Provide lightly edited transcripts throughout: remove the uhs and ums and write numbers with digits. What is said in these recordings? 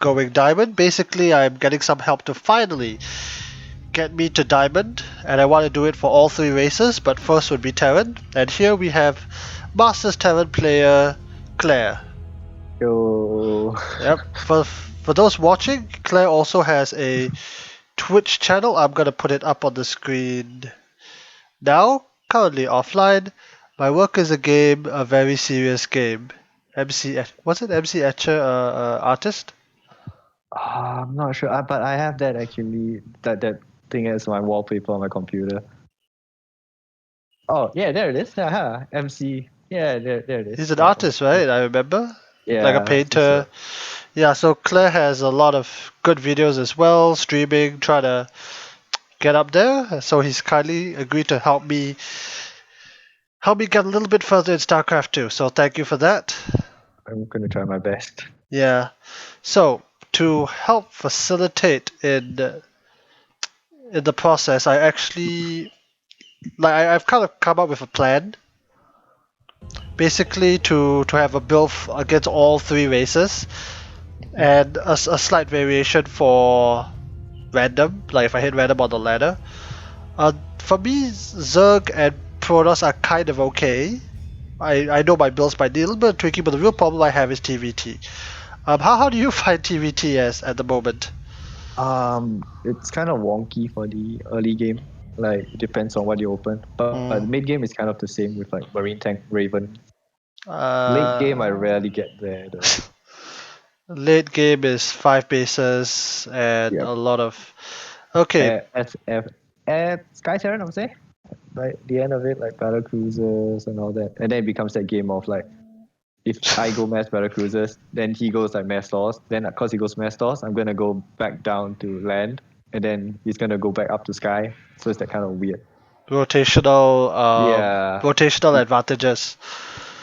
going diamond. Basically, I'm getting some help to finally get me to diamond, and I want to do it for all 3 races, but first would be Terran. And here we have Master Terran Player Claire. Yo. Yep. For those watching, Claire also has a Twitch channel. I'm gonna put it up on the screen now. Currently offline. My work is a game, a very serious game. Was it MC Etcher, artist? I'm not sure, but I have that actually. That thing as my wallpaper on my computer. Oh yeah, there it is. MC. Yeah, there it is. He's an artist, right? I remember. Yeah, Like a painter. Yeah, so Claire has a lot of good videos as well, streaming, trying to get up there. So he's kindly agreed to help me get a little bit further in StarCraft 2. So thank you for that. I'm gonna try my best. Yeah. So to help facilitate in the process, I actually I've kind of come up with a plan. Basically, to have a build against all 3 races, and a slight variation for random, like if I hit random on the ladder. For me, Zerg and Protoss are kind of okay. I know my builds might need a little bit tricky, but the real problem I have is TVT. How do you find TVT as at the moment? It's kind of wonky for the early game. Like it depends on what you open, but mid game is kind of the same with like Marine Tank Raven. Late game I rarely get there though. Late game is 5 bases and Yep. a lot of. Okay. At Sky Terran, I would say. Like the end of it, like battle cruisers and all that, and then it becomes that game of like, if I go mass battle cruisers, then he goes like mass stores. Then of course he goes mass stores, I'm gonna go back down to land, and then he's gonna go back up to sky. So it's that kind of weird. Rotational. Yeah. Rotational advantages.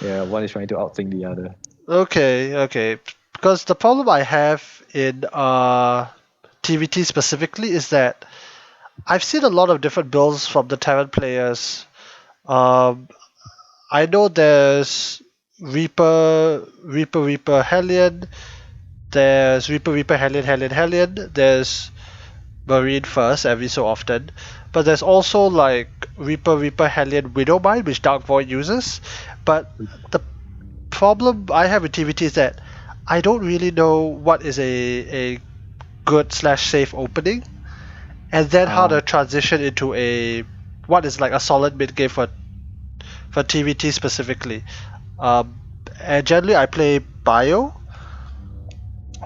Yeah, one is trying to outthink the other. Okay. Because the problem I have in TVT specifically is that I've seen a lot of different builds from the Terran players. I know there's Reaper, Hellion. There's Reaper, Hellion. There's Marine first every so often. But there's also like Reaper, Hellion, Widowmine, which Dark Void uses. But the problem I have with TVT is that I don't really know what is a good / safe opening, and then how to transition into what is like a solid mid game for TVT specifically. And generally I play bio,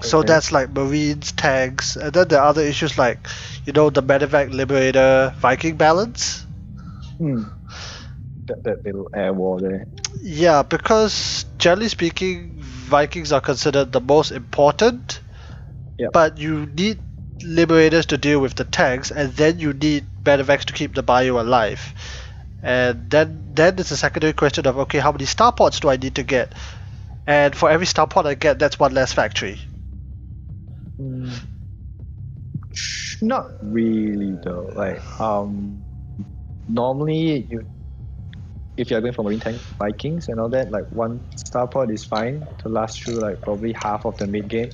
so that's like Marines, tanks, and then there are other issues like the Medevac, Liberator, Viking balance. That little air war there. Yeah, because generally speaking, Vikings are considered the most important. Yep. But you need Liberators to deal with the tanks, and then you need Medevacs to keep the bio alive. And then it's a secondary question of, okay, how many starports do I need to get? And for every starport I get, that's one less factory. Not really though. Like normally if you're going for Marine Tank Vikings and all that, like one starport is fine to last through like probably half of the mid game.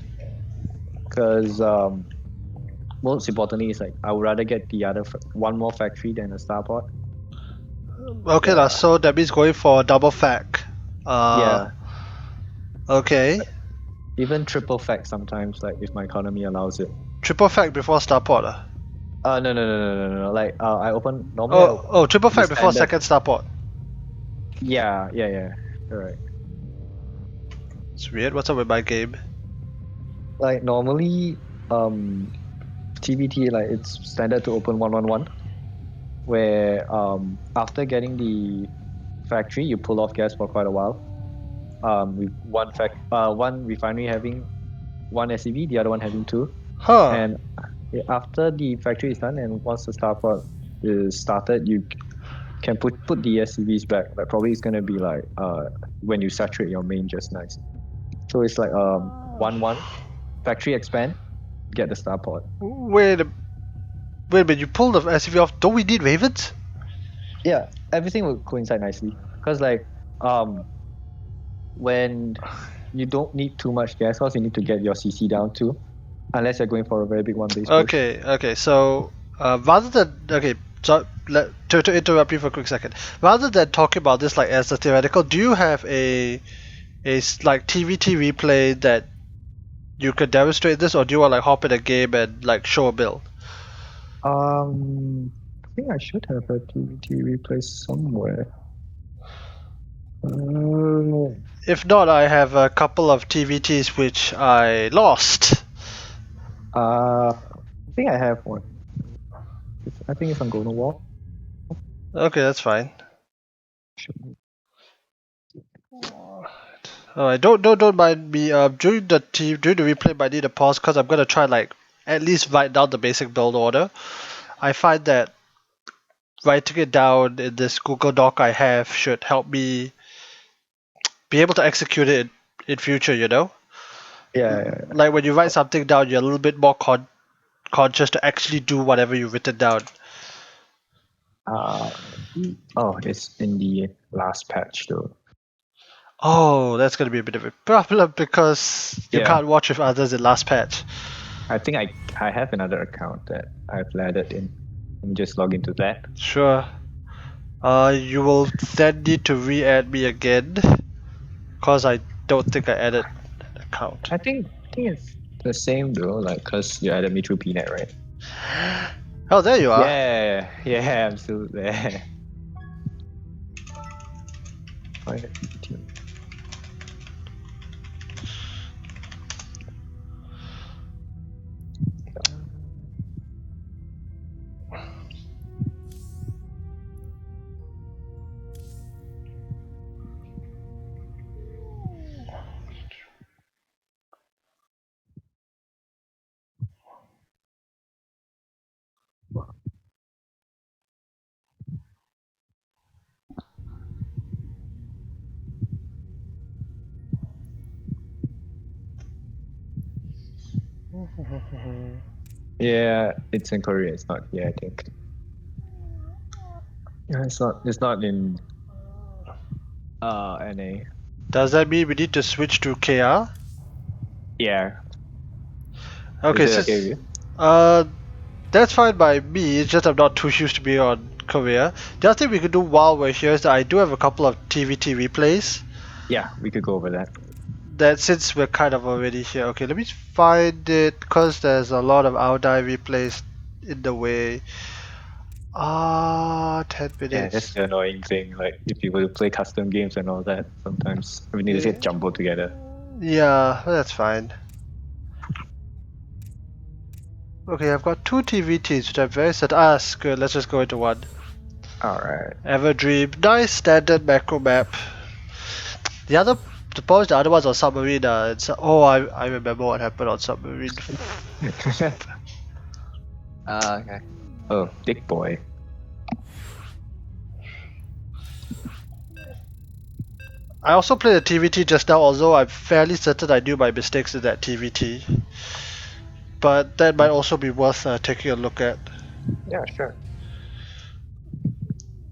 Because most importantly is like I would rather get the other one more factory than a starport. Okay, so that means going for double fac. Yeah. Okay. Even triple fac sometimes, like if my economy allows it. Triple fac before starport. No. Like I open normally. Triple fac before second starport. Yeah. Alright. It's weird. What's up with my game? Like normally, TVT, like it's standard to open 1-1-1, where after getting the factory, you pull off gas for quite a while. With one refinery having one SCV, the other one having 2. Huh. And after the factory is done, and once the starport is started, you can put the SCVs back. Like probably it's gonna be like when you saturate your main just nice. So it's like 1-1, factory expand, get the starport. Wait a minute, you pulled the SCV off. Don't we need Ravens? Yeah, everything will coincide nicely. Because like when you don't need too much gas, because you need to get your CC down too. Unless you're going for a very big one base push. Okay. So rather than to interrupt you for a quick second, rather than talking about this like as a theoretical, do you have like TVT replay that you could demonstrate this, or do you want like hop in a game and like show a build? I think I should have a TVT replay somewhere. If not, I have a couple of TVTs which I lost. I think I have one. I think it's on Golden Wall. Okay, that's fine. Alright, don't mind me. During the replay, I need a pause because I'm gonna try like at least write down the basic build order. I find that writing it down in this Google Doc I have should help me be able to execute it in future. You know, Yeah. like when you write something down, you're a little bit more conscious to actually do whatever you've written down. It's in the last patch though. Oh, that's gonna be a bit of a problem because you can't watch with others in last patch. I think I have another account that I've added in. Let me just log into that. Sure. You will then need to re-add me again, cause I don't think I added an account. I think it's the same though, like cause you added me through PNet, right? Oh, there you are. Yeah, I'm still there. Find a team. Yeah, it's in Korea. It's not here, I think. Yeah, it's not in NA. Does that mean we need to switch to KR? Yeah. Okay, Is it okay with you? that's fine by me. It's just I'm not too used to being on Korea. The other thing we could do while we're here is that I do have a couple of TVT replays. Yeah, we could go over that. That since we're kind of already here. Okay, let me find it because there's a lot of Aodai replays in the way. 10 Yeah, minutes. that's the annoying thing. Like if you were to play custom games and all that, sometimes everything just get jumbled together. Yeah, that's fine. Okay, I've got two TVTs which I'm very sad. Good. Let's just go into one. Alright. Everdream, nice standard macro map. The other ones on Submarine. I remember what happened on Submarine. Okay. Oh, Dick Boy. I also played a TVT just now, although I'm fairly certain I knew my mistakes in that TVT. But that might also be worth taking a look at. Yeah, sure.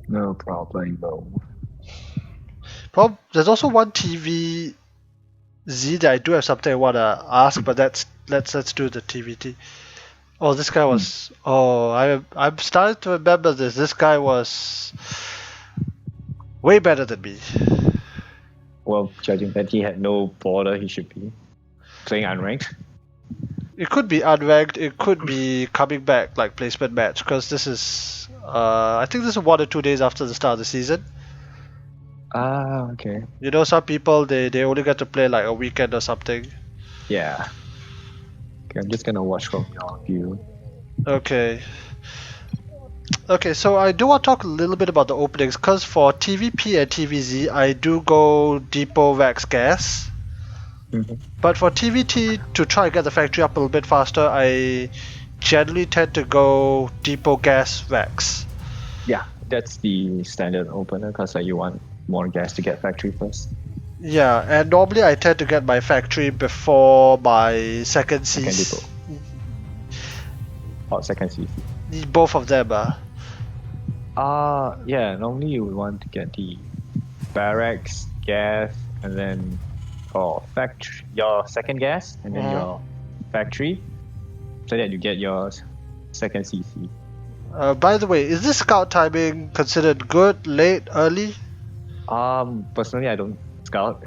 No problem, though. There's also one TVZ that I do have something I wanna ask, but let's do the TVT. Oh, this guy was. Oh, I'm starting to remember this. This guy was way better than me. Well, judging that he had no border, he should be playing unranked. It could be unranked. It could be coming back like placement match because this is. I think this is 1 or 2 days after the start of the season. Ah, okay. You know, some people they only get to play like a weekend or something. Yeah. Okay, I'm just gonna watch from your view. Okay. Okay, so I do want to talk a little bit about the openings because for TVP and TVZ, I do go Depot Vax Gas. But for TVT, to try and get the factory up a little bit faster, I generally tend to go Depot Gas Vax. Yeah, that's the standard opener because you want more gas to get factory first. Yeah, and normally I tend to get my factory before my second Second CC. depot. Or second CC. Both of them yeah, normally you would want to get the barracks, gas, and then your second gas, and then your factory. so that you get your second CC. By the way, is this scout timing considered good, late, early? Personally, I don't scout.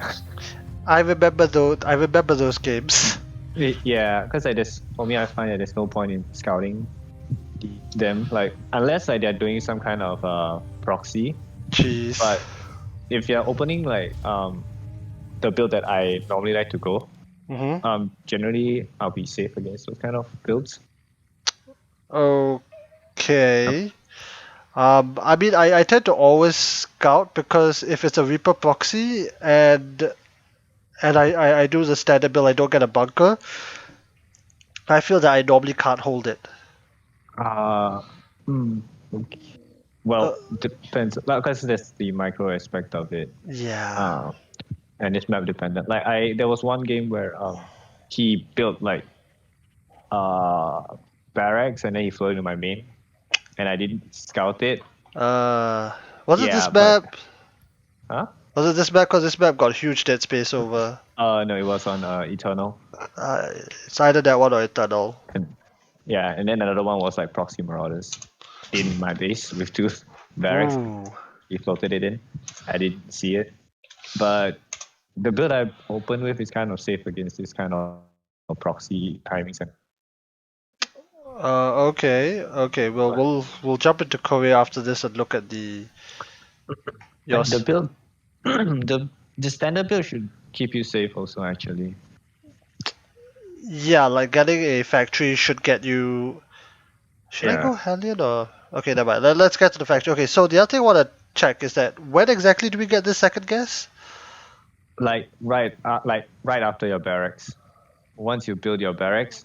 I remember those. I remember those games. Yeah, because for me, I find that there's no point in scouting them, like unless like they're doing some kind of proxy. Jeez. But if you're opening like the build that I normally like to go, generally I'll be safe against those kind of builds. Okay. I mean, I tend to always scout because if it's a Reaper proxy and I do the standard build, I don't get a bunker. I feel that I normally can't hold it. Okay. Well, depends. Because there's the micro aspect of it. Yeah. And it's map dependent. Like there was one game where he built like barracks and then he flew into my main, and I didn't scout it. Was it Yeah, this but map? huh? Was it this map? Because this map got huge dead space over. No, it was on Eternal. It's either that one or Eternal. And then another one was like Proxy Marauders in my base with two barracks. Ooh. He floated it in. I didn't see it, but the build I open with is kind of safe against this kind of proxy timings. Okay. We'll jump into Korea after this and look at the yours. The build, the standard build should keep you safe also actually. Yeah, like getting a factory should get you. Should I Yeah. go Hellion or? Okay, never mind. Let's get to the factory. Okay, so the other thing I want to check is that when exactly do we get this second guess? Like right after your barracks. Once you build your barracks,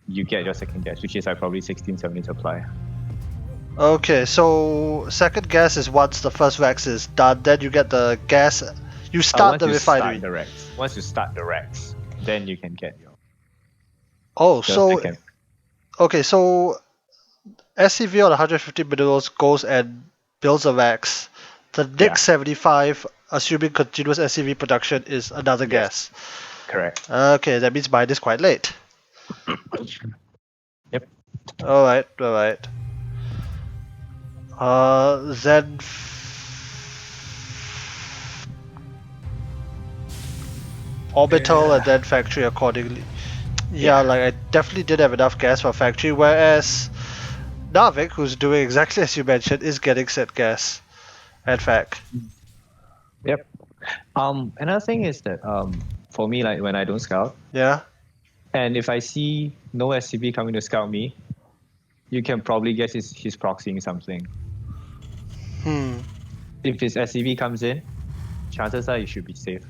you get your second guess, which is like probably 16, 17 supply. Okay, so second guess is once the first Rex is done, then you get the gas. You start the refinery. Once you start the Rex, then you can get your So second. okay, so SCV on 150 minerals goes and builds a Rex. The next 75, assuming continuous SCV production, is another gas. Correct. Okay, that means mine is quite late. Yep. Alright. Then orbital and then factory accordingly. Yeah, like I definitely did have enough gas for factory, whereas Navik, who's doing exactly as you mentioned, is getting set gas and fact. Yep. Another thing is that for me, like when I don't scout, Yeah. and if I see no SCP coming to scout me, you can probably guess he's proxying something. If his SCV comes in, chances are you should be safe.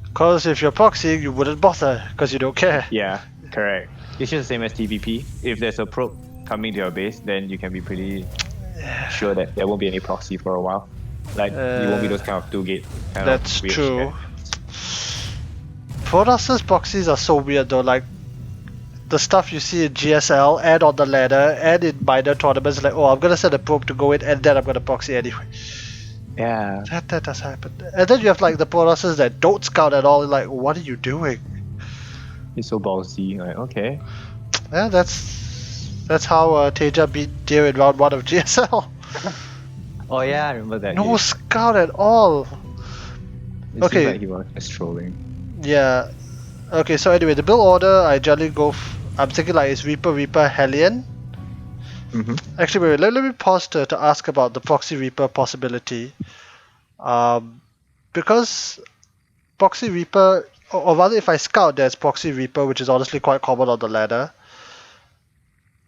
Because if you're proxying, you wouldn't bother because you don't care. Yeah, correct. It's just the same as TVP. If there's a probe coming to your base, then you can be pretty sure that there won't be any proxy for a while. Like, you won't be those kind of 2-gate. That's true. Protoss's proxies are so weird though, like the stuff you see in GSL and on the ladder and in minor tournaments, like, oh, I'm gonna send a probe to go in and then I'm gonna proxy anyway. Yeah. That does happen. And then you have like the Protosses that don't scout at all, like, what are you doing? He's so ballsy, like, okay. Yeah, that's how Teja beat Deer in round 1 of GSL. Oh yeah, I remember that. No scout at all. It seems like he was just trolling. Yeah. Okay, so anyway, the build order, I generally go. I'm thinking like it's Reaper, Hellion. Actually, wait, let me pause to ask about the Proxy Reaper possibility. Because Proxy Reaper, or rather, if I scout, there's Proxy Reaper, which is honestly quite common on the ladder.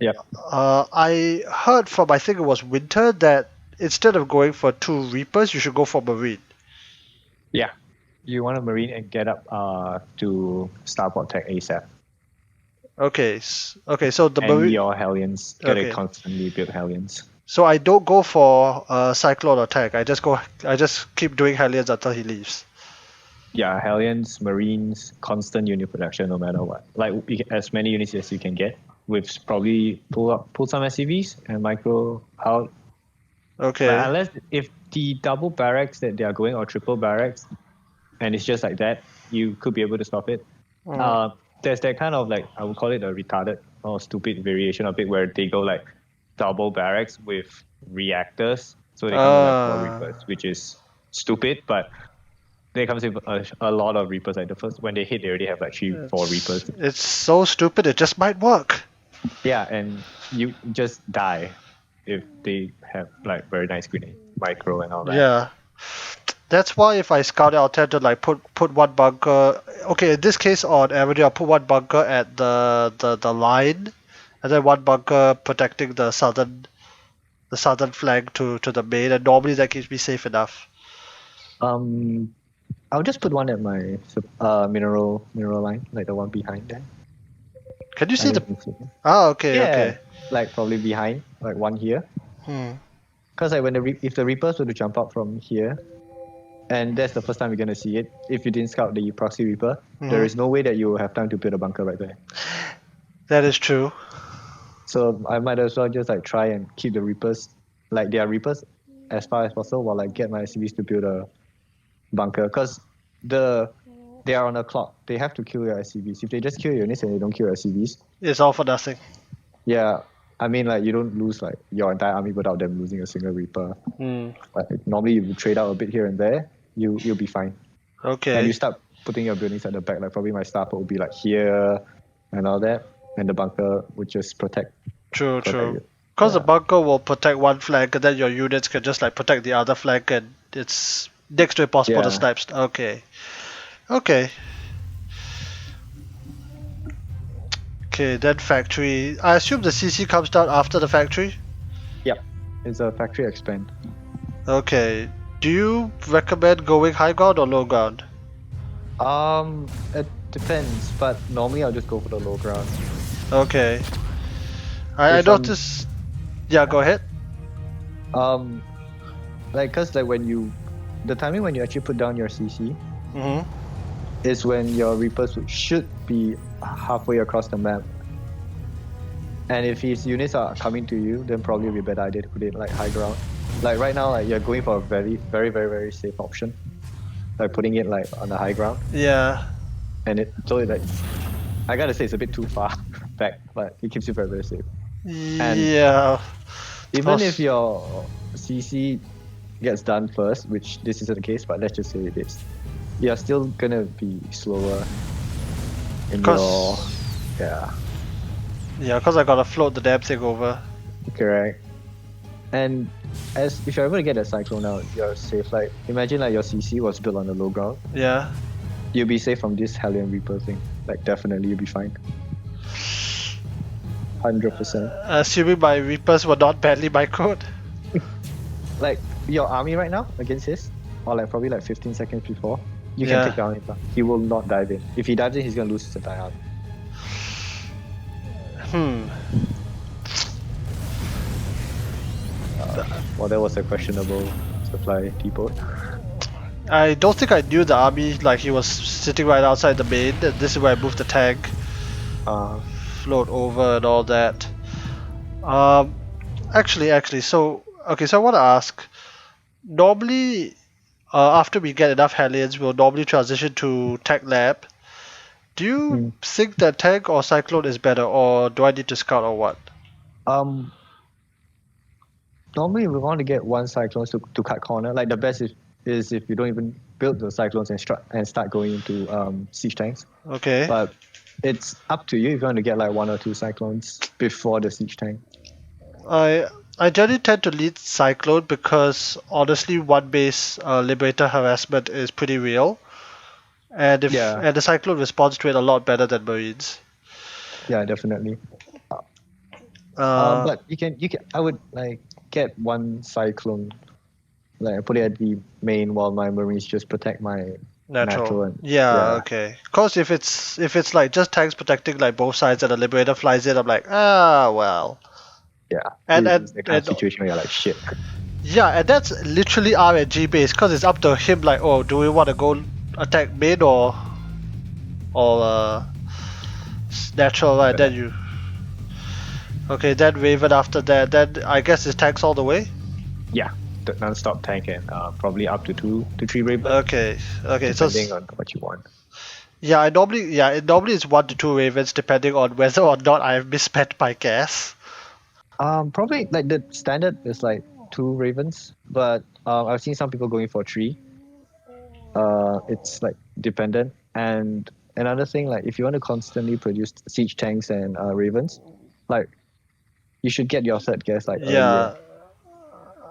Yep. I heard from, I think it was Winter, that instead of going for 2 Reapers, you should go for Marine. Yeah. You want a Marine and get up to Starport Tech ASAP. Okay, so the and Marine. Your Hellions. Gotta constantly build Hellions. So I don't go for Cyclone or Tech. I just keep doing Hellions until he leaves. Yeah, Hellions, Marines, constant unit production no matter what. Like as many units as you can get, with probably pull some SCVs and micro out. Okay. Like, unless if the double barracks that they are going or triple barracks, and it's just like that, you could be able to stop it. there's that kind of like, I would call it a retarded or stupid variation of it where they go like double barracks with reactors. So they come with like 4 Reapers, which is stupid, but they comes with a lot of Reapers. Like the first, when they hit, they already have like 3-4 Reapers. It's so stupid, it just might work. Yeah, and you just die if they have like very nice grenade, micro and all that. Yeah. That's why if I scout it, I'll tend to like put one bunker. Okay, in this case on Avenue, I'll put one bunker at the line, and then one bunker protecting the southern flank to the main, and normally that keeps me safe enough. I'll just put one at my mineral line, like the one behind there. Can you see And the? then you can see- Ah, okay, Yeah, okay. like probably behind, like one here. Because like when if the Reapers were to jump out from here, and that's the first time you're gonna see it. If you didn't scout the proxy Reaper, there is no way that you will have time to build a bunker right there. That is true. So I might as well just like try and keep the Reapers, like their Reapers, as far as possible, while I get my SCVs to build a bunker. Because they are on a clock. They have to kill your SCVs. If they just kill your units and they don't kill your SCVs, It's all for nothing. yeah, I mean like you don't lose like your entire army without them losing a single Reaper. Like, normally you trade out a bit here and there, you'll be fine. Okay. And you start putting your buildings at the back. Like probably my staff will be like here and all that, and the bunker would just protect. True. it. Because the Yeah. bunker will protect one flank, and then your units can just like protect the other flank, and it's next to impossible to Yeah. snipe. Okay. Okay, then factory. I assume the CC comes down after the factory? Yep. It's a factory expand. Okay. Do you recommend going high ground or low ground? It depends, but normally I'll just go for the low ground. Okay. I If I'm- noticed. Yeah, go ahead. Like cause like the timing when you actually put down your CC is when your Reapers should be halfway across the map. And if his units are coming to you, then probably it'll be a better idea to put it like high ground. Like right now, like you're going for a very, very, very, very safe option. Like putting it like on the high ground. Yeah. And it like I gotta say it's a bit too far back, but it keeps you very, very safe. Yeah. Even if your CC gets done first, which this isn't the case, but let's just say it is, you're still gonna be slower in your Yeah, because I gotta float the damn thing over. correct. And as if you're able to get a cyclone out, you're safe. Like imagine like your CC was built on the low ground. Yeah. You'll be safe from this Hellion Reaper thing. Like definitely you'll be fine. 100%. Assuming my Reapers were not badly microed. Like your army right now against his, or like probably like 15 seconds before, you can take down him. He will not dive in. If he dives in, he's gonna lose his entire army. Well, that was a questionable supply depot. I don't think I knew the army, like he was sitting right outside the main, and this is where I moved the tank. Float over and all that. Actually, so okay, so I want to ask. Normally, after we get enough Hellions, we'll normally transition to Tech Lab. Do you think that tank or cyclone is better, or do I need to scout or what? Normally we want to get one cyclones to cut corner. Like the best is if you don't even build the cyclones and start going into siege tanks. Okay. But it's up to you if you want to get like 1 or 2 cyclones before the siege tank. I generally tend to lead cyclone because honestly, one base liberator harassment is pretty real, and and the cyclone responds to it a lot better than marines. Yeah, definitely. But you can I would like get one cyclone, like put it at the main while my marines just protect my natural and, okay. Cause if it's like just tanks protecting like both sides and the liberator flies in, I'm like, well. Yeah. And it's the kind of situation where you're like shit. Yeah, and that's literally RNG based, cause it's up to him. Like, oh, do we want to go attack main or natural? Right, then you. Okay, then Raven after that. Then I guess it's tanks all the way. Yeah, the non-stop tank and probably up to 2 to 3 Raven. Okay. Depending on what you want. Yeah, it normally is 1 to 2 ravens depending on whether or not I have misspent my gas. Probably like the standard is like 2 ravens, but I've seen some people going for 3. It's like dependent. And another thing, like if you want to constantly produce siege tanks and ravens, like you should get your third gas like earlier, Yeah,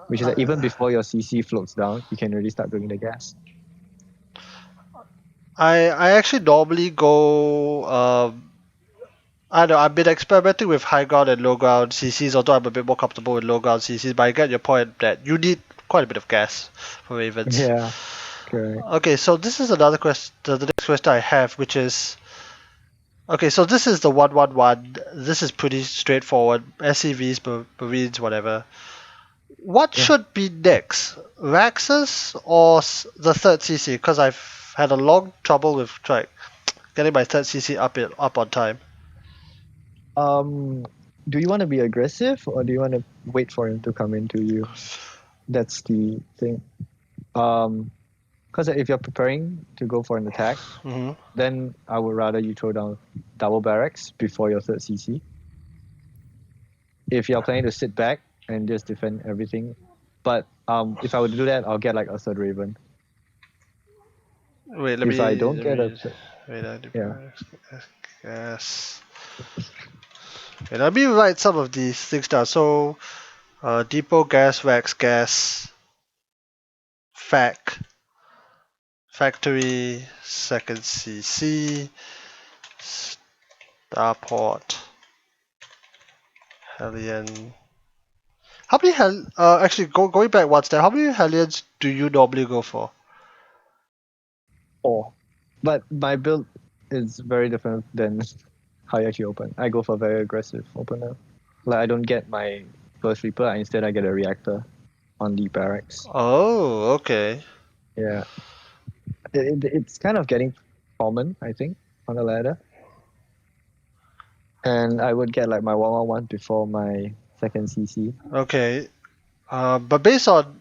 which is like even before your CC floats down, you can really start building the gas. I actually normally go. I know I've been experimenting with high ground and low ground CCs, although I'm a bit more comfortable with low ground CCs. But I get your point that you need quite a bit of gas for ravens. Yeah, correct. Okay, so this is another question. The next question I have, which is okay. So this is the 111. This is pretty straightforward. SCVs, Marines, whatever. What Yeah. should be next? Raxus or the third CC? Because I've had a long trouble with getting my third CC up on time. Do you want to be aggressive or do you want to wait for him to come into you? That's the thing. Because if you're preparing to go for an attack, Hmm. then I would rather you throw down double barracks before your third CC. If you're planning to sit back and just defend everything, but if I were to do that, I'll get like a third Raven. Wait, let If I me don't let get a me wait. yeah, Yes. Wait, let me write some of these things down. So, depot gas, wax gas, fac, factory, second CC, starport, Hellion. How many actually going back one step, how many Hellions do you normally go for? 4. But my build is very different than how you actually open. I go for very aggressive opener. Like I don't get my first Reaper, instead I get a reactor on the barracks. Oh, okay. Yeah, it's kind of getting common, I think, on the ladder. And I would get like my 111 before my second CC. Okay. But based on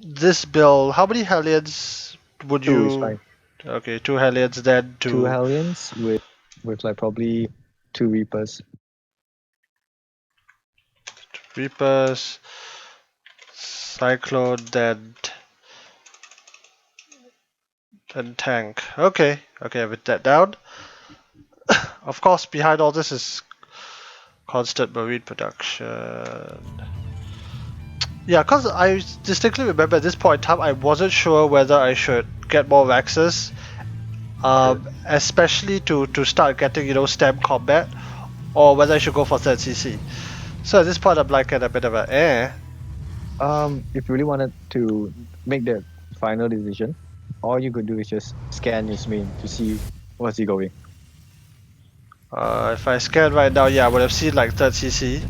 this build, how many Hellions would 2 is you? fine. Okay, 2 Hellions then 2 to Hellions with like probably 2 Reapers. Reapers, Cyclone, then tank. Okay, okay, I've written that down. Of course, behind all this is constant marine production. Yeah, because I distinctly remember at this point in time, I wasn't sure whether I should get more Vexes, especially to start getting, stem combat, or whether I should go for third CC. So at this point, I'm like at a bit of a eh. If you really wanted to make the final decision, all you could do is just scan his main to see what's he going. If I scan right now, yeah, I would have seen like third CC.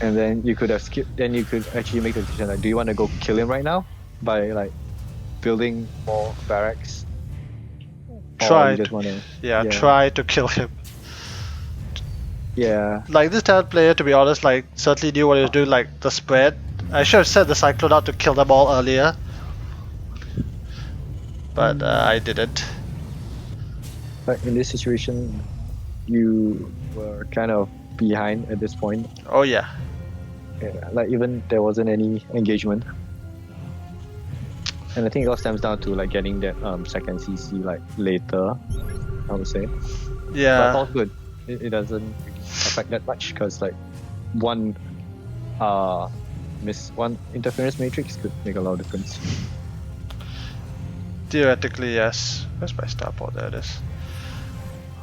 And then you could have skipped, then you could actually make the decision like, do you want to go kill him right now by like building more barracks? Or you Try just to, want to, yeah, yeah, try to kill him. yeah. Like this Terran player, to be honest, like certainly knew what he was doing. Like the spread, I should have sent the Cyclone out to kill them all earlier, but I didn't. But in this situation, you were kind of behind at this point. Oh yeah, Yeah, like even there wasn't any engagement. And I think it all stems down to like getting that second CC like later, I would say. But yeah, all's good. It doesn't really affect that much because like one one interference matrix could make a lot of difference. theoretically yes. Where's my starport? There it is.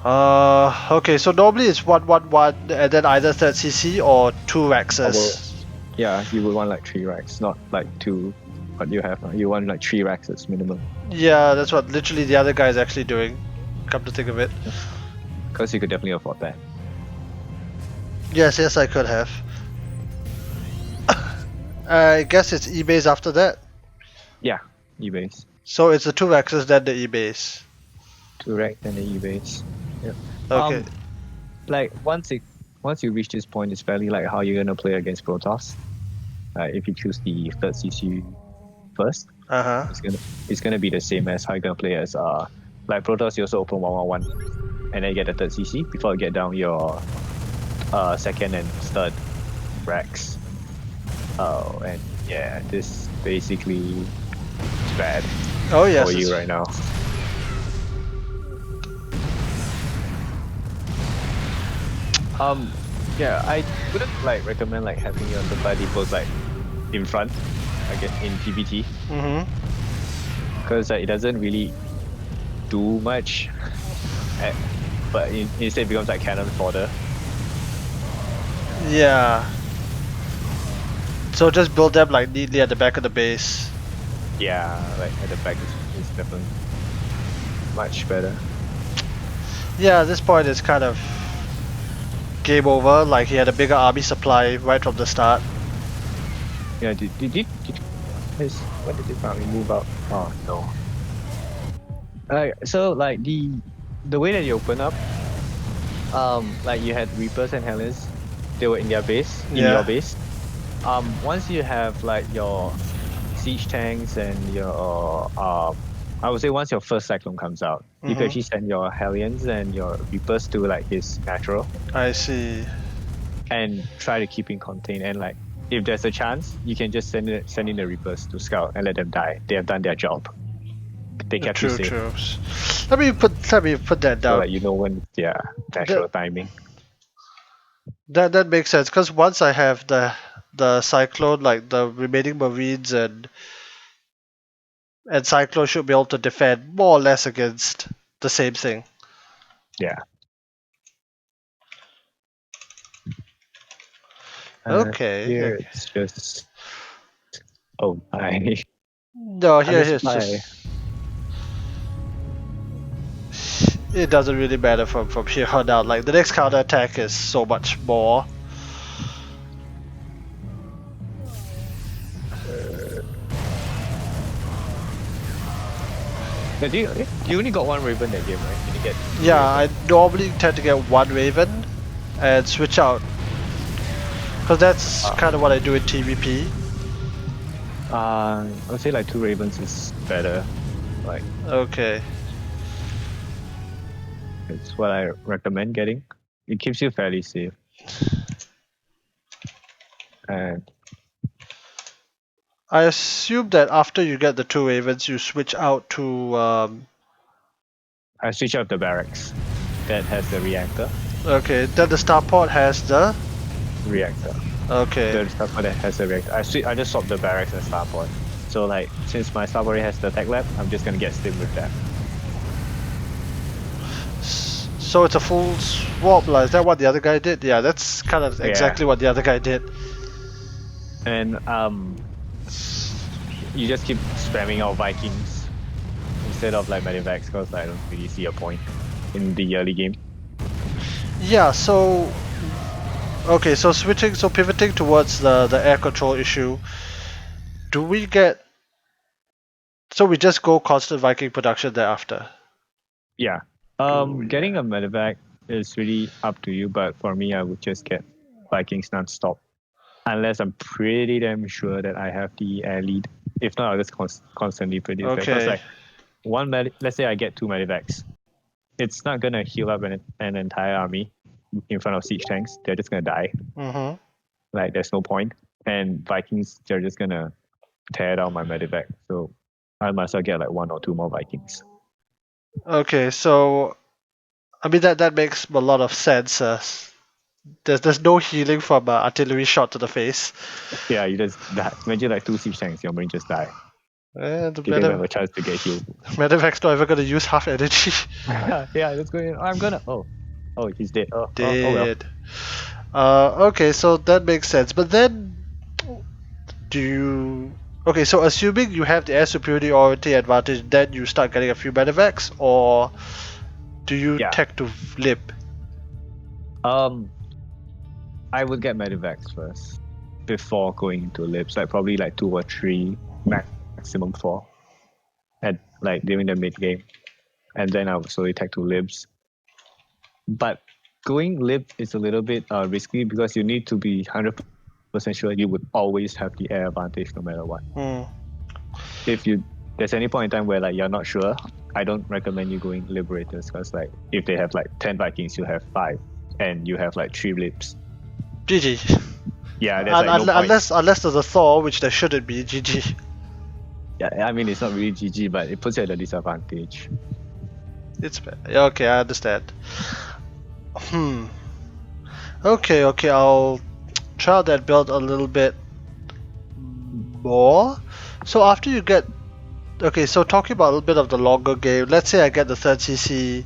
Okay, so normally it's 111 and then either third CC or 2 Rexes. Yeah, you would want like 3 racks, not like 2 what you have now. You want like 3 racks as minimum. Yeah, that's what literally the other guy is actually doing. Come to think of it. Because you could definitely afford that. Yes, yes, I could have. I guess it's E-base after that. Yeah, E-base. So it's the 2 Rexes then the E-base. 2 racks and the E-base. Yeah. Okay. Like once you reach this point, it's fairly like how you're gonna play against Protoss. If you choose the third CC first, Uh huh. it's gonna be the same as how you're gonna play as Like Protoss, you also open 111, and then you get the third CC before you get down your second and third racks. Oh, and yeah, this basically is bad Oh yes, for you it's, right now. Yeah, I wouldn't like recommend like having your supply depots like in front, I guess in PBT, because it doesn't really do much. But instead it becomes like cannon fodder. yeah. So just build them like neatly at the back of the base. Yeah, like at the back is definitely much better. Yeah, at this point it's kind of game over. Like he had a bigger army supply right from the start. Yeah, when did they finally move out? Oh no. So like the way that you open up, like you had Reapers and Hellions, they were in their base, in your Yeah. base. Once you have like your siege tanks and your I would say once your first cyclone comes out, you can actually send your Hellions and your Reapers to like his natural I see. and try to keep him contained. And like if there's a chance, you can just send in the Reapers to scout and let them die. They have done their job. They kept you True, safe. true. Let me put that So down. like you know when their natural That timing. that makes sense because once I have the cyclone, like the remaining marines and cyclone should be able to defend more or less against the same thing. Yeah. Okay. Here Okay. it's just I No, here under it's supply. just it doesn't really matter from here on out. Like the next counter attack is so much more. You only got one Raven that game, right? You didn't get two Yeah, I Ravens. normally tend to get one Raven and switch out because that's Uh, kind of what I do in TVP. I would say like two Ravens is better. Like Okay. it's what I recommend getting. It keeps you fairly safe. And I assume that after you get the two Ravens, you switch out to I switch out the barracks that has the reactor. okay. Then the starport has the Reactor. okay. The starport that has the reactor. I just swapped the barracks and starport. So like since my starport has the tech lab, I'm just gonna get stim with that. So it's a full swap, like, is that what the other guy did? Yeah, that's kind of Yeah. exactly what the other guy did. And you just keep spamming out Vikings instead of like Medivacs because I don't really see a point in the early game. Yeah, so okay, so pivoting towards the air control issue, do we get so we just go constant Viking production thereafter? Yeah. Do Getting a Medivac is really up to you, but for me, I would just get Vikings non-stop. Unless I'm pretty damn sure that I have the air lead. If not, I'll just constantly produce that. Because okay. like let's say I get two Medivacs, it's not gonna heal up an entire army in front of siege tanks. They're just gonna die. Mm-hmm. Like there's no point. And Vikings, they're just gonna tear down my Medivac. So I might as well get like one or two more Vikings. Okay, so I mean that makes a lot of sense. There's no healing from artillery shot to the face. Yeah, you just die. Imagine like two siege tanks, your marine just die. And They don't even have a chance to get healed. Medevac's not even gonna use half energy. Yeah, that's going. I'm gonna. Oh, he's dead. Oh well. Dead. Okay, so that makes sense. But then, do you? Okay, so assuming you have the air superiority advantage, then you start getting a few medevacs, or do you Yeah. tech to lib? Um, I would get Medivacs first before going into libs, like probably like two or three, maximum four, at like during the mid game, and then I would slowly tech to libs. But going lib is a little bit risky because you need to be 100% sure you would always have the air advantage no matter what. Hmm. If you there's any point in time where like you're not sure, I don't recommend you going Liberators because like if they have like 10 Vikings, you have 5, and you have like 3 lips. GG. Yeah, there's like no point. Unless there's a Thor, which there shouldn't be. GG. Yeah, I mean it's not really GG, but it puts you at a disadvantage. It's bad. Yeah, okay, I understand. Okay, I'll try out that build a little bit more. So after you get, okay, so talking about a little bit of the longer game. Let's say I get the third CC,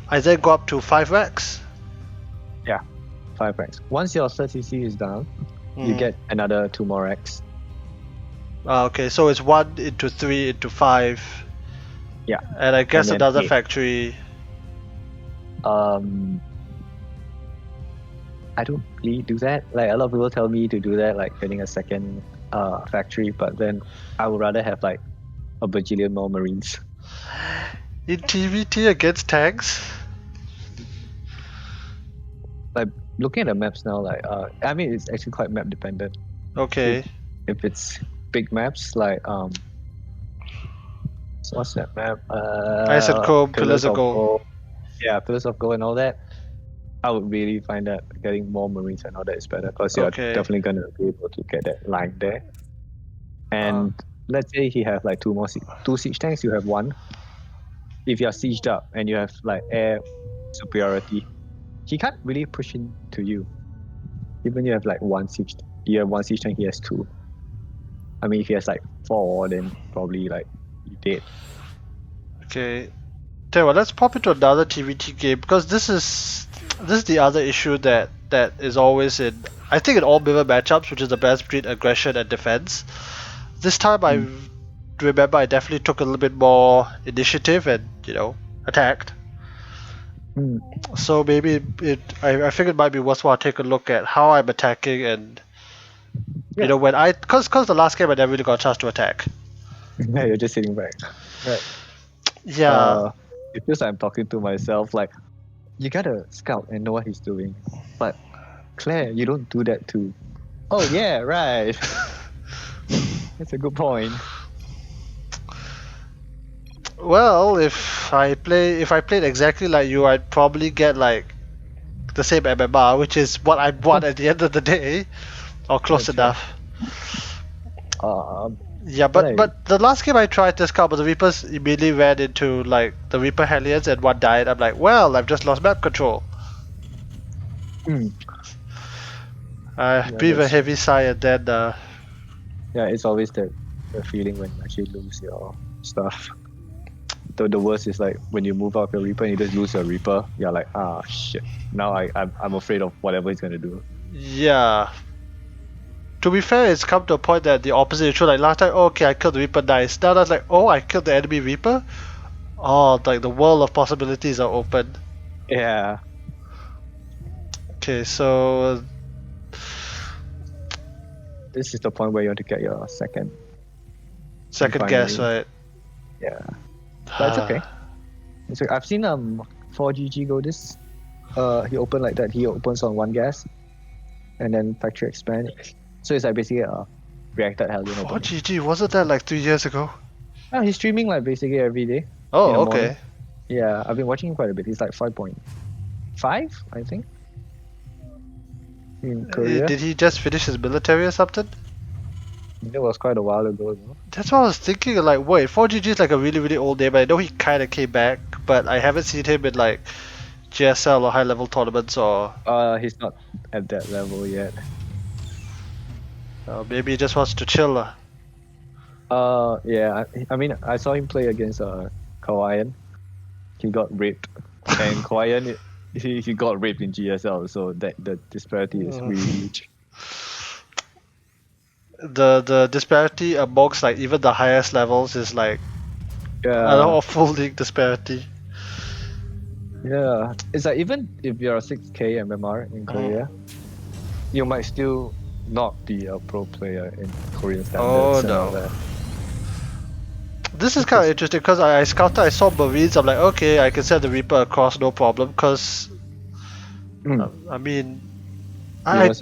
I then go up to 5 racks. Yeah, 5 racks. Once your third CC is down, you get another 2 more racks. Okay, so it's 1 into 3 into 5. Yeah. And I guess And then another 8. factory. I don't really do that. Like a lot of people tell me to do that, like getting a second factory, but then I would rather have like a bajillion more Marines. In TVT against tanks? Like looking at the maps now, like I mean it's actually quite map dependent. Okay. If it's big maps like so what's that map? Ice and Comb, Pillars of Gold. Yeah, Pillars of Gold and all that. I would really find that getting more Marines and all that is better because you're definitely gonna be able to get that line there. And let's say he have like 2 siege tanks, you have 1. If you're sieged up and you have like air superiority, he can't really push into you. Even you have like 1 siege, you have 1 siege tank, he has 2. I mean, if he has like 4, then probably like you dead. Okay. Tell you what, let's pop into another TVT game because this is the other issue that is always in, I think, in all mirror matchups, which is the balance between aggression and defense. This time I remember I definitely took a little bit more initiative and attacked. So maybe I figured it might be worthwhile to take a look at how I'm attacking and when because the last game I never really got a chance to attack. Yeah, you're just sitting back. Right. Yeah. It feels like I'm talking to myself. Like, you gotta scout and know what he's doing. But Claire, you don't do that too. Oh yeah, right. That's a good point. Well, if I played exactly like you, I'd probably get like the same MMR, which is what I want at the end of the day, or close enough. Yeah, but the last game I tried to scout, but the Reapers immediately ran into like the Reaper Hellions and 1 died. I'm like, well, I've just lost map control. I breathe a heavy sigh and then. Yeah, it's always the feeling when you actually lose your stuff. The worst is like when you move out your Reaper and you just lose your Reaper. You're like, ah shit. Now I'm afraid of whatever he's gonna do. Yeah. To be fair, it's come to a point that the opposite is true. Like last time, okay, I killed the Reaper, nice. Now that's like, oh, I killed the enemy Reaper. Oh, like the world of possibilities are open. Yeah. Okay, so this is the point where you want to get your second guess, right? Yeah. But it's okay. It's okay. I've seen 4GG go this. He opened like that. He opens on 1 gas, and then factory expand. So it's like basically a reacted Hellion. 4GG, wasn't that like 3 years ago? No, he's streaming like basically every day. Oh, okay. Morning. Yeah, I've been watching him quite a bit. He's like 5.5, I think. In Korea. Did he just finish his military or something? It was quite a while ago, though. That's what I was thinking. Like, wait, 4GG is like a really, really old name. I know he kind of came back, but I haven't seen him in like GSL or high-level tournaments or. He's not at that level yet. Maybe he just wants to chill. Yeah. I mean, I saw him play against Goind. He got raped, and Goind he got raped in GSL. So that the disparity is really huge. The disparity amongst like even the highest levels is like a full league disparity. Yeah, it's like even if you're a 6K MMR in Korea, you might still not be a pro player in Korean standards. Oh no. This is kind of interesting because I scouted, I saw Marines, I'm like, okay, I can send the Reaper across, no problem, because I mean,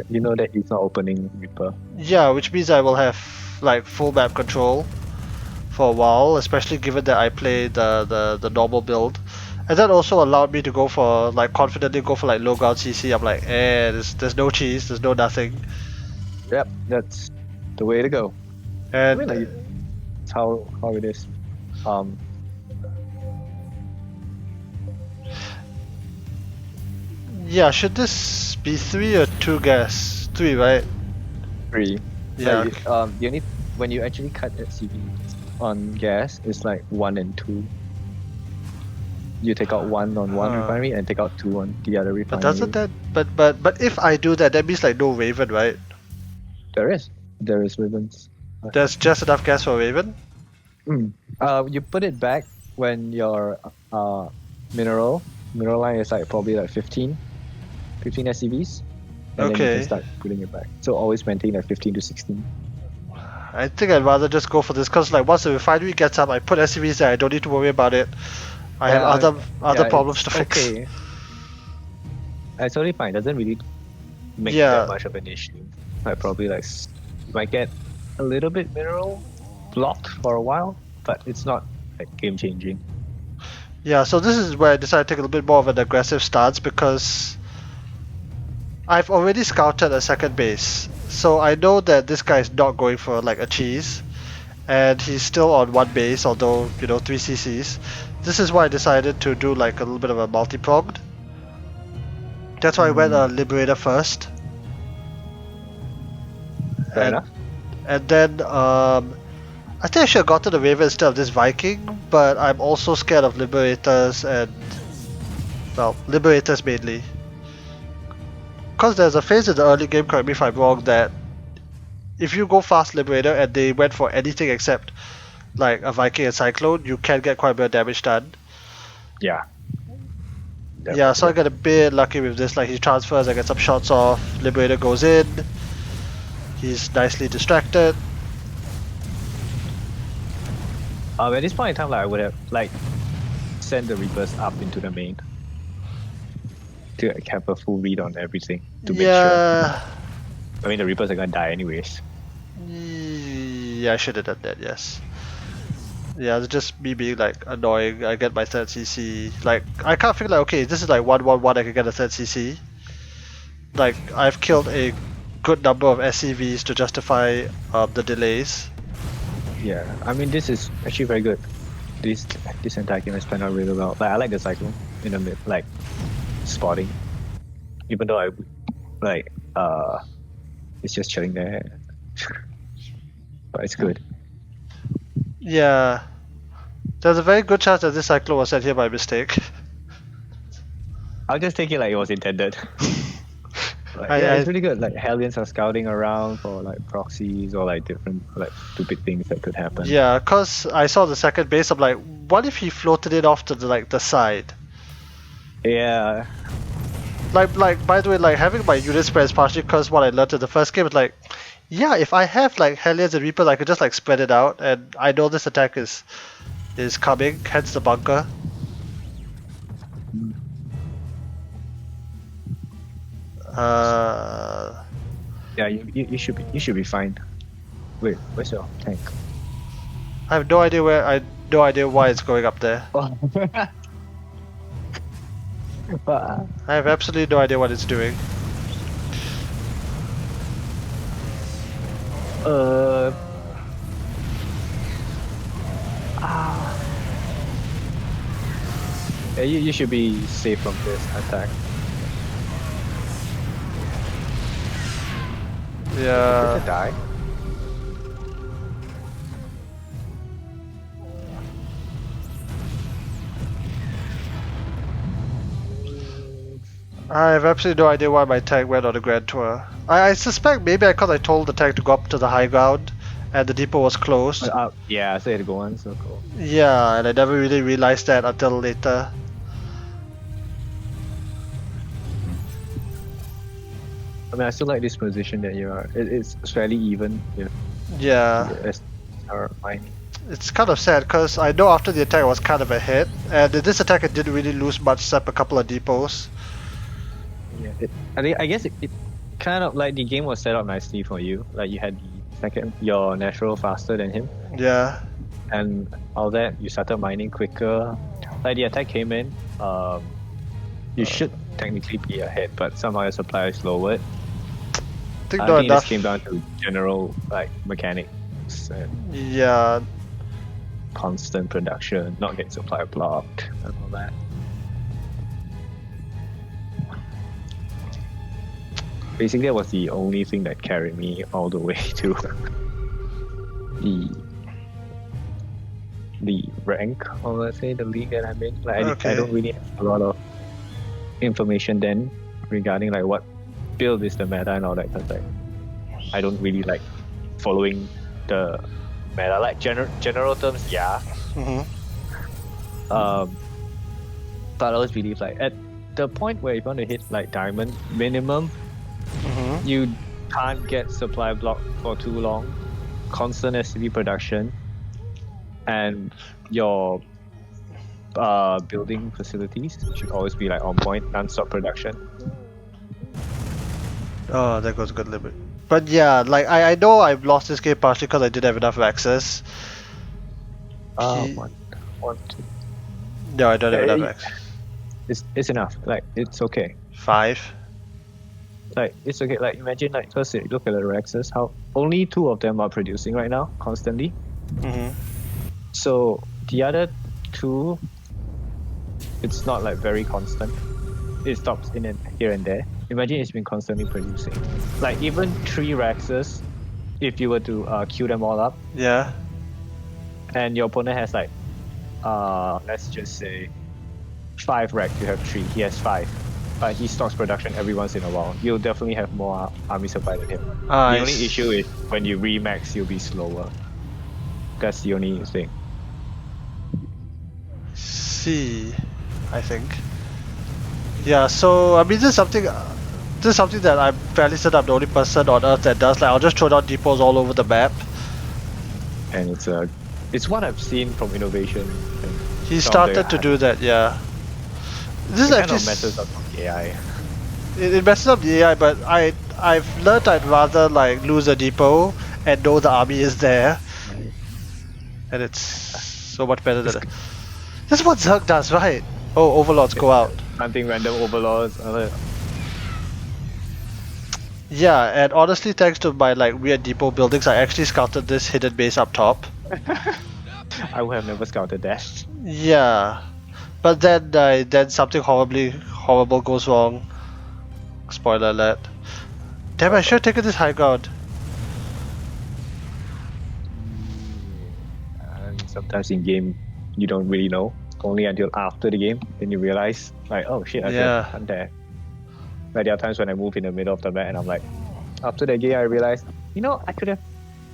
you know that he's not opening Reaper. Yeah, which means I will have like full map control for a while, especially given that I play the normal build. And that also allowed me to go for like confidently go for like low ground CC. I'm like, there's no cheese, there's no nothing. Yep, that's the way to go. I mean, And like, it's how it is. yeah, should this be 3 or 2 gas? 3, right? 3. Yeah. Like, the only when you actually cut SCV on gas, it's like 1 and 2. You take out 1 on one refinery and take out 2 on the other But refinery. doesn't that but if I do that, that means like no Raven, right? There is ribbons. There's just enough gas for Raven? You put it back when your mineral line is like probably like 15 SCVs, and then you Okay. can start putting it back. So always maintain like 15 to 16. I think I'd rather just go for this because like once the refinery gets up, I put SCVs there. I don't need to worry about it. I have other problems to fix. Okay. It's totally fine. Doesn't really make Yeah. that much of an issue. Like probably like you might get a little bit mineral blocked for a while, but it's not like game changing. Yeah, so this is where I decided to take a little bit more of an aggressive stance because I've already scouted a second base. So I know that this guy is not going for like a cheese, and he's still on 1 base, although, 3 CCs. This is why I decided to do like a little bit of a multi-pronged. That's why I went Liberator first. Fair enough. And then I think I should have gotten the Raven instead of this Viking, but I'm also scared of Liberators and, well, Liberators mainly. Because there's a phase in the early game, correct me if I'm wrong, that if you go fast Liberator and they went for anything except like a Viking and Cyclone, you can get quite a bit of damage done. Yeah. Yeah, so I got a bit lucky with this. Like he transfers, I get some shots off, Liberator goes in, he's nicely distracted. At this point in time, like I would have like sent the Reapers up into the main to like, have a full read on everything to make sure. I mean, the Reapers are gonna die anyways. Yeah, I should have done that. Yes. Yeah, it's just me being like annoying. I get my third CC. Like I can't feel like okay, this is like 1-1-1. I can get a third CC. Like I've killed a good number of SCVs to justify the delays. Yeah, I mean this is actually very good. This entire game has panned out really well. Like I like the cycle in the mid, like spotting. Even though I like it's just chilling there, but it's good. Yeah, there's a very good chance that this cyclone was sent here by mistake. I'll just take it like it was intended. Like, it's really good. Like Hellions are scouting around for like proxies or like different like stupid things that could happen. Yeah, cause I saw the second base. I'm like, what if he floated it off to the side? Yeah. Like by the way, like having my unit spread is partially because what I learned in the first game is like, yeah, if I have like Hellions and Reapers, I could just like spread it out, and I know this attack is coming, hence the bunker. Yeah, you should be fine. Wait, where's your tank? I have no idea why it's going up there. I have absolutely no idea what it's doing. Yeah, you should be safe from this attack. Yeah. Did it die? I have absolutely no idea why my tank went on a grand tour. I suspect maybe because I told the tank to go up to the high ground and the depot was closed. Yeah, so you had to go on circle. Yeah, and I never really realized that until later. I mean, I still like this position that you are. It's fairly even. Yeah. It's kind of sad because I know after the attack was kind of a hit, and in this attack I didn't really lose much except a couple of depots. Yeah, I guess it kind of like the game was set up nicely for you. Like you had your natural faster than him. Yeah. and all that, you started mining quicker. Like the attack came in, you should technically be ahead, but somehow your supply is lowered. think I not think it just enough. came down to general like mechanics and Yeah, constant production, not getting supply blocked and all that. Basically, that was the only thing that carried me all the way to the rank, or let's say the league that I'm in. Like I okay. don't really have a lot of information then regarding like what build is the meta and all that, because like I don't really like following the meta. Like general terms, yeah. Mm-hmm. But I always believe like at the point where you want to hit like diamond minimum, Mm-hmm. you can't get supply block for too long. Constant SCP production and your building facilities should always be like on point, non-stop production. Oh, that goes a good limit. But yeah, like I know I've lost this game partially because I didn't have enough access. P- One, two. no, I don't have enough Eh, access. it's enough. Like it's okay. 5. Like it's okay. Like imagine like first you look at the Rexes, how only 2 of them are producing right now constantly. Mm-hmm. So the other 2, it's not like very constant. It stops in and here and there. Imagine it's been constantly producing. Like even 3 Rexes, if you were to queue them all up, Yeah. and your opponent has like let's just say 5 Rex, you have 3. He has 5. But he stocks production every once in a while. You'll definitely have more army supply than him. The only issue is when you remax, you'll be slower. That's the only thing. C, I think. Yeah. So I mean, this is something that I'm fairly certain I'm the only person on Earth that does. Like, I'll just throw down depots all over the map. And it's what I've seen from innovation. And He some of the started to do that. Yeah. This is it kind actually of messes up the AI. it messes up the AI, but I've learned I'd rather like lose a depot and know the army is there, and it's so much better It's than. This is what Zerg does, right? Oh, overlords go out. hunting random overlords. Yeah, and honestly, thanks to my like weird depot buildings, I actually scouted this hidden base up top. I would have never scouted that. Yeah, but then something horrible goes wrong. Spoiler alert. Damn, I should have taken this high ground. And sometimes in game, you don't really know. Only until after the game, then you realize, like, oh shit, I could have Yeah. done that. Like there are times when I move in the middle of the map, and I'm like, after the game, I realized, I could have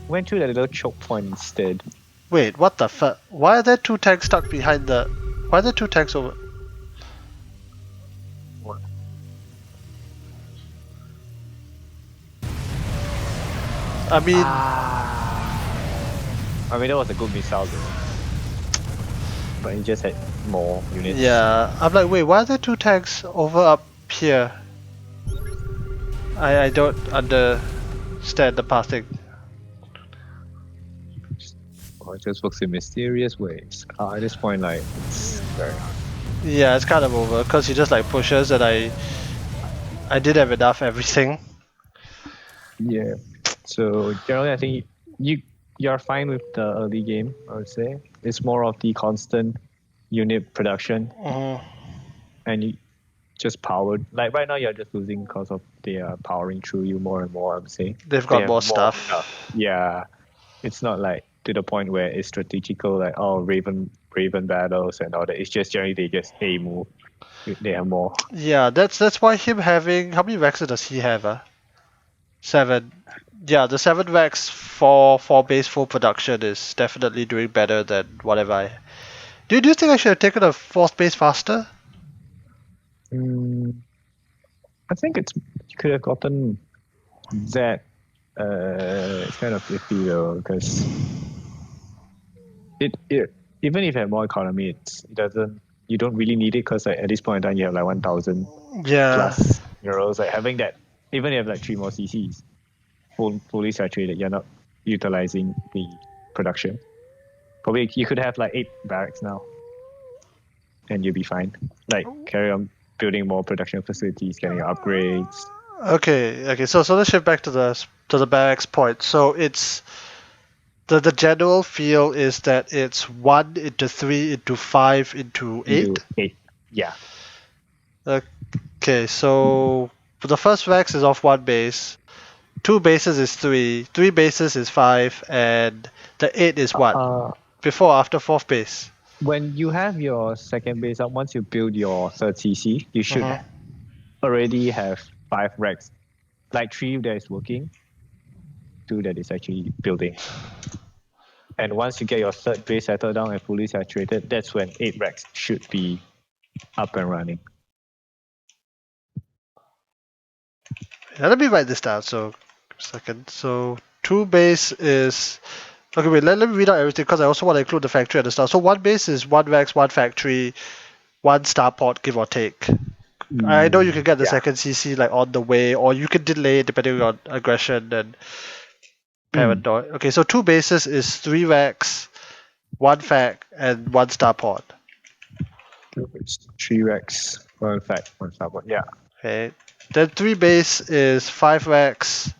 went through that little choke point instead. Wait, what the fuck? Why are there 2 tanks stuck behind the? Why are there 2 tanks over? What? I mean, I mean, that was a good missile though. But he just had more units. yeah. I'm like, wait, why are there 2 tanks over up here? I don't understand the pathing. Or it just works in mysterious ways. At this point, like, it's very hard. Yeah, it's kind of over because he just like pushes, and I did have enough everything. Yeah. So generally, I think you're fine with the early game. I would say it's more of the constant unit production, and you just powered. Like right now, you're just losing because of they are powering through you more and more. I would say They've they got have more more stuff. stuff. Yeah, it's not like to the point where it's strategical, like Raven battles and all that. It's just generally they just move. They have more. Yeah, that's why him having how many Rexes does he have? 7. Yeah, the 7 Rex for base full production is definitely doing better than whatever I. Do you think I should have taken a fourth base faster? Mm, I think you could have gotten that. It's kind of iffy though because it even if you have more economy, it doesn't. You don't really need it because like, at this point in time you have like 1,000 Yeah. plus euros. Like having that, even if you have like 3 more CCs, fully saturated, you're not utilizing the production. Probably you could have like 8 barracks now, and you'll be fine. Like carry on building more production facilities, getting your upgrades. Okay. So let's shift back to the barracks point. So it's the general feel is that it's 1 into 3 into 5 into Into 8. 8. Yeah. Okay, so the first Rex is off 1 base. 2 bases is 3. 3 bases is 5, and the 8 is what? Before or after 4th base? When you have your second base up, once you build your third CC, you should already have 5 racks. Like 3 that is working, 2 that is actually building. And once you get your third base settled down and fully saturated, that's when 8 racks should be up and running. Yeah, let me write this down. So, second. So 2 base is. Okay, wait, let me read out everything because I also want to include the factory at the start. So 1 base is 1 Rex, 1 factory, 1 starport, give or take. I know you can get the second CC like on the way, or you can delay it depending on aggression and paranoid. Okay, so 2 bases is 3 Rex, 1 fac, and 1 starport. 3 racks, 1 fact, 1 starboard. Yeah. Okay. Then 3 base is 5 Rex,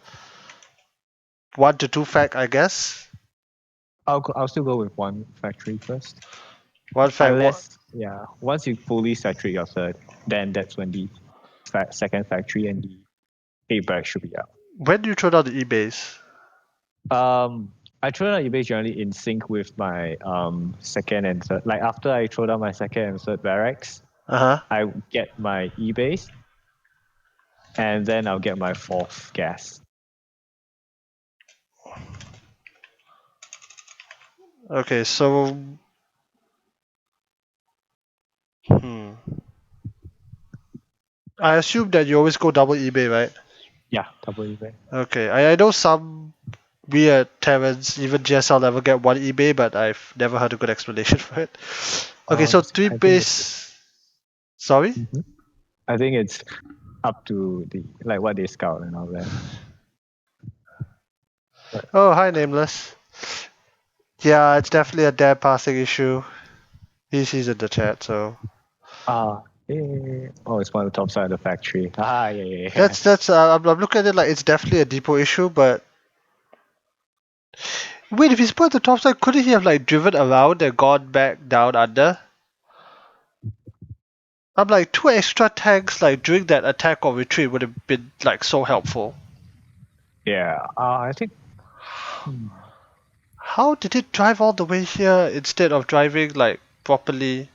1 to 2 fac, I guess. I'll still go with 1 factory first. 1 fac. Yeah, once you fully saturate your third, then that's when the second factory and the 8 barracks should be out. When do you throw down the E-base? I throw down E-base generally in sync with my second and third. Like after I throw down my second and third barracks, I get my E-base, and then I'll get my 4th gas. Okay, so I assume that you always go double eBay, right? Yeah, double eBay. Okay, I know some weird Terrans, even GSL never get 1 eBay, but I've never heard a good explanation for it. Okay, so 3 base. Sorry? I think it's up to the like what they scout and all that. Oh, hi, Nameless. Yeah, it's definitely a dead passing issue. He's in the chat, so. Oh, it's one of the top side of the factory. Yeah. That's. I'm looking at it like it's definitely a depot issue, but wait, if he's put at the top side, couldn't he have like driven around and gone back down under? I'm like 2 extra tanks like during that attack or retreat would have been like so helpful. Yeah, I think. How did it drive all the way here instead of driving like properly?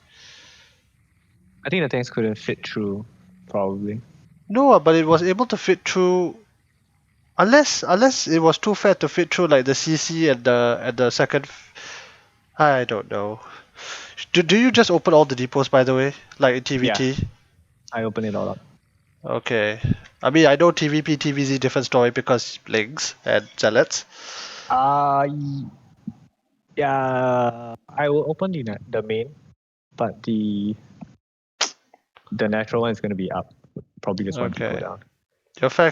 I think the tanks couldn't fit through, probably. No, but it was able to fit through. Unless it was too fat to fit through like the CC and the second. I don't know. Do you just open all the depots by the way, like in TVT? Yeah, I open it all up. Okay. I mean, I know TVP, TVZ different story because links and zealots. Yeah, I will open the main, but the natural one is going to be up. Probably just one depot down.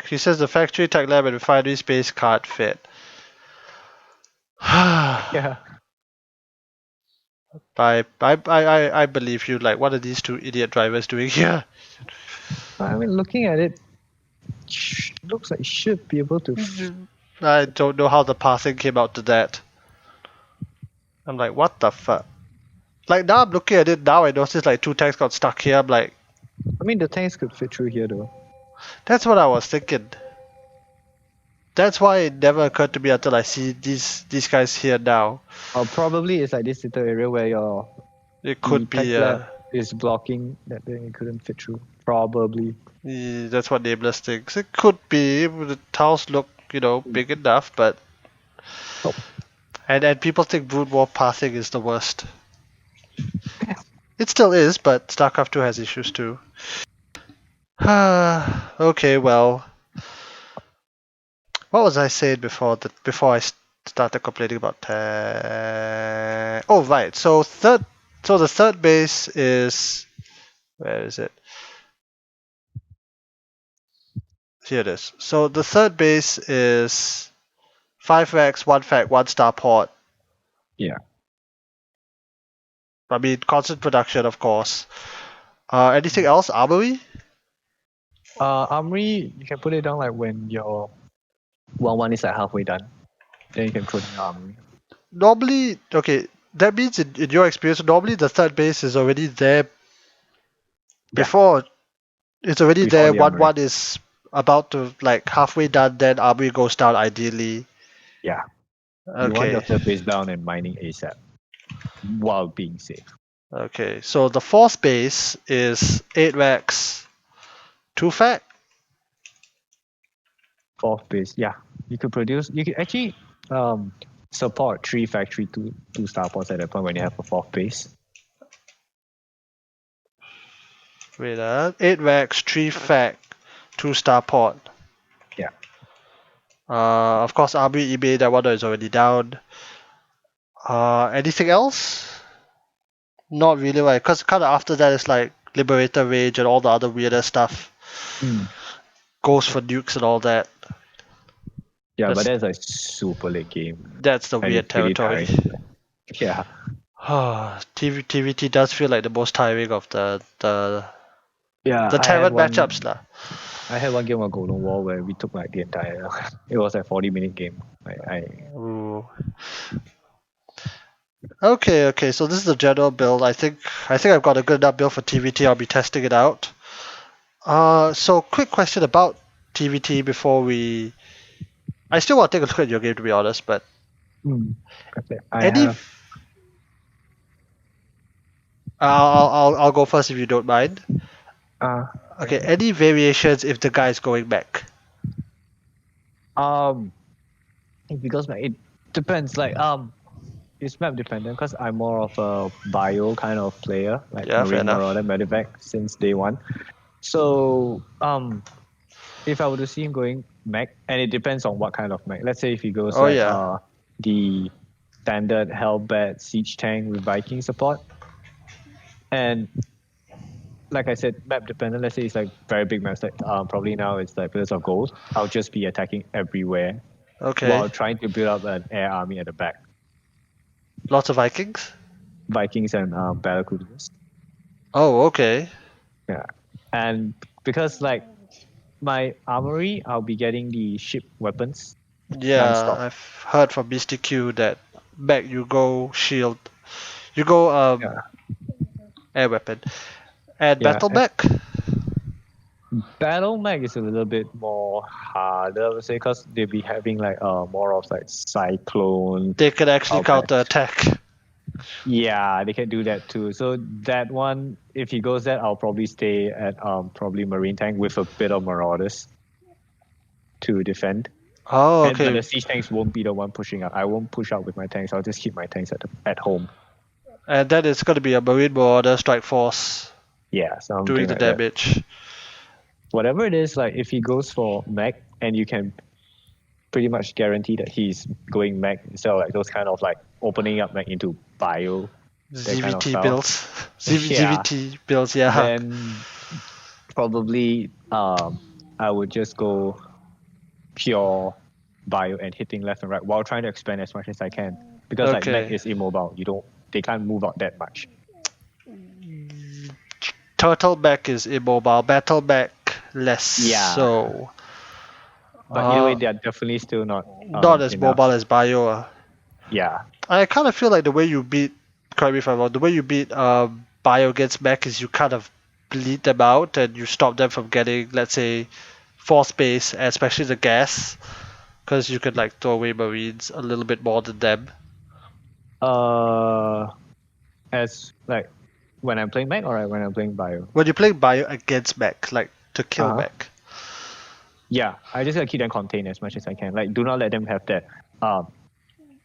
He says the factory, tech lab, and refinery space can't fit. Yeah. I believe you. Like, what are these 2 idiot drivers doing here? I mean, looking at it, looks like it should be able to. I don't know how the passing came out to that. I'm like, what the fuck? Like, now I'm looking at it now, I notice like 2 tanks got stuck here. I'm like, I mean, the tanks could fit through here though. that's what I was thinking. That's why it never occurred to me until I see these guys here now. Or probably it's like this little area where your It could be. is blocking that thing. It couldn't fit through. Probably. That's what Nameless thinks. It could be. The tiles look, big enough, but. Oh. And people think Brood War pathing is the worst. It still is, but StarCraft 2 has issues too. Okay, well. What was I saying before I started complaining about oh right. So the third base is, where is it? Here it is. So the third base is 5 Rex, 1 fac, 1 starport. Yeah. I mean, constant production, of course. Anything else? Armory? Armory, you can put it down like when your 1-1 is like halfway done. Then you can throw in your armory. Normally, okay, that means in your experience, normally the third base is already there before. It's already Before there. the armory. 1-1 is about to, like, halfway done, then armory goes down ideally. Yeah. You want your Okay. third base down and mining ASAP while being safe. Okay, so the fourth base is 8 racks, 2 fact. Fourth base, yeah. You could actually support 3 factory, 2 starports at that point when you have a fourth base. Wait, 8 racks, 3 fact, 2 starport. Yeah. Of course, armory eBay, that one is already down. Anything else? Not really, right? Because kind of after that is like Liberator Rage and all the other weirder stuff. Goes for nukes and all that. Yeah, That's, but that's like super late game. that's the And weird it's really territory. tiring. Yeah. TVT does feel like the most tiring of Yeah, the Terran matchups lah. I had one game of Golden War where we took like the entire it was a 40-minute game. Ooh. Okay, so this is the general build. I think I've got a good enough build for TVT. I'll be testing it out. So quick question about TVT before we. I still want to take a look at your game to be honest, but I any. have I'll go first if you don't mind. uh Okay, any variations if the guy is going back? because it depends it's map dependent because I'm more of a bio kind of player, like Yeah, fair Marine enough. Marauder Medevac since day one. So if I were to see him going mech, and it depends on what kind of mech. Let's say if he goes Oh yeah. the standard Hellbat siege tank with Viking support, and like I said, map dependent. Let's say it's like very big maps, like probably now it's like Pillars of Gold. I'll just be attacking everywhere Okay. while trying to build up an air army at the back. Lots of Vikings. Vikings and battle cruisers. Oh, okay. Yeah, and because like my armory, I'll be getting the ship weapons Yeah, non-stop. I've heard from Mr. Q that back you go shield, you go Yeah, air weapon, and yeah. battle back. Battle Mag is a little bit more harder, I would say, because they'll be having like more of like cyclone. They can actually Hellbat. counter attack. Yeah, they can do that too. So that one, if he goes that, I'll probably stay at probably Marine Tank with a bit of Marauders to defend. Oh, But okay. the siege tanks won't be the one pushing up. I won't push out with my tanks. I'll just keep my tanks at home. And then it's gonna be a Marine Marauder strike force Yeah, something doing the like that. damage. Whatever it is, like if he goes for mech and you can pretty much guarantee that he's going mech instead of like those kind of like opening up mech into bio, that kind of ZVT style. builds. Yeah, ZVT builds, yeah. then probably I would just go pure bio and hitting left and right while trying to expand as much as I can because like mech Okay. is immobile. They can't move out that much. Turtle back is immobile. Battle back less Yeah. so. But either way, they are definitely still not Not as enough. mobile as Bio. Yeah. I kind of feel like the way you beat, correct me if I'm wrong, the way you beat Bio against mech is you kind of bleed them out and you stop them from getting, let's say, fourth base, especially the gas, because you could like throw away Marines a little bit more than them. As like when I'm playing mech or when I'm playing bio. When you play Bio against mech, like to kill mech. Yeah, I just gotta keep them contained as much as I can. Like, do not let them have that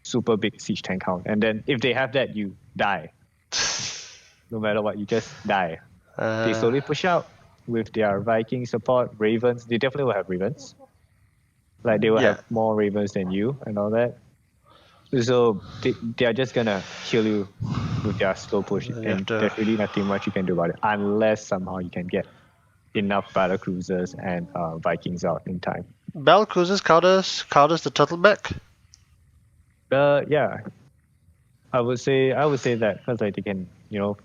super big siege tank count. And then if they have that, you die. No matter what, you just die. They slowly push out with their Viking support, Ravens. They definitely will have Ravens. Like, they will have more Ravens than you and all that. So they are just gonna kill you with their slow push, and there's really nothing much you can do about it unless somehow you can get enough battle cruisers and Vikings out in time. Battle cruisers counters the turtleback. Yeah, I would say that because like they can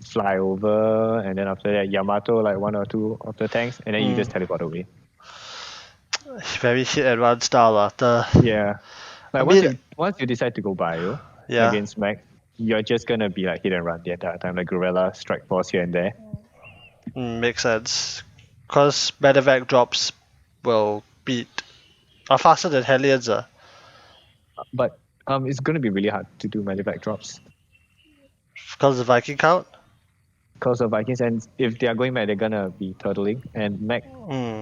fly over, and then after that Yamato like one or two of the tanks, and then you just teleport away. Very hit and run style. Yeah, I like mean, once you decide to go bio yeah, against mech, you're just gonna be like hit and run the entire time, like guerrilla strike force here and there. makes sense. Cause medevac drops will beat are faster than Hellions. But it's gonna be really hard to do medevac drops Because the Viking count. because of Vikings, and if they are going mech, they're gonna be turtling, and mech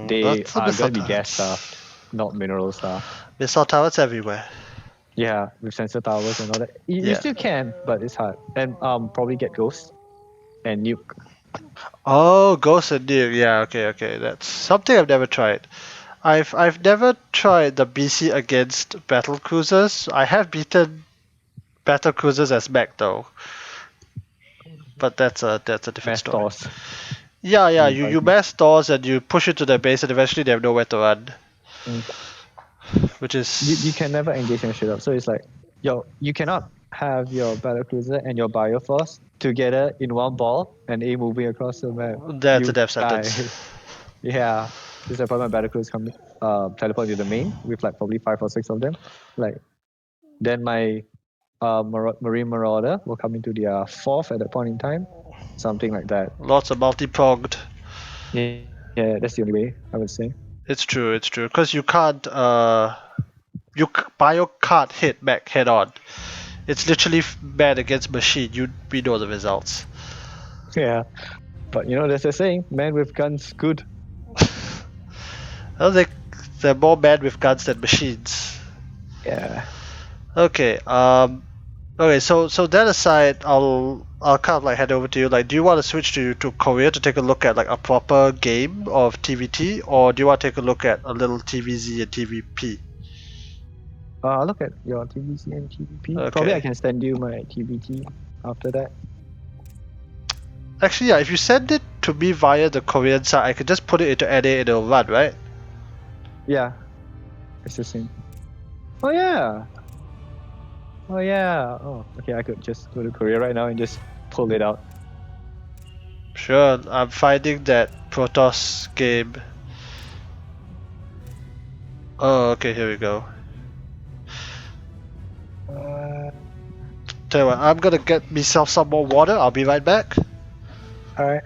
they That's a are missile gonna be gas turrets. stuffed, not mineral stuffed. Missile turrets everywhere. Yeah, with sensor towers and all that. You Yeah. still can, but it's hard. And probably get ghost and nuke. Oh, Ghost and Nuke. Yeah, okay. That's something I've never tried. I've never tried the BC against battle cruisers. I have beaten battle cruisers as mech though, but that's a different Mass story. toss. Yeah. With You Vikings. mass stores and you push it to their base, and eventually they have nowhere to run, Mm. which You is can never engage them straight up. So it's like, you cannot have your battlecruiser and your bioforce together in one ball and A moving across the map. that's a You death sentence. die. Yeah. This is why my battlecruisers come teleport to the main with like probably 5 or 6 of them. Like then my Marine Marauder will come into their fourth at that point in time. Something like that. Lots of multi-pronged. Yeah, yeah, that's the only way I would say. It's true. Because you can't bio can't hit mech head on. It's literally bad against machine. We know the results. Yeah, but there's a saying: "Man with guns, good." I think they're more men with guns than machines. Yeah, Okay. Okay. So that aside, I'll kind of like head over to you. Like, do you want to switch to Korea to take a look at like a proper game of TVT, or do you want to take a look at a little TVZ and TVP? look at your TVC and TVP. Probably I Okay. can send you my TVT after that. Actually, yeah. If you send it to me via the Korean side, I can just put it into NA and it'll run, right? Yeah, it's the same. Oh yeah, oh yeah. Oh, okay. I could just go to Korea right now and just pull it out. Sure. I'm finding that Protoss game. Oh, okay. Here we go. Uh, Tell you what, I'm gonna get myself some more water. I'll be right back. all right.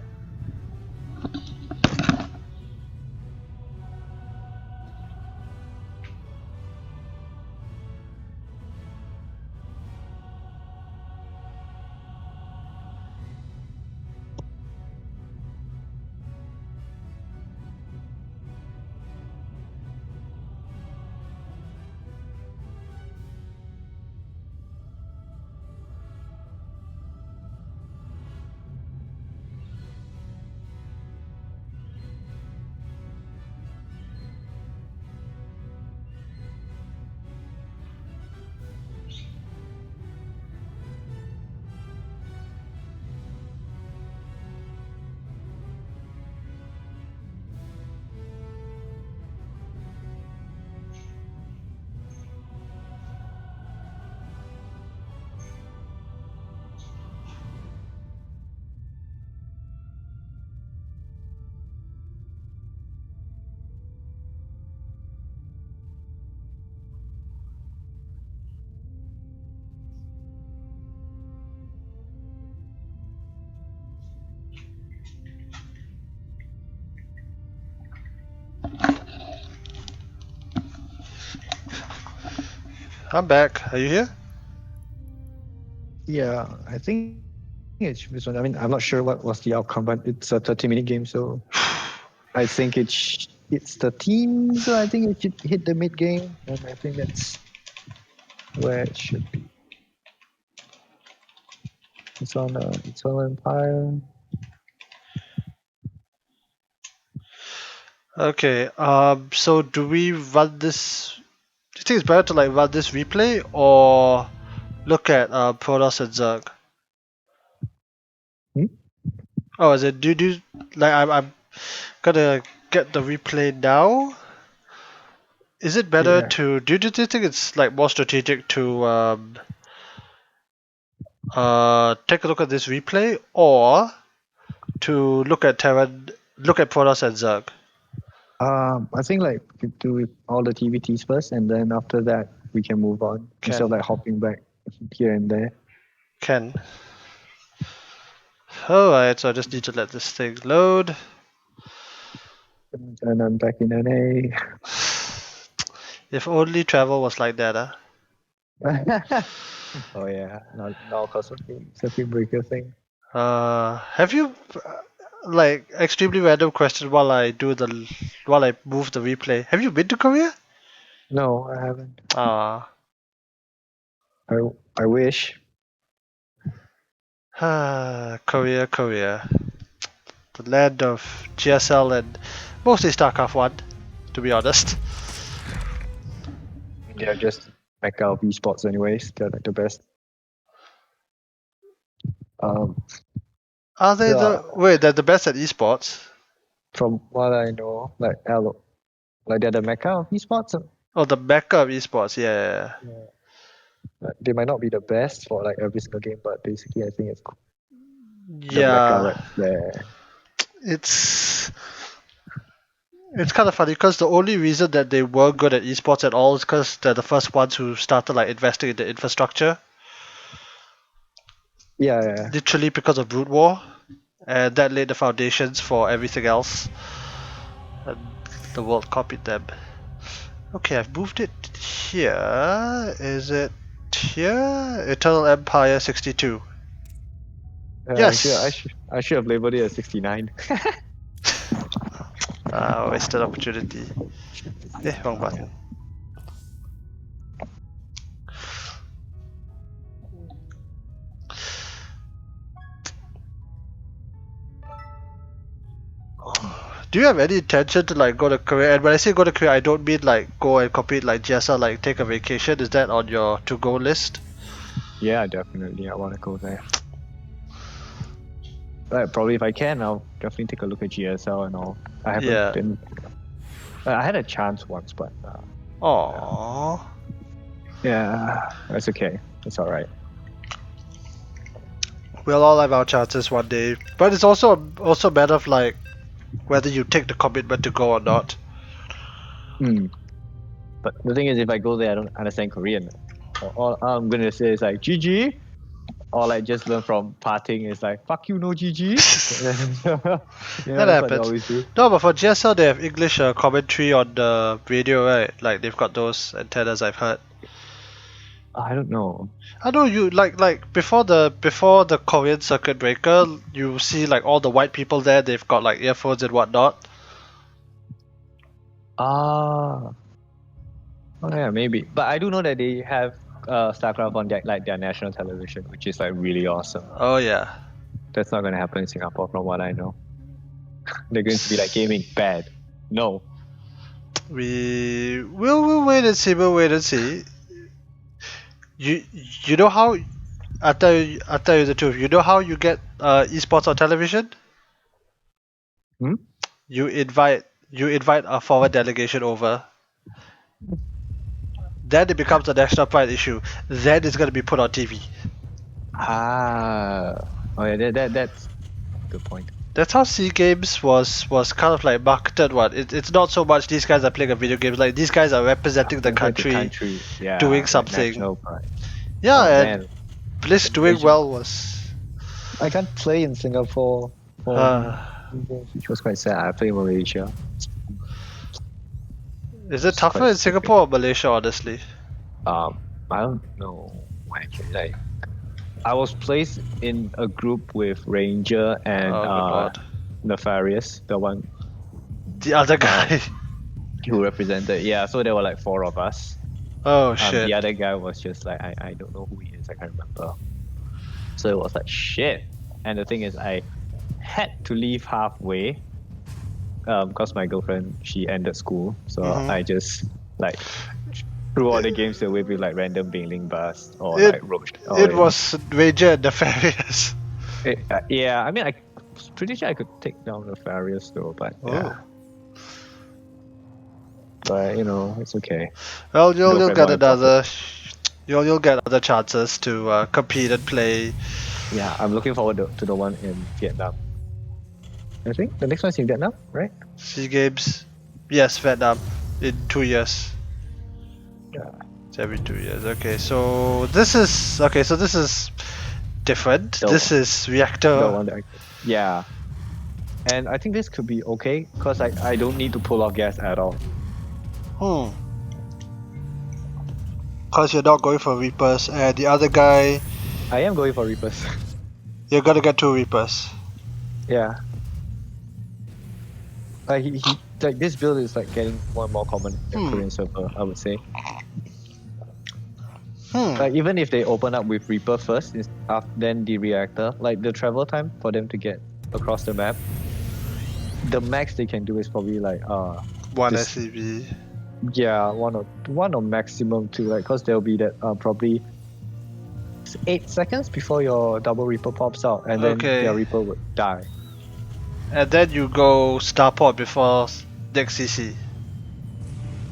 I'm back. Are you here? Yeah, I think it should be fun. I mean, I'm not sure what was the outcome, but it's a 30-minute game, so I think it's the team. So I think it should hit the mid game, and I think that's where it should be. It's on Empire. Okay. So do we run this? Do you think it's better to like run this replay or look at Protoss and Zerg? Hmm? Oh, is it? Do like I'm gonna get the replay now? Is it better Yeah. to do you think it's like more strategic to take a look at this replay, or to look at Protoss and Zerg. I think like we do all the TVTs first, and then after that we can move on instead of like hopping back here and there. Can. Alright, so I just need to let this thing load. And I'm back in NA. If only travel was like that, Oh yeah, now cause of the circuit breaker thing. Have you like extremely random question while I move the replay? Have you been to Korea? No, I haven't. Ah, I wish. Korea, the land of GSL and mostly StarCraft 1, to be honest. They're just back out of esports anyways. They're like the best. Are they Yeah, they're the best at esports? from what I know, like they're the mecca of esports. Oh, the mecca of esports, yeah. Yeah. They might not be the best for like every single game, but basically I think it's the mecca right Yeah, there. it's kind of funny because the only reason that they were good at esports at all is because they're the first ones who started like investing in the infrastructure. Yeah. Literally because of Brood War, and that laid the foundations for everything else. And the world copied them. Okay, I've moved it here. Is it here? Eternal Empire 62. Yes! I should have labeled it as 69. Wasted opportunity. Wrong button. Do you have any intention to like go to Korea? And when I say go to Korea, I don't mean like go and compete like GSL, like take a vacation. Is that on your to-go list? Yeah, definitely. I want to go there. But probably if I can, I'll definitely take a look at GSL and all. I haven't been. I had a chance once, but. Aww. Yeah, that's okay. It's alright. We'll all have our chances one day, but it's also a matter of like whether you take the commitment to go or not. But the thing is, if I go there, I don't understand Korean. All I'm gonna say is like GG, or like just learn from parting is like fuck you, no GG. That That's what they happens. always do. No, but for GSL they have English commentary on the radio, right? Like they've got those antennas, I've heard. I don't know. I know you like before the Korean circuit breaker, you see like all the white people there. They've got like earphones and whatnot. Oh yeah, maybe. But I do know that they have StarCraft on their national television, which is like really awesome. Oh yeah. That's not gonna happen in Singapore, from what I know. They're going to be like gaming bad. No. We'll wait and see. We'll wait and see. You know how I'll tell you the truth. You know how you get esports on television? You invite a foreign delegation over. Then it becomes a national pride issue. Then it's gonna be put on TV. Oh yeah, that's a good point. That's how SEA Games was kind of like marketed. It's not so much these guys are playing a video game. Like these guys are representing the country, yeah, doing like something. national pride. Yeah, Oh, and man. Bliss doing well was. I can't play in Singapore, which was quite sad. I play in Malaysia. Is it tougher in Singapore or Malaysia? Honestly, I don't know. Actually, like, I was placed in a group with Ranger and Nefarious, the one. The other guy. Who represented? Yeah, so there were like 4 of us. Oh shit. The other guy was just like I don't know who he is. I can't remember. So it was like shit. And the thing is, I had to leave halfway because my girlfriend, she ended school, so I just like threw all the games away with like random Bingling bus or like Roach. It was Ranger and Nefarious. Yeah, I mean, I was pretty sure I could take down Nefarious though, but yeah. But you know, it's okay. Well, you'll get another. You'll get other chances to compete and play. Yeah, I'm looking forward to the one in Vietnam. I think the next one's in Vietnam, right? SEA Games. Yes, Vietnam. In 2 years. Yeah. It's every 2 years. Okay, so this is different. The, This is the reactor. one that yeah. And I think this could be okay because I don't need to pull off gas at all. Hmm. Cause you're not going for Reapers, and the other guy, I am going for Reapers. you're gonna get 2 Reapers. Yeah. Like he like this build is like getting more and more common in Korean server, I would say. Like even if they open up with Reaper first, then the reactor, like the travel time for them to get across the map, the max they can do is probably like One this, SCV. yeah, one or maximum two, like because there'll be that probably 8 seconds before your double Reaper pops out, and then Okay. their Reaper would die. And then you go Starport before next CC.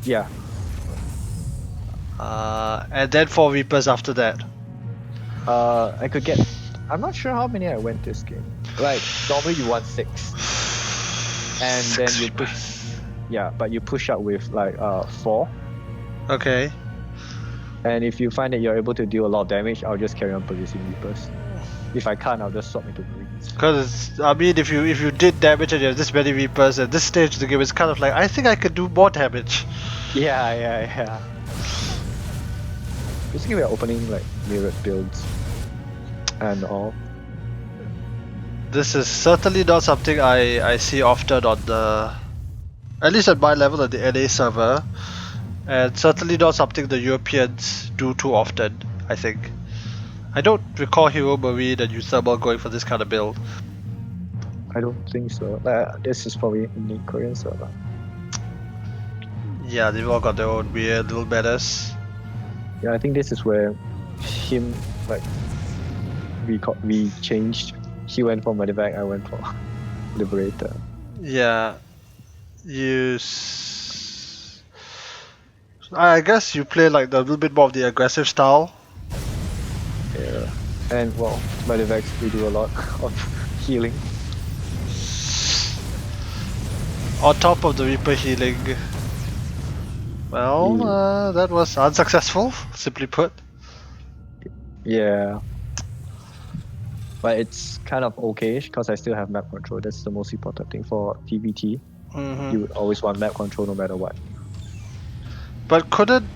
Yeah. And then 4 Reapers after that. I could get. I'm not sure how many I went this game. Like normally you want 6, and then you push. Yeah, but you push up with like 4. Okay. And if you find that you're able to deal a lot of damage, I'll just carry on producing Reapers. If I can't, I'll just swap into Marines. Because I mean, if you did damage and you have this many Reapers at this stage of the game, it's kind of like I think I could do more damage. Yeah. Basically, we're opening like mirrored builds and all. This is certainly not something I see often on the, at least at my level at the NA server, and certainly not something the Europeans do too often, I think. I don't recall Hero Marine and Uthermal going for this kind of build. I don't think so. This is probably in the Korean server. Yeah, they've all got their own weird little metas. Yeah, I think this is where him like we changed. He went for Medevac, I went for Liberator. Yeah, I guess you play like the little bit more of the aggressive style. Yeah, and well, Medevacs we do a lot of healing. On top of the Reaper healing. Well, that was unsuccessful, simply put. Yeah. But it's kind of okay because I still have map control. That's the most important thing for TVT. You would always want map control no matter what. But couldn't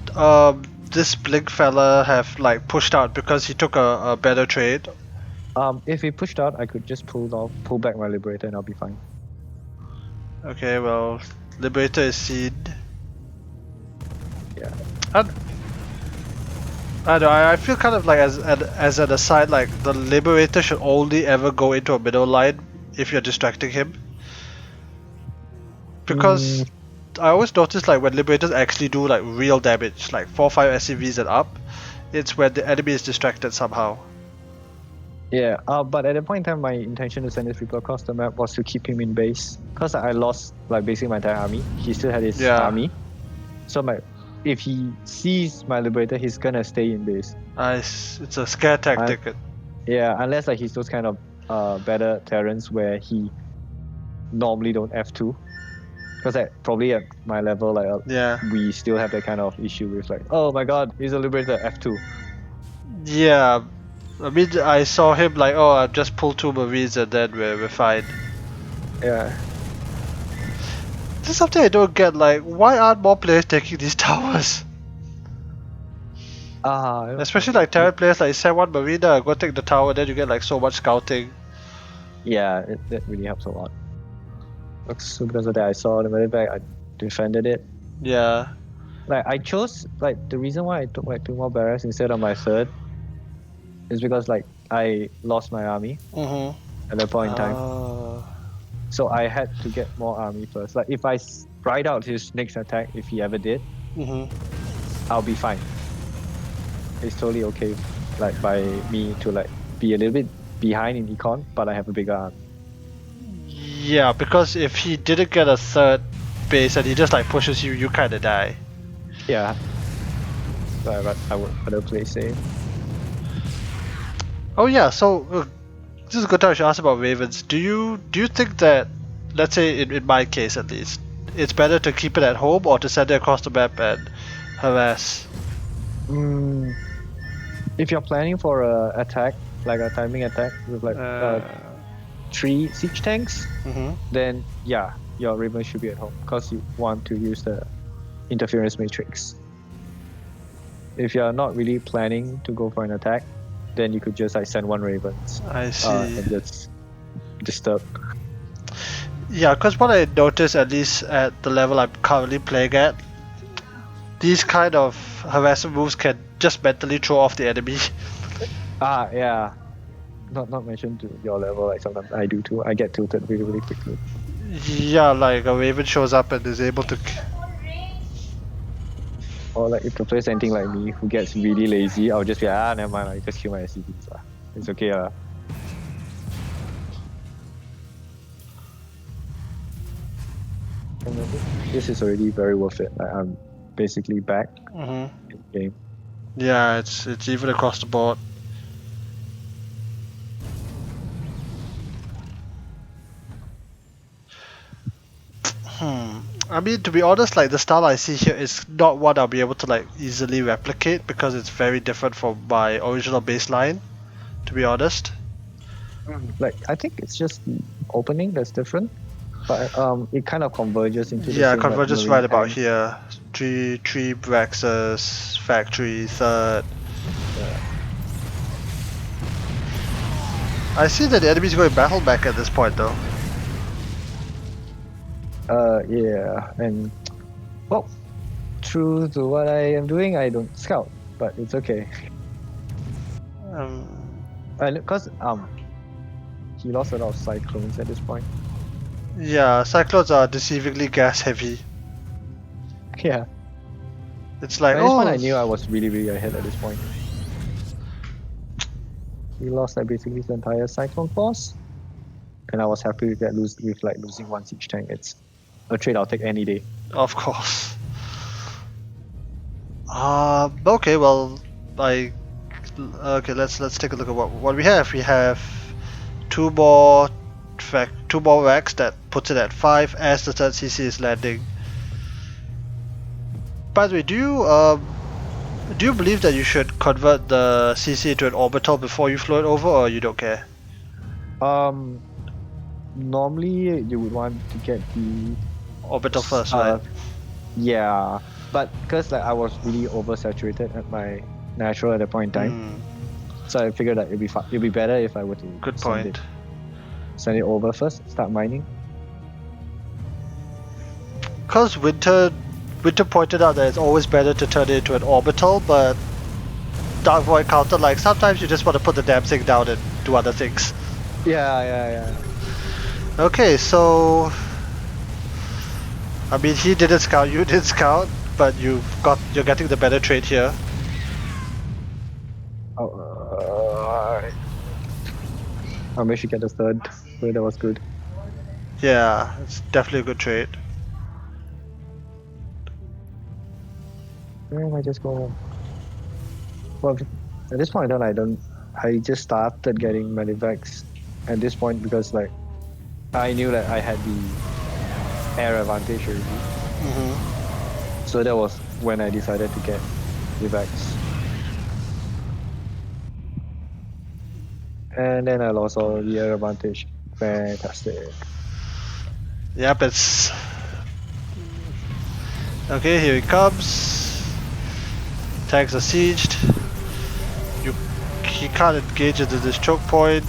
this Blink fella have like pushed out because he took a better trade? If he pushed out, I could just pull back my Liberator and I'll be fine. Okay, well, Liberator is seen. Yeah. I don't know, I feel kind of like as an aside, like the Liberator should only ever go into a middle line if you're distracting him. Because I always notice like when Liberators actually do like real damage, like 4-5 SCVs and up, it's when the enemy is distracted somehow. Yeah, but at that point in time, my intention to send this Reaper across the map was to keep him in base. Because I lost like basically my entire army. He still had his army. So if he sees my Liberator, he's gonna stay in base. It's a scare tactic. Yeah, unless like he's those kind of better Terrans where he normally don't F2. Because probably at my level, like we still have that kind of issue with like, oh my god, he's a Liberator F2. Yeah, I mean I saw him like, oh, I've just pulled 2 Marines and then we're fine. Yeah. This is something I don't get, like why aren't more players taking these towers? Especially like Terran players, like send 1 Marina, go take the tower, then you get like so much scouting. Yeah, that really helps a lot. So because of that, I saw the Medevac, I defended it. Yeah. Like I chose like the reason why I took like 2 more barracks instead of my 3rd is because like I lost my army at that point in time. So I had to get more army first. Like if I ride out his next attack, if he ever did, I'll be fine. It's totally okay, like by me to like be a little bit behind in econ, but I have a bigger army. Yeah, because if he didn't get a 3rd base and he just like pushes you, you kinda die. Yeah. So I would rather play safe. Oh yeah, so this is a good time to ask about ravens. Do you think that, let's say in my case at least, it's better to keep it at home or to send it across the map and harass? Mm, if you're planning for a attack, like a timing attack with like Uh, 3 siege tanks, mhm. then yeah, your Raven should be at home because you want to use the interference matrix. If you're not really planning to go for an attack, then you could just like send 1 Ravens I see. and just disturb. Yeah, because what I noticed, at least at the level I'm currently playing at, these kind of harassment moves can just mentally throw off the enemy. Yeah. Not mentioned to your level, like sometimes I do too. I get tilted really, really quickly. Yeah, like a raven shows up and is able to. Or like if the player's anything like me who gets really lazy, I'll just be like, never mind, I just kill my SCVs. It's okay. This is already very worth it. Like, I'm basically back Mhm. in the game. Yeah, it's even across the board. I mean, to be honest, like the style I see here is not what I'll be able to like easily replicate because it's very different from my original baseline. To be honest. Like I think it's just the opening that's different, but it kind of converges into the Yeah, same like convergence marine right about tank. here. Three Braxus, factory, third. Yeah. I see that the enemy's going battle back at this point though. Yeah, and well, true to what I am doing, I don't scout, but it's okay. Um, And because he lost a lot of cyclones at this point. yeah, cyclones are deceivingly gas heavy. Yeah. It's like, At this point, oh, I knew I was really, really ahead at this point. He lost like basically his entire cyclone force, and I was happy with that. Losing 1 siege tank. It's a trade I'll take any day. of course. Okay, well, like, okay, let's take a look at what we have. We have two more two more racks that puts it at 5 as the third CC is landing. By the way, do you believe that you should convert the CC into an orbital before you float over, or you don't care? Normally you would want to get the Orbital first, right? Yeah, but because like I was really oversaturated at my natural at that point in time, so I figured that it'd be better if I were to Good send point. it over first, start mining. Because Winter pointed out that it's always better to turn it into an orbital, but Dark Void countered like sometimes you just want to put the damn thing down and do other things. Yeah. Okay, so I mean he didn't scout, you did scout, but you're getting the better trade here. I managed to get the third, so that was good. Yeah, it's definitely a good trade. Where am I just going? Well, at this point, I just started getting Medivacs at this point because like I knew that I had the air advantage already. So that was when I decided to get Medivacs. And then I lost all the air advantage. Fantastic. Yep, it's okay. Here he comes. Tanks are sieged. He can't engage into this choke point.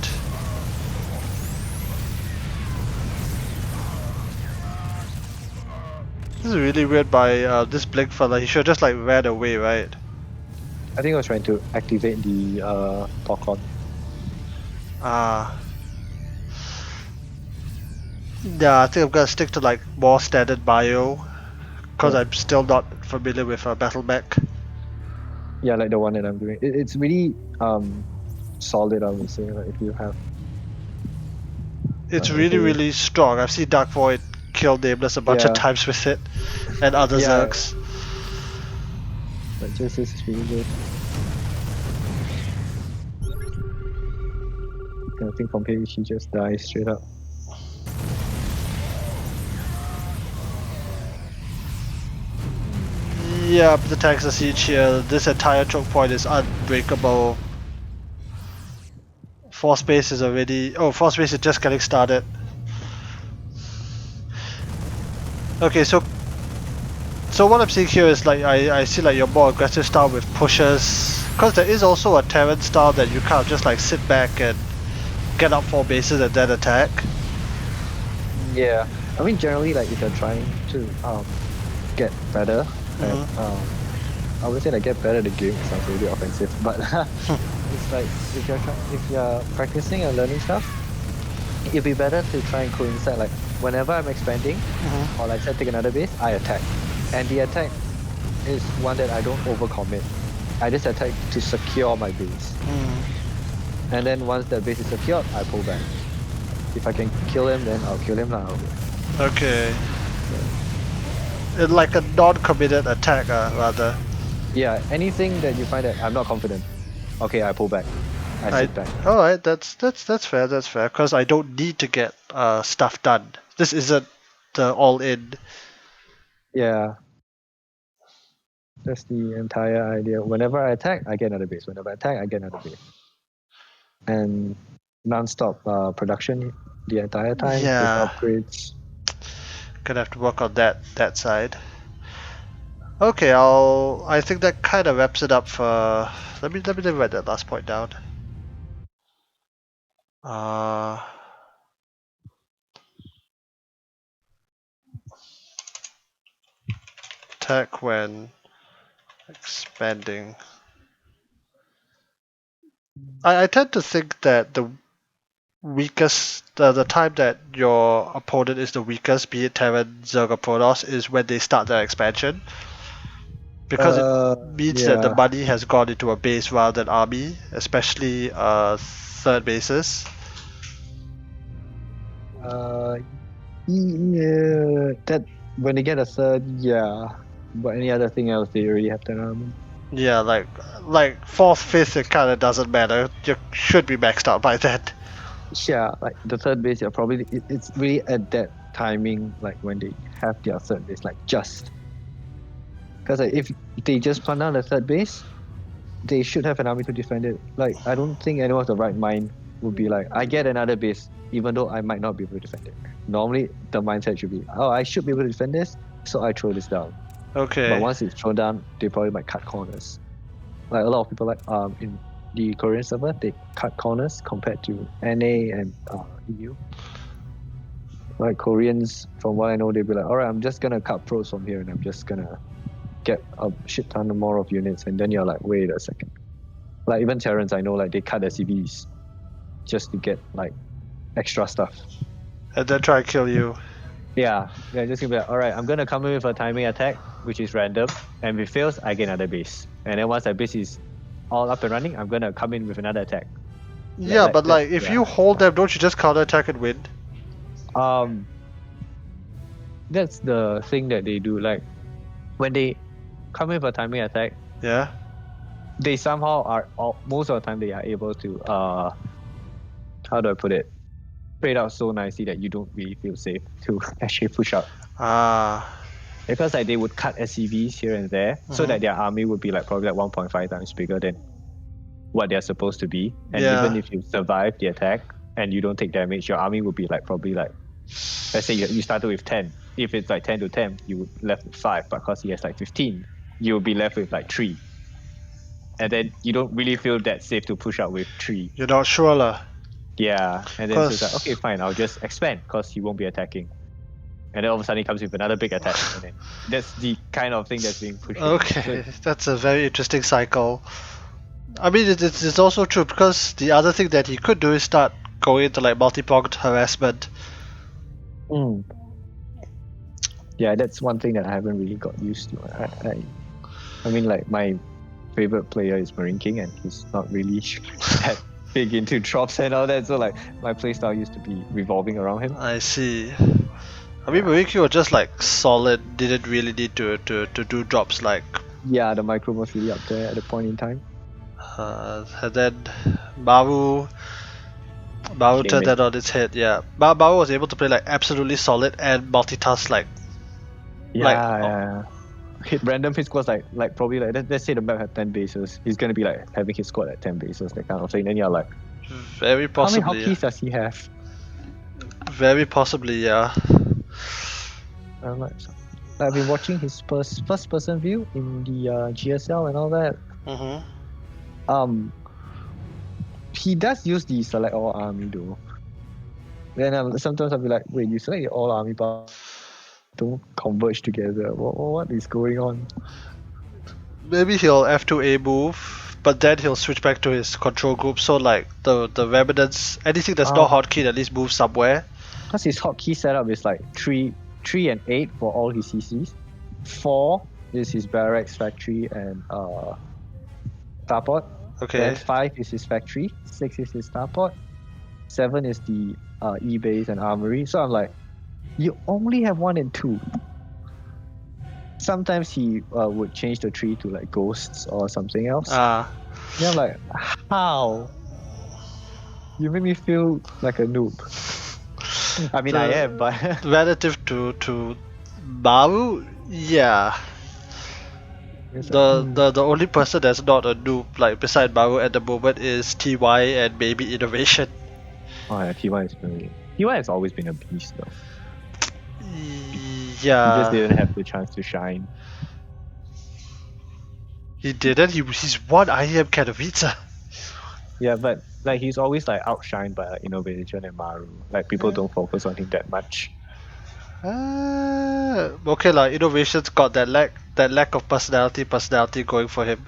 This is really weird by this Blink fella. He should just like ran away, right? I think I was trying to activate the Tokon. Yeah, I think I'm gonna stick to like more standard bio, because Yeah. I'm still not familiar with Battle Mech. Yeah, like the one that I'm doing. It's really solid, I would say. Like if you have. It's really strong. I've seen Dark Void kill Nameless a bunch of times with it, and other Zergs. But just this is really good. I think from here she just dies straight up. Yeah, the Texas siege here. This entire choke point is unbreakable. Force base is already. Oh, force base is just getting started. Okay, so what I'm seeing here is like I see like your more aggressive style with pushes, because there is also a Terran style that you can't just like sit back and get up 4 bases and then attack. Yeah, I mean generally like if you're trying to get better at I would say like get better at the game. It sounds really offensive, but it's like if you're practicing and learning stuff, it'd be better to try and coincide like whenever I'm expanding or like say take another base, I attack, and the attack is one that I don't overcommit. I just attack to secure my base, and then once that base is secured, I pull back. If I can kill him, then I'll kill him now. Okay. It's like a non-committed attack, rather. Yeah, anything that you find that I'm not confident, okay, I pull back. I sit back. All right, that's fair. That's fair, because I don't need to get stuff done. This isn't the all-in. Yeah, that's the entire idea. Whenever I attack, I get another base. Whenever I attack, I get another base. And non-stop production the entire time Yeah. with upgrades. Gonna have to work on that side. Okay, I think that kind of wraps it up for. Let me write that last point down. Attack when expanding. I tend to think that the weakest, the time that your opponent is the weakest, be it Terran, Zerg, or Protoss, is when they start their expansion. Because it means that the Yeah. money has gone into a base rather than army, especially third bases. Yeah, that when they get a third, yeah. But any other thing else, they already have that army. Yeah, like fourth, fifth, it kind of doesn't matter. You should be maxed out by then. Yeah, like the third base, yeah, probably it's really at that timing, like when they have their third base, like just. Because like, if they just plant down the third base, they should have an army to defend it. Like I don't think anyone of the right mind would be like, I get another base, even though I might not be able to defend it. Normally, the mindset should be, oh, I should be able to defend this, so I throw this down. Okay. But once it's thrown down, they probably might cut corners. Like a lot of people, like in the Korean server, they cut corners compared to NA and EU. Like Koreans, from what I know, they'd be like, all right, I'm just gonna cut pros from here, and I'm just gonna get a shit ton more of units, and then you're like, wait a second. Like even Terrans, I know, like they cut their CVs just to get like extra stuff. And then try and kill you. Yeah, they're just gonna be like, all right, I'm gonna come in with a timing attack, which is random, and if it fails, I get another base. And then once that base is all up and running, I'm gonna come in with another attack. Yeah, but like if you hold them, don't you just counterattack and win? That's the thing that they do. Like when they come in with a timing attack, Yeah. they somehow are most of the time they are able to how do I put it? Spread out so nicely that you don't really feel safe to actually push out. Because like they would cut SCVs here and there so that their army would be like probably like 1.5 times bigger than what they're supposed to be. And even if you survive the attack and you don't take damage, your army would be like probably like, let's say you started with 10. If it's like 10 to 10, you would left with 5, but because he has like 15, you'll be left with like 3. And then you don't really feel that safe to push out with 3. You're not sure lah. Yeah, and then so it's like, okay, fine, I'll just expand because he won't be attacking. And then all of a sudden he comes with another big attack. And then that's the kind of thing that's being pushed. Okay, that's a very interesting cycle. I mean, it's also true because the other thing that he could do is start going into like multi-pronged harassment. Yeah, that's one thing that I haven't really got used to. I mean, like my favorite player is Marine King, and he's not really that big into drops and all that. So like my playstyle used to be revolving around him. I see. I mean, Marine King was just like solid. Didn't really need to do drops like Yeah, the micro was really up there at the point in time. And then Maru Came turned in. that on its head. Yeah, Maru was able to play like absolutely solid and multitask like Yeah. Hit random hit squads like probably like let's say the map had 10 bases. He's gonna be like having his squad at 10 bases, that kind of thing. And you're like, very how many possibly. hotkeys does he have? Very possibly, yeah. I'm like, I've been watching his first person view in the GSL and all that. Mm-hmm. He does use the select all army though. Then sometimes I'll be like, wait, you select all army but don't converge together. What is going on? Maybe he'll F2A move, but then he'll switch back to his control group. So like the remnants, anything that's not hotkeyed at least move somewhere. Because his hotkey setup is like 3 and 8 for all his CCs. 4 is his barracks, factory, and starport. Okay. Then 5 is his factory, 6 is his starport, 7 is the E-base and armory. So I'm like, you only have 1 and 2. Sometimes he would change the 3 to like ghosts or something else. Ah. Yeah, I'm like, how? You make me feel like a noob. I mean, I am, but relative to Maru, yeah. it's like, The only person that's not a noob like beside Maru at the moment is TY and maybe Innovation. oh yeah, TY has always been a beast though. He just Yeah, didn't have the chance to shine. he didn't. He's one IEM Katowice. Yeah, but like he's always like outshined by like Innovation and Maru. Like people don't focus on him that much. Okay, like Innovation's got that lack of personality going for him.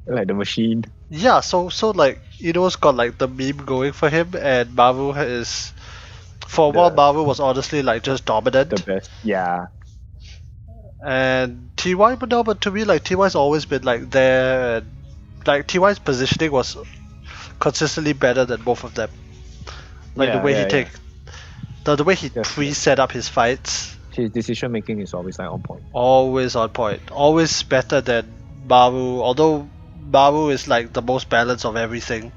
Like the machine. Yeah, so like Inno's got like the meme going for him, and Maru is for a while Maru was honestly like just dominant. The best. Yeah. And TY, but to me like TY's always been like there, and like TY's positioning was consistently better than both of them. Like the way he take the way he pre-set up his fights. His decision making is always like on point. Always on point. Always better than Maru. Although Maru is like the most balanced of everything.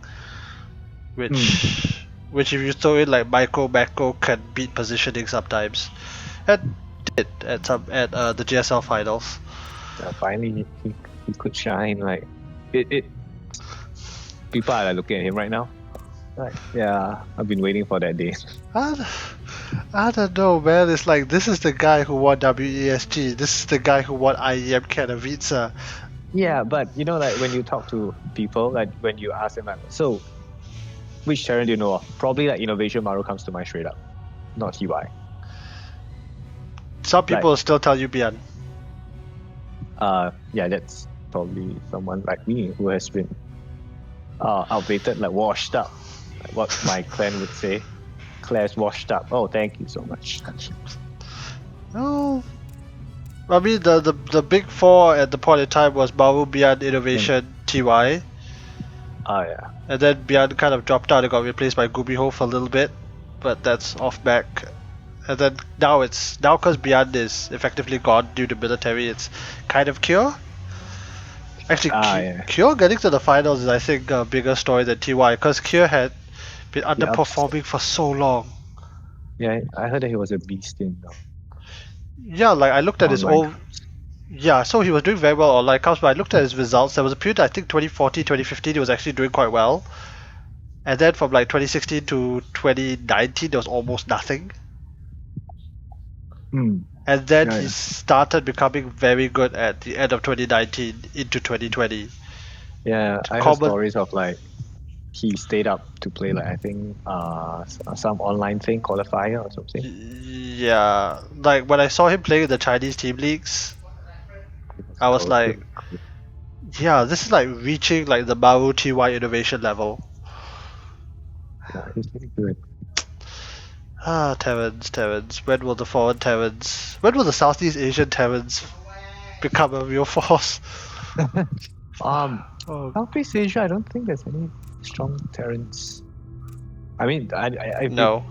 Which if you throw in like micro macro can beat positioning sometimes. And did at the GSL finals. Yeah, finally he could shine. Like it people are like looking at him right now. Like, yeah, I've been waiting for that day. I don't know, man. It's like this is the guy who won WESG. This is the guy who won IEM Katowice. Yeah, but you know, like when you talk to people, like when you ask them, like, so which Terran do you know of? Probably like Innovation Maru comes to mind straight up, not TY. Some people like, still tell you Bian. Yeah, that's probably someone like me who has been outdated, like washed up, like what my clan would say. Claire's washed up. Oh, thank you so much. Oh, I mean the big four at the point in time was Maru, Bian, Innovation, TY. Oh yeah. And then Bian kind of dropped out and got replaced by Gumiho for a little bit, but that's off back. And then now because Bian is effectively gone due to military, it's kind of Cure. Actually, Cure getting to the finals is I think a bigger story than TY because Cure had been underperforming for so long. Yeah, I heard that he was a beast in. Yeah, like I looked at his old. Yeah, so he was doing very well online comps, but I looked at his results. There was a period, I think 2014, 2015, he was actually doing quite well. And then from like 2016 to 2019, there was almost nothing. And then he started becoming very good at the end of 2019 into 2020. Yeah, I heard stories of like he stayed up to play like I think some online thing, qualifier or something. Yeah, like when I saw him playing in the Chinese team leagues, I was like, yeah, this is like reaching like the Maru TY innovation level. Yeah, he's really good. Terrans. When will the foreign Terrans? When will the Southeast Asian Terrans become a real force? Southeast Asia, I don't think there's any strong Terrans. I mean, No.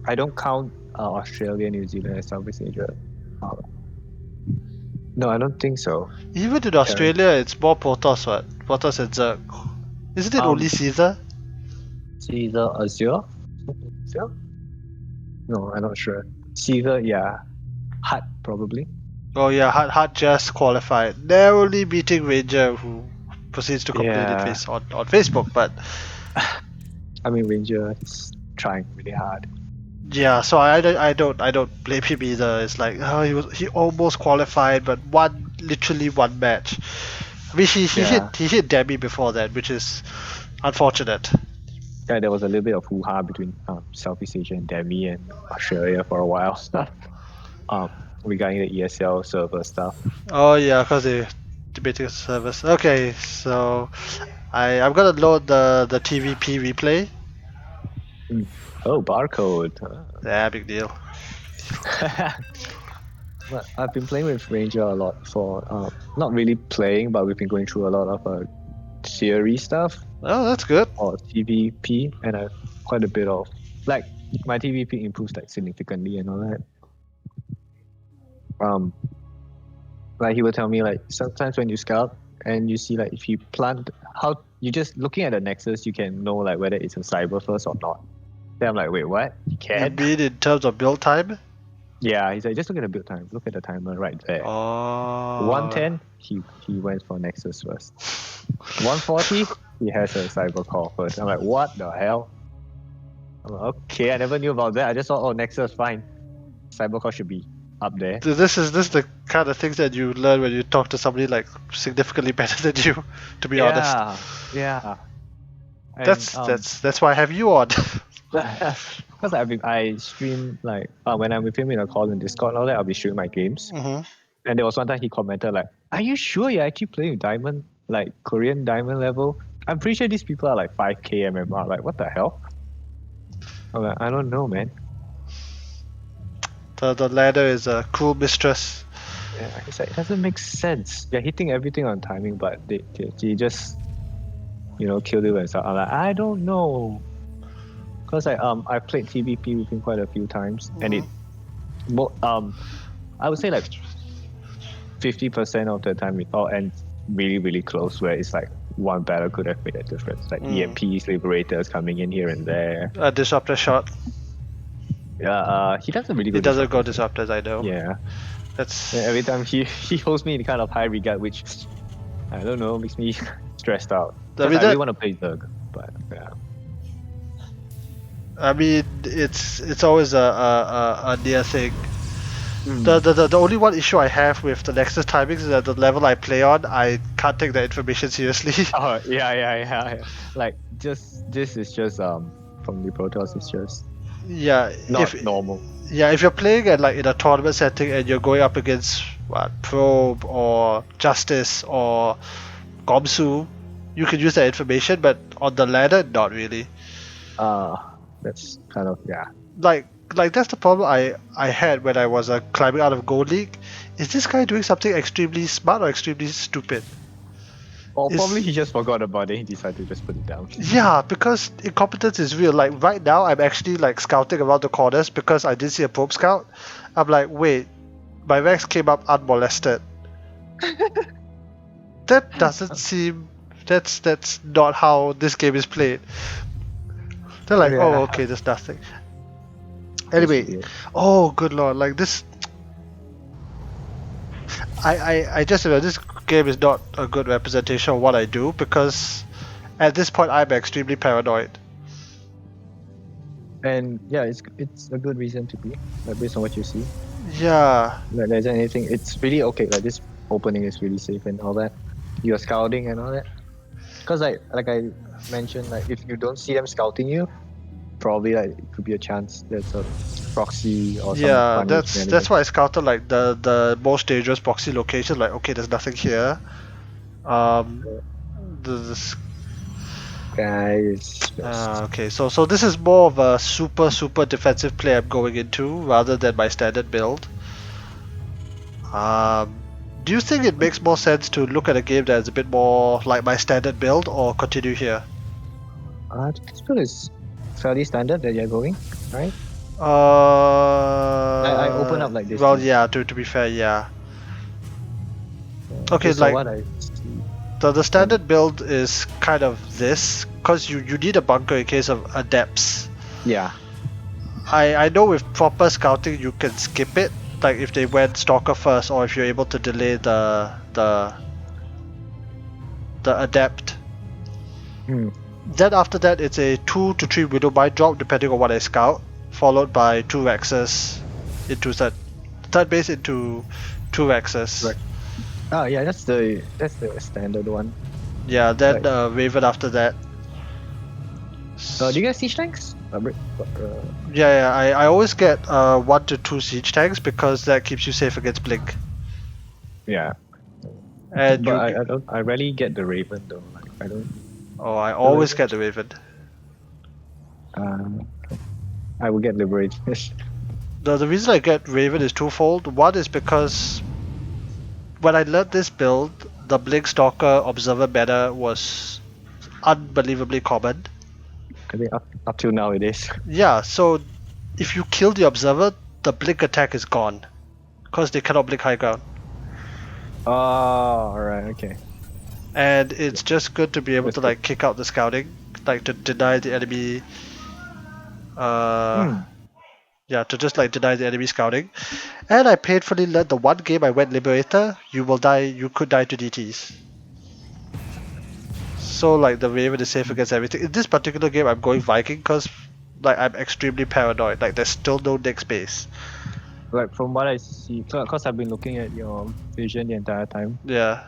I don't count Australia, New Zealand as Southeast Asia. No, I don't think so. Even in Terran. Australia, it's more Protoss, what? Protoss and Zerg. Isn't it only Caesar? Caesar Azure? Azure? No, I'm not sure. Caesar, yeah. Hut, probably. Oh yeah, Hut just qualified, narrowly beating Ranger, who proceeds to complain Yeah. on Facebook. But I mean, Ranger is trying really hard. yeah, so I don't blame him either. It's like, oh, he almost qualified, but literally one match. I mean, Yeah. he hit Demi before that, which is unfortunate. Yeah, there was a little bit of hoo-ha between Southeast Asia and Demi and Australia for a while. um, Regarding the ESL server stuff. Oh yeah, because they debating service. Okay, so I'm gonna load the TVP replay. Mm. Oh, barcode. Yeah, big deal. Well, I've been playing with Ranger a lot for not really playing, but we've been going through a lot of theory stuff Oh, that's good. or TVP, and I've quite a bit of like my TVP improves like significantly and all that. Like he will tell me like sometimes when you scout and you see like if you plant how you just looking at the nexus you can know like whether it's a cyber first or not. Then I'm like, wait, what? You You can? mean in terms of build time? Yeah, he's like, just look at the build time. Look at the timer right there. Oh, 110, he went for nexus first. 140, he has a cyber core first. I'm like, what the hell? I'm like, okay, I never knew about that. I just thought, oh, nexus, fine. Cyber core should be up there. this is the kind of things that you learn when you talk to somebody like significantly better than you. To be honest, Yeah. And that's why I have you on. because I stream like when I'm with him in a call in Discord and all that, I'll be streaming my games. Mhm. And there was one time he commented like, "Are you sure you're actually playing diamond, like Korean diamond level? I'm pretty sure these people are like 5k MMR. Like, what the hell?" I'm like, I don't know, man. The ladder is a cruel mistress. Yeah, it's like it doesn't make sense. They're hitting everything on timing, but they just killed it and stuff. I'm like, I don't know. Cause I've played TVP with him quite a few times, and it I would say like 50% of the time it all ends really, really close where it's like one battle could have made a difference. Like EMPs, Liberators coming in here and there. A disruptor shot. Yeah, he doesn't really go It doesn't go disruptors. disruptors, I know. Yeah. That's Every time he holds me in kind of high regard, which I don't know, makes me stressed out. I Because mean I really that. want to play Zerg, but yeah. I mean, it's always a near thing. The only one issue I have with the Nexus timings is that the level I play on, I can't take that information seriously. Oh yeah. Like this is just from the Protoss, it's just Yeah, not normal. if you're playing at like in a tournament setting and you're going up against what Probe or Justice or Gomsu, you can use that information, but on the ladder, not really. That's kind of Like that's the problem I had when I was climbing out of Gold League. Is this guy doing something extremely smart or extremely stupid? Or Is probably he just forgot about it. He decided to just put it down. Yeah, because incompetence is real. Like right now, I'm actually like scouting around the corners because I did see a probe scout. I'm like, wait, my Rex came up unmolested. That doesn't seem. That's not how this game is played. They're like, oh, Yeah. okay, there's nothing. That's Anyway, weird. oh, good lord, like this. I just remember this game is not a good representation of what I do because at this point I'm extremely paranoid. And yeah, it's a good reason to be, like based on what you see. Yeah. Like there's anything, it's really okay. Like this opening is really safe and all that. You're scouting and all that. Because like I mentioned, like if you don't see them scouting you, probably like it could be a chance there's a proxy or some Yeah, funny that's shenanigans. why I scouted like the most dangerous proxy location. Like, okay, there's nothing here. This, Guys, okay, so this is more of a super defensive play I'm going into rather than my standard build. Do you think it makes more sense to look at a game that's a bit more like my standard build or continue here? this build is fairly standard that you're going, right? I open up like this Well, too. yeah. To be fair, yeah. Okay, So like what I see. the standard build is kind of this, because you need a bunker in case of adepts. Yeah. I know with proper scouting you can skip it, like if they went stalker first, or if you're able to delay the adept. Hmm. Then after that it's a 2 to 3 Widowbite drop depending on what I scout, followed by 2 Rexes into third base into 2 Rexes. Right. Oh yeah, that's the standard one. Yeah, then Like, Raven after that. do you get siege tanks? Yeah, I always get 1 to 2 siege tanks because that keeps you safe against blink. Yeah, And but you, I rarely get the Raven though. Like I don't. oh, I The always Raven. get the Raven. I will get liberated. The reason I get Raven is twofold. One is because when I learned this build, the Blink Stalker Observer meta was unbelievably common. I think up till now it is. Yeah, so if you kill the Observer, the Blink attack is gone. Because they cannot Blink high ground. Oh, alright, okay. And it's just good to be able That's to good. like kick out the scouting, like to deny the enemy Hmm. yeah, to just like deny the enemy scouting. And I painfully learned the one game I went Liberator, you could die to DTs. So like the Raven is safe against everything. In this particular game I'm going Viking because like I'm extremely paranoid. Like there's still no next base. Like from what I see, because I've been looking at your vision the entire time. Yeah.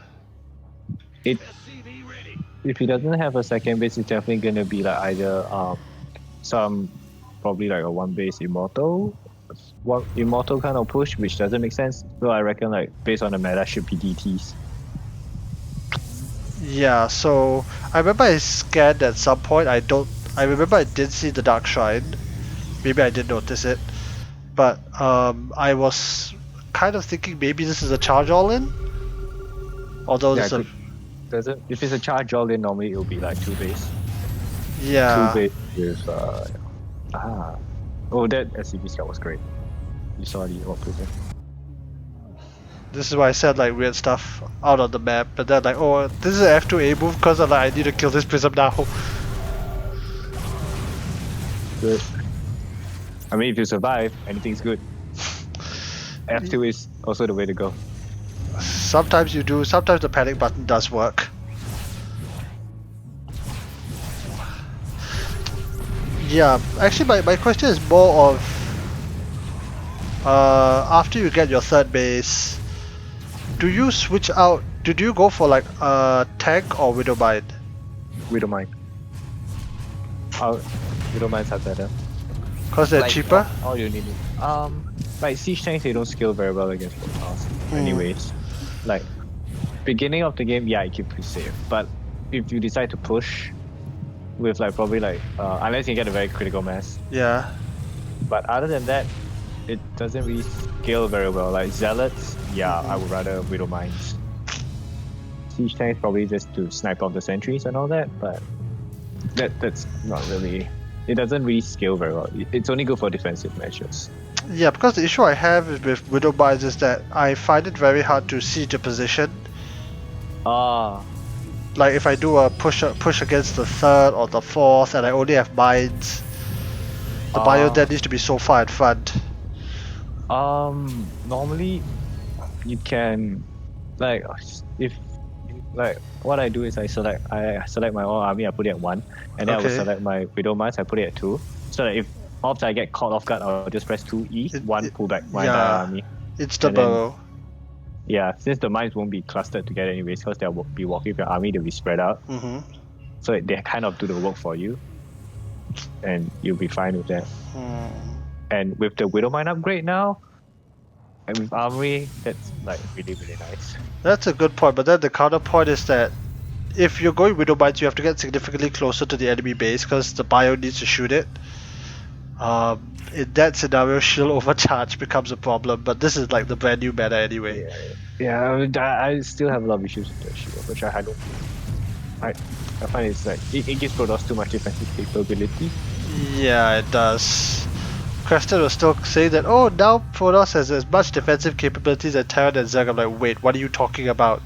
It if he doesn't have a second base, it's definitely gonna be like either some probably like a one base immortal kind of push, which doesn't make sense. So I reckon like based on the meta should be DTs. Yeah, so I remember I scanned at some point. I remember I did see the Dark Shrine. Maybe I did notice it. But I was kind of thinking maybe this is a charge all in. Although Yeah, this is a could doesn't if it's a charge all in normally it'll be like two base. Two yeah. base with oh that SCP scout was great. You saw the orc prison. This is why I said like weird stuff out on the map, but then like, oh, this is an F2A move because like, I need to kill this prism now. Good. I mean if you survive, anything's good. F2 is also the way to go. Sometimes you do, sometimes the panic button does work. Yeah, actually my question is more of after you get your third base, do you switch out, do you go for like tank or Widowbite? We don't mind. We don't mind are better. Because they're Like, cheaper? all you need. Like siege tanks, they don't scale very well against portals. Anyways, like beginning of the game, yeah, it keeps you safe. But if you decide to push, with like probably like unless you get a very critical mass. Yeah. But other than that, it doesn't really scale very well. Like zealots, yeah, I would rather widow mines. Siege tanks probably just to snipe off the sentries and all that, but that's not really. It doesn't really scale very well. It's only good for defensive measures. Yeah, because the issue I have with Widowbites is that I find it very hard to see the position. Like if I do a push against the third or the fourth and I only have mines, the bio then needs to be so far in front. Normally you can like if like what I do is I select my whole army, I put it at 1, and then I will select my widow mines, I put it at 2. So that if after I get caught off guard, I'll just press 2E, 1 pull back my entire army. It's the burrow. Yeah, since the mines won't be clustered together anyways, because they'll be walking with your army, they'll be spread out. So they kind of do the work for you, and you'll be fine with that. And with the widow mine upgrade now, and with armory, that's like really really nice. That's a good point, but then the counterpoint is that if you're going widow mines, you have to get significantly closer to the enemy base because the bio needs to shoot it. In that scenario, shield overcharge becomes a problem, but this is like the brand new meta anyway. Yeah, I still have a lot of issues with the shield, which I don't. I find it's like it gives Protoss too much defensive capability. Yeah, it does. Creston was still saying that, now Protoss has as much defensive capabilities as Terran and Zerg. I'm like, wait, what are you talking about?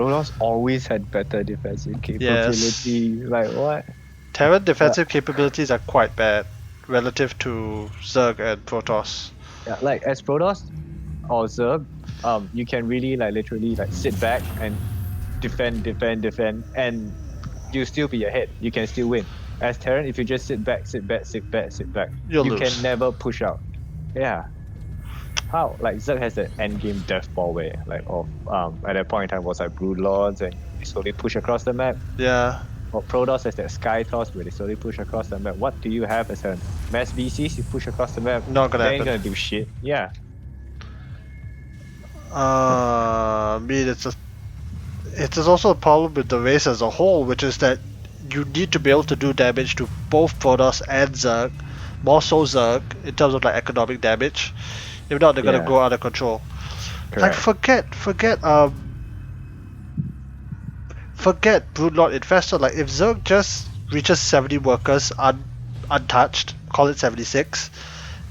Protoss always had better defensive capability. Like what? Terran defensive capabilities are quite bad relative to Zerg and Protoss. Yeah, like as Protoss or Zerg, you can really like literally like sit back and defend, and you still be ahead. You can still win. As Terran, if you just sit back, You'll you can lose. never push out. Yeah. How? Like Zerg has the end game death ball way, like of at that point in time was like Brood Lords and you slowly push across the map. Yeah, Or Protoss has that Sky Toss where they slowly push across the map. What do you have as a mass VCs? You push across the map, not gonna they ain't happen. gonna do shit. Yeah. I mean, it is also a problem with the race as a whole, which is that you need to be able to do damage to both Protoss and Zerg, more so Zerg in terms of like economic damage. If not, they're gonna Yeah. go out of control. Like Correct. forget Broodlord Infestor. Like if Zerg just reaches 70 workers untouched, call it 76,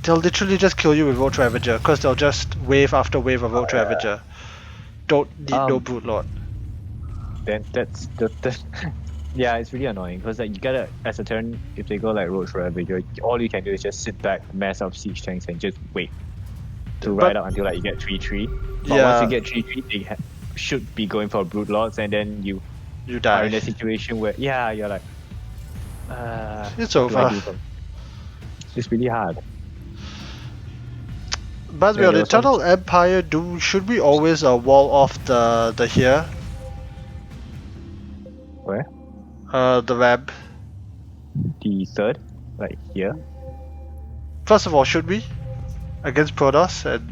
they'll literally just kill you with Roach Ravager because they'll just wave after wave of Roach Yeah. Ravager. Don't need no Um. Broodlord. Then that's the yeah, it's really annoying because like you gotta as a turn if they go like Roach Ravager, all you can do is just sit back, mass up siege tanks, and just wait to But ride out until like you get 3-3. But once you yeah, get 3-3, they should be going for Brood Lords, and then you you are in die. a situation where you're like, It's what do I over. do from? It's really hard. By the way, Yeah, on there was some Eternal Empire, should we always wall off the here, where the ramp? the third, like here. First of all, should we against Protoss and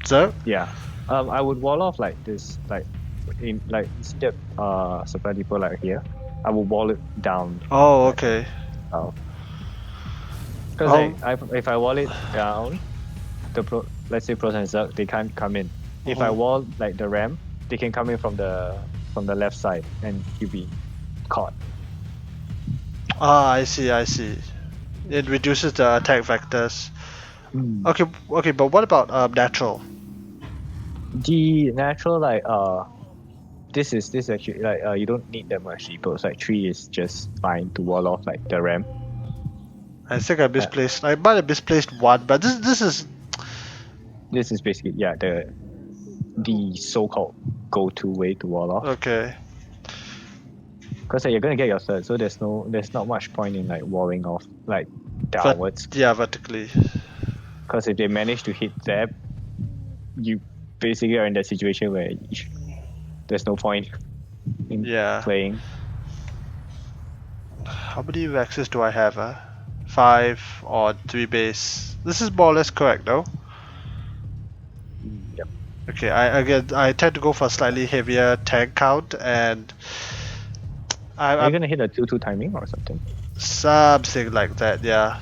Zerg? Yeah. I would wall off like this, like in like see that supply depot like here. I will wall it down. Oh, Like, okay. because Oh, if I wall it down, let's say pros and Zerg, they can't come in. If I wall like the ram, they can come in from the left side and you'll be caught. I see, I see. It reduces the attack vectors. Okay, okay, but what about natural? The natural like this actually like you don't need that much depots. Like 3 is just fine to wall off like the ram. I think I misplaced. I might have misplaced one, but this is This is basically the so-called go-to way to wall off. okay. Because you're gonna get your third, so there's not much point in like walling off like downwards. Yeah, vertically. Because if they manage to hit that, you basically are in that situation where there's no point in playing. How many Rexes do I have? 5 on 3 base. This is more or less correct, though. Yep. Okay, I tend to go for a slightly heavier tank count, and Are you gonna hit a 2-2 timing or something? Something like that, yeah.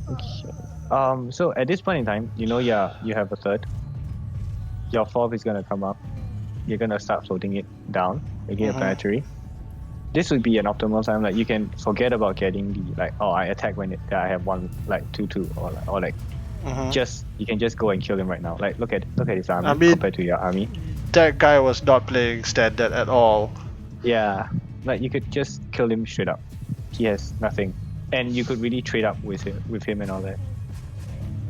Okay. So at this point in time, you have a third. Your fourth is gonna come up. You're gonna start floating it down, making it planetary. This would be an optimal time. Like you can forget about getting the like, I attack when I have one like 2-2 or like just you can just go and kill him right now. Like look at his army compared to your army. That guy was not playing standard at all. Yeah, like you could just kill him straight up. He has nothing, and you could really trade up with him and all that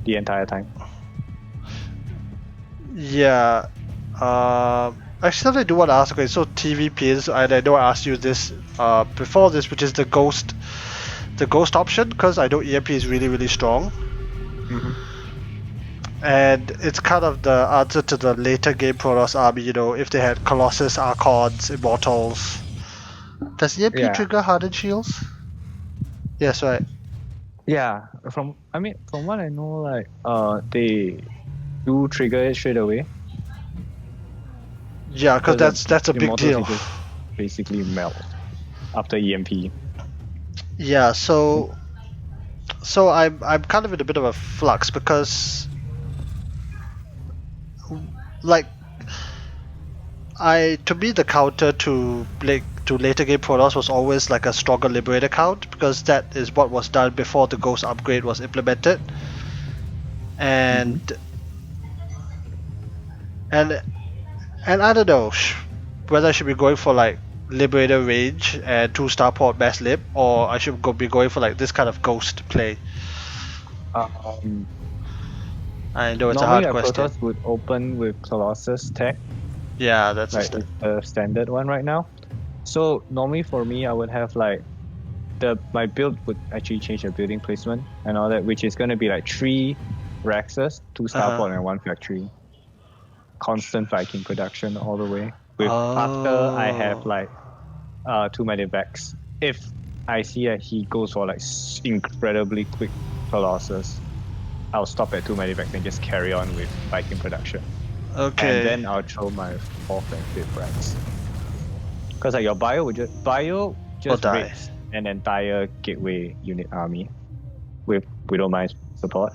the entire time. Yeah. Actually, I do want to ask. Okay, so TVPs, and I know I asked you this before this, which is the ghost option, because I know EMP is really really strong. And it's kind of the answer to the later game Protoss army, if they had Colossus, Archons, Immortals. Does EMP trigger hardened shields? Yes, right. Yeah, from what I know, like they do trigger it straight away. Yeah, because that's a big deal. Just basically melt after EMP. Yeah, so I'm kind of in a bit of a flux because like to me the counter to later game Protoss was always like a stronger Liberator count, because that is what was done before the Ghost upgrade was implemented. And I don't know, whether I should be going for like Liberator range and 2 starport mass lib, or I should be going for like this kind of ghost play. Um, I know it's a Normally, hard a question. Protoss would open with Colossus tech, Yeah, that's like it's the standard one right now. So normally for me, I would have like my build would actually change the building placement and all that, which is going to be like 3 Rexes, 2 starport, and 1 factory. Constant Viking production all the way. With after I have Oh. like 2 medivacs. If I see that he goes for like incredibly quick Colossus, I'll stop at 2 medivacs and just carry on with Viking production. Okay. And then I'll throw my 4th and 5th Rex. Because like your bio just die. rapes an entire gateway unit army with Widowmine support.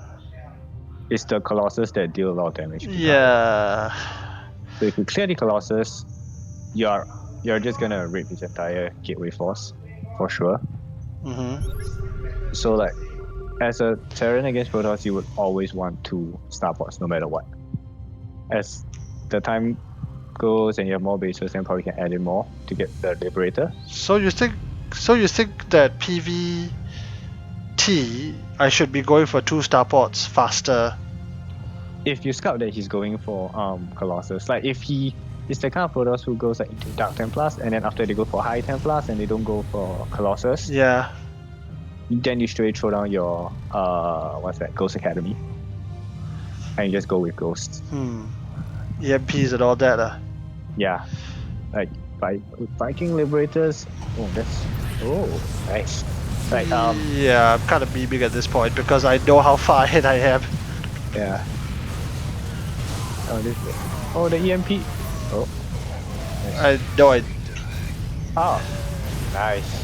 It's the Colossus that deal a lot of damage. Yeah. So if you clear the Colossus, you're just gonna rape his entire gateway force, for sure. So like, as a Terran against Protoss, you would always want 2 starports no matter what. As the time goes and you have more bases, then probably can add in more to get the Liberator. So you think that PvT I should be going for 2 starports faster? If you scout that he's going for Colossus, like if he is the kind of Protoss who goes like into Dark Templars and then after they go for High Templars and they don't go for Colossus, Yeah. then you straight throw down your Ghost Academy, and you just go with Ghosts. EMPs and all that. Yeah, like with Viking Liberators. Nice. Like Yeah, I'm kind of beaming at this point because I know how far ahead I am. Yeah. Oh, the EMP. Oh. Nice. I know I. Oh, nice.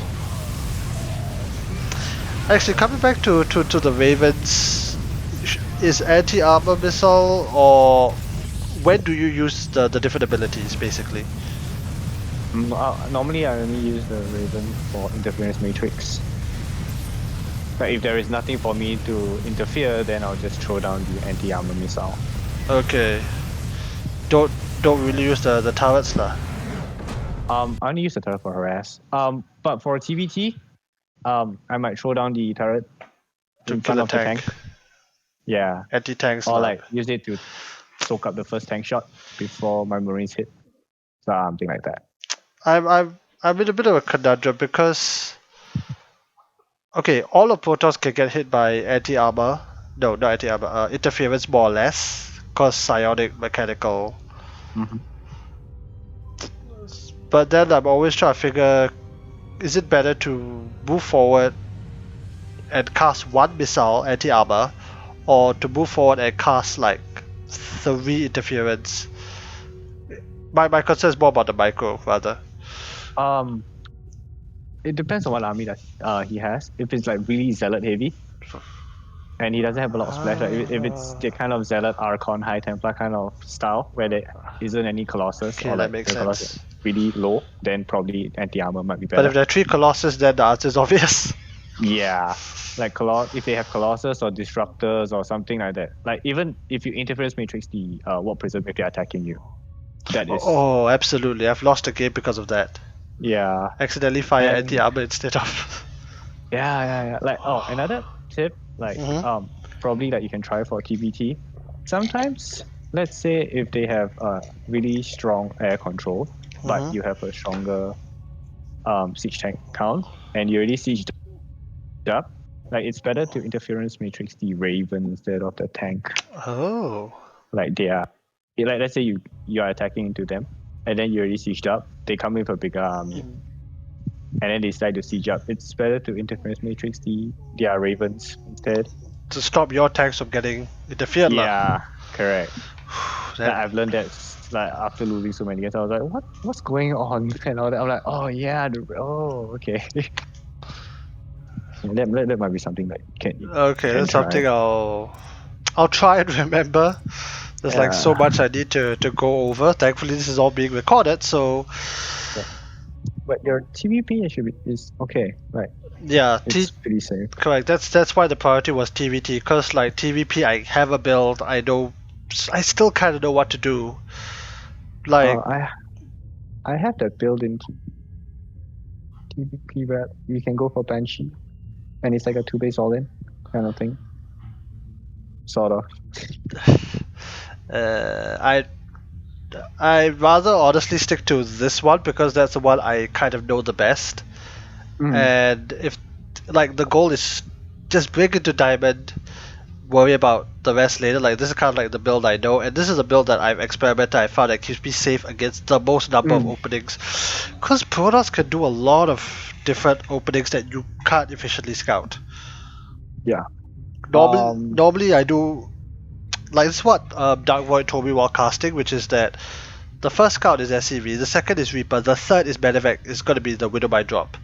Actually, coming back to the Ravens, is anti-armor missile, or when do you use the different abilities basically? Normally, I only use the Raven for interference matrix. But if there is nothing for me to interfere, then I'll just throw down the anti-armor missile. Okay. Don't really use the turrets lah. I only use the turret for harass. But for TBT, I might throw down the turret To in kill front a of the tank. Yeah. Anti-tanks Or lah. like use it to soak up the first tank shot before my Marines hit. Something like that. I'm in a bit of a conundrum because okay, all of Protoss can get hit by anti-armor. No, not anti-armor. Interference more or less, cause psionic mechanical. But then I'm always trying to figure, is it better to move forward and cast 1 missile anti-armor, or to move forward and cast like 3 interference? My concern is more about the micro rather. It depends on what army that he has. If it's like really zealot heavy, and he doesn't have a lot of splash, like if it's the kind of zealot Archon High Templar kind of style where there isn't any Colossus Okay, or that like makes the Colossus sense. really low, then probably anti-armor might be But better. if there are 3 Colossus, then the answer is obvious. Yeah, like if they have Colossus or Disruptors or something like that. Like even if you interference matrix the Warp Prism if they're attacking you, that is Oh, absolutely. I've lost a game because of that. yeah. Accidentally fire And anti-armor instead of. yeah. Like another tip, like probably that you can try for TBT. Sometimes, let's say if they have really strong air control, but you have a stronger siege tank count, and you already sieged up, like it's better to interference matrix the Raven instead of the tank. Oh. Like they are, like let's say you are attacking into them, and then you already sieged up. They come with a bigger army, and then they decide to siege up. It's better to interference matrix their Ravens instead. To stop your tanks from getting interfered. Yeah, correct. That, I've learned that like after losing so many games, I was like, what's going on? And all that. I'm like, oh yeah, okay. that might be something that okay, can that's try. something I'll try and remember. There's like so much I need to go over. Thankfully, this is all being recorded, so. Yeah. But your TVP is okay, right? Yeah, it's pretty safe. Correct. That's why the priority was TVT, because like TVP, I have a build. I still kind of know what to do. Like I have that build in TVP where you can go for Banshee, and it's like a 2 base all-in kind of thing. Sort of. I rather honestly stick to this one because that's the one I kind of know the best. And if like the goal is just break into diamond, worry about the rest later. Like this is kind of like the build I know, and this is a build that I've experimented. I found that keeps me safe against the most number of openings, because Protoss can do a lot of different openings that you can't efficiently scout. Yeah. Normally I do like this is what Dark Void told me while casting, which is that the first scout is SCV, the second is Reaper, the third is Medevac. It's going to be the Widow by drop.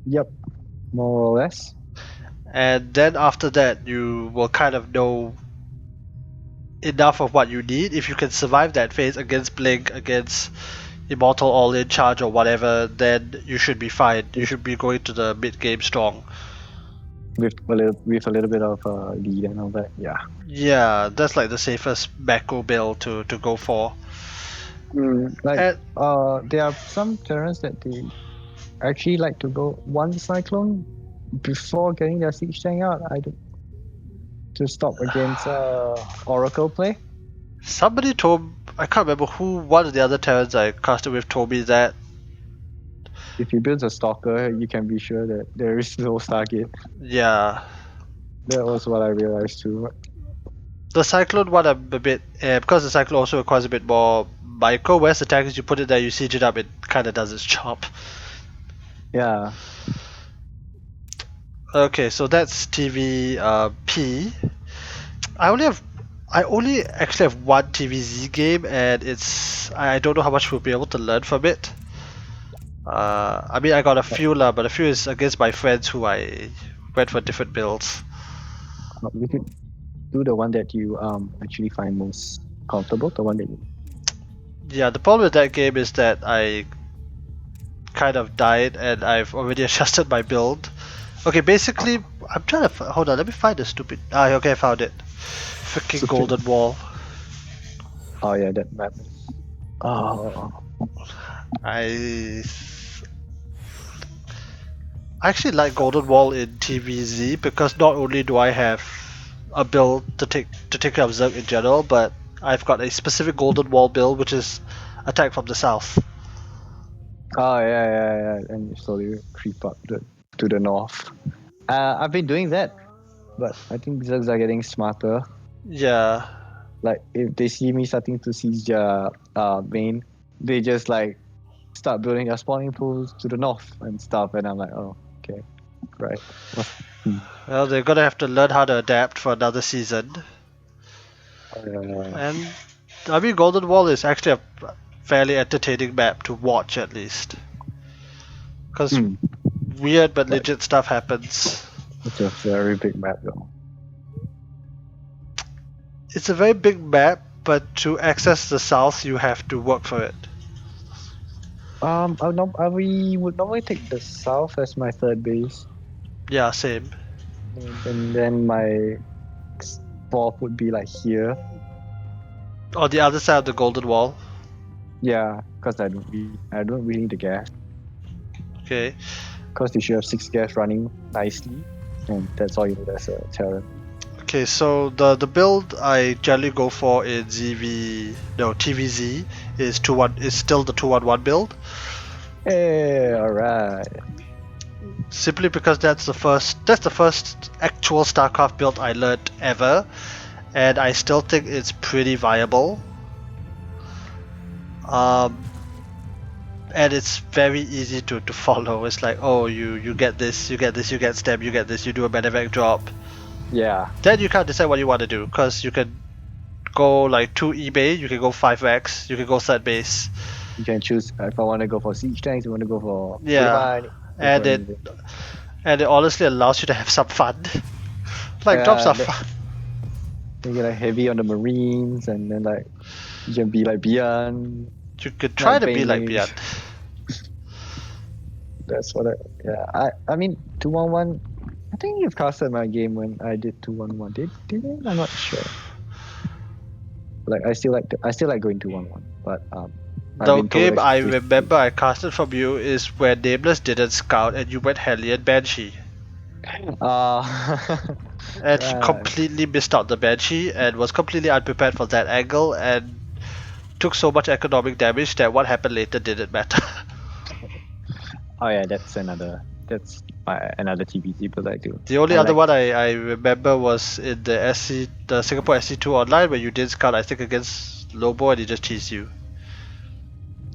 Yep. More or less. And then after that, you will kind of know enough of what you need. If you can survive that phase against Blink, against Immortal All In Charge or whatever, then you should be fine. You should be going to the mid game strong. With a little bit of lead and all that. Yeah. Yeah, that's like the safest macro build to go for. Like And there are some Terrans that they actually like to go one Cyclone before getting their Siege Tank out. To stop against Oracle play. somebody told, I can't remember who, one of the other Terrans I casted with told me that. If he builds a Stalker, you can be sure that there is no Stargate. Yeah. That was what I realized too. The Cyclone one I'm a bit, because the Cyclone also requires a bit more micro, whereas the tank is you put it there, you siege it up, it kind of does its job. Yeah. Okay, so that's TVP. I only actually have one TVZ game, and I don't know how much we'll be able to learn from it. I mean, I got a few lah, but a few is against my friends who I went for different builds. You could do the one that you actually find most comfortable, the one that you... Yeah, the problem with that game is that I kind of died, and I've already adjusted my build. Okay, basically, I'm trying to hold on. Let me find the stupid. Okay, I found it. Freaking golden wall. Oh yeah, that map. Oh. I actually like golden wall in TVZ because not only do I have a build to take care of Zerg in general, but I've got a specific golden wall build which is attack from the south. Oh yeah, and you slowly creep up to the north. I've been doing that, but I think Zergs are getting smarter. Yeah. Like if they see me starting to siege their main, they just like start building their spawning pools to the north and stuff, and I'm like, oh, okay, right. Well, they're gonna have to learn how to adapt for another season. Uh, And I mean, Golden Wall is actually a fairly entertaining map to watch at least, because weird but legit stuff happens. It's a very big map though. It's a very big map, but to access the south, you have to work for it. We would normally take the south as my third base, Yeah, same. and then my fourth would be like here. On the other side of the Golden Wall. Yeah, because I don't really need the gas. Okay. Because you should have 6 gas running nicely, and that's all you need as a Terran. Okay, so the build I generally go for in TVZ is still the 2-1-1 build. Hey, alright. Simply because that's the first actual StarCraft build I learned ever, and I still think it's pretty viable. And it's very easy to follow. It's like, oh, you get this, you get this, you get stem, you get this, you do a medevac drop. Yeah. Then you can't decide what you want to do, because you can go like 2 eBay, you can go 5 Rex, you can go third base. You can choose if I want to go for siege tanks, you want to go for and it honestly allows you to have some fun. Like drops are fun. You get like heavy on the marines, and then like you can be like Beyond. You could try to be like Beyond. That's what I mean 2-1-1. I think you've casted my game when I did 2-1-1. Did it? I'm not sure. Like I still like going 2-1-1, but I've The been told game I explicitly. remember I casted from you is when Nameless didn't scout and you went Hellion Banshee. And he Right. completely missed out the Banshee and was completely unprepared for that angle and took so much economic damage that what happened later didn't matter. Oh yeah, that's another TBC, but I do. The only I other like. one I remember was in the Singapore SC2 online where you did scout I think against Lobo and he just cheesed you.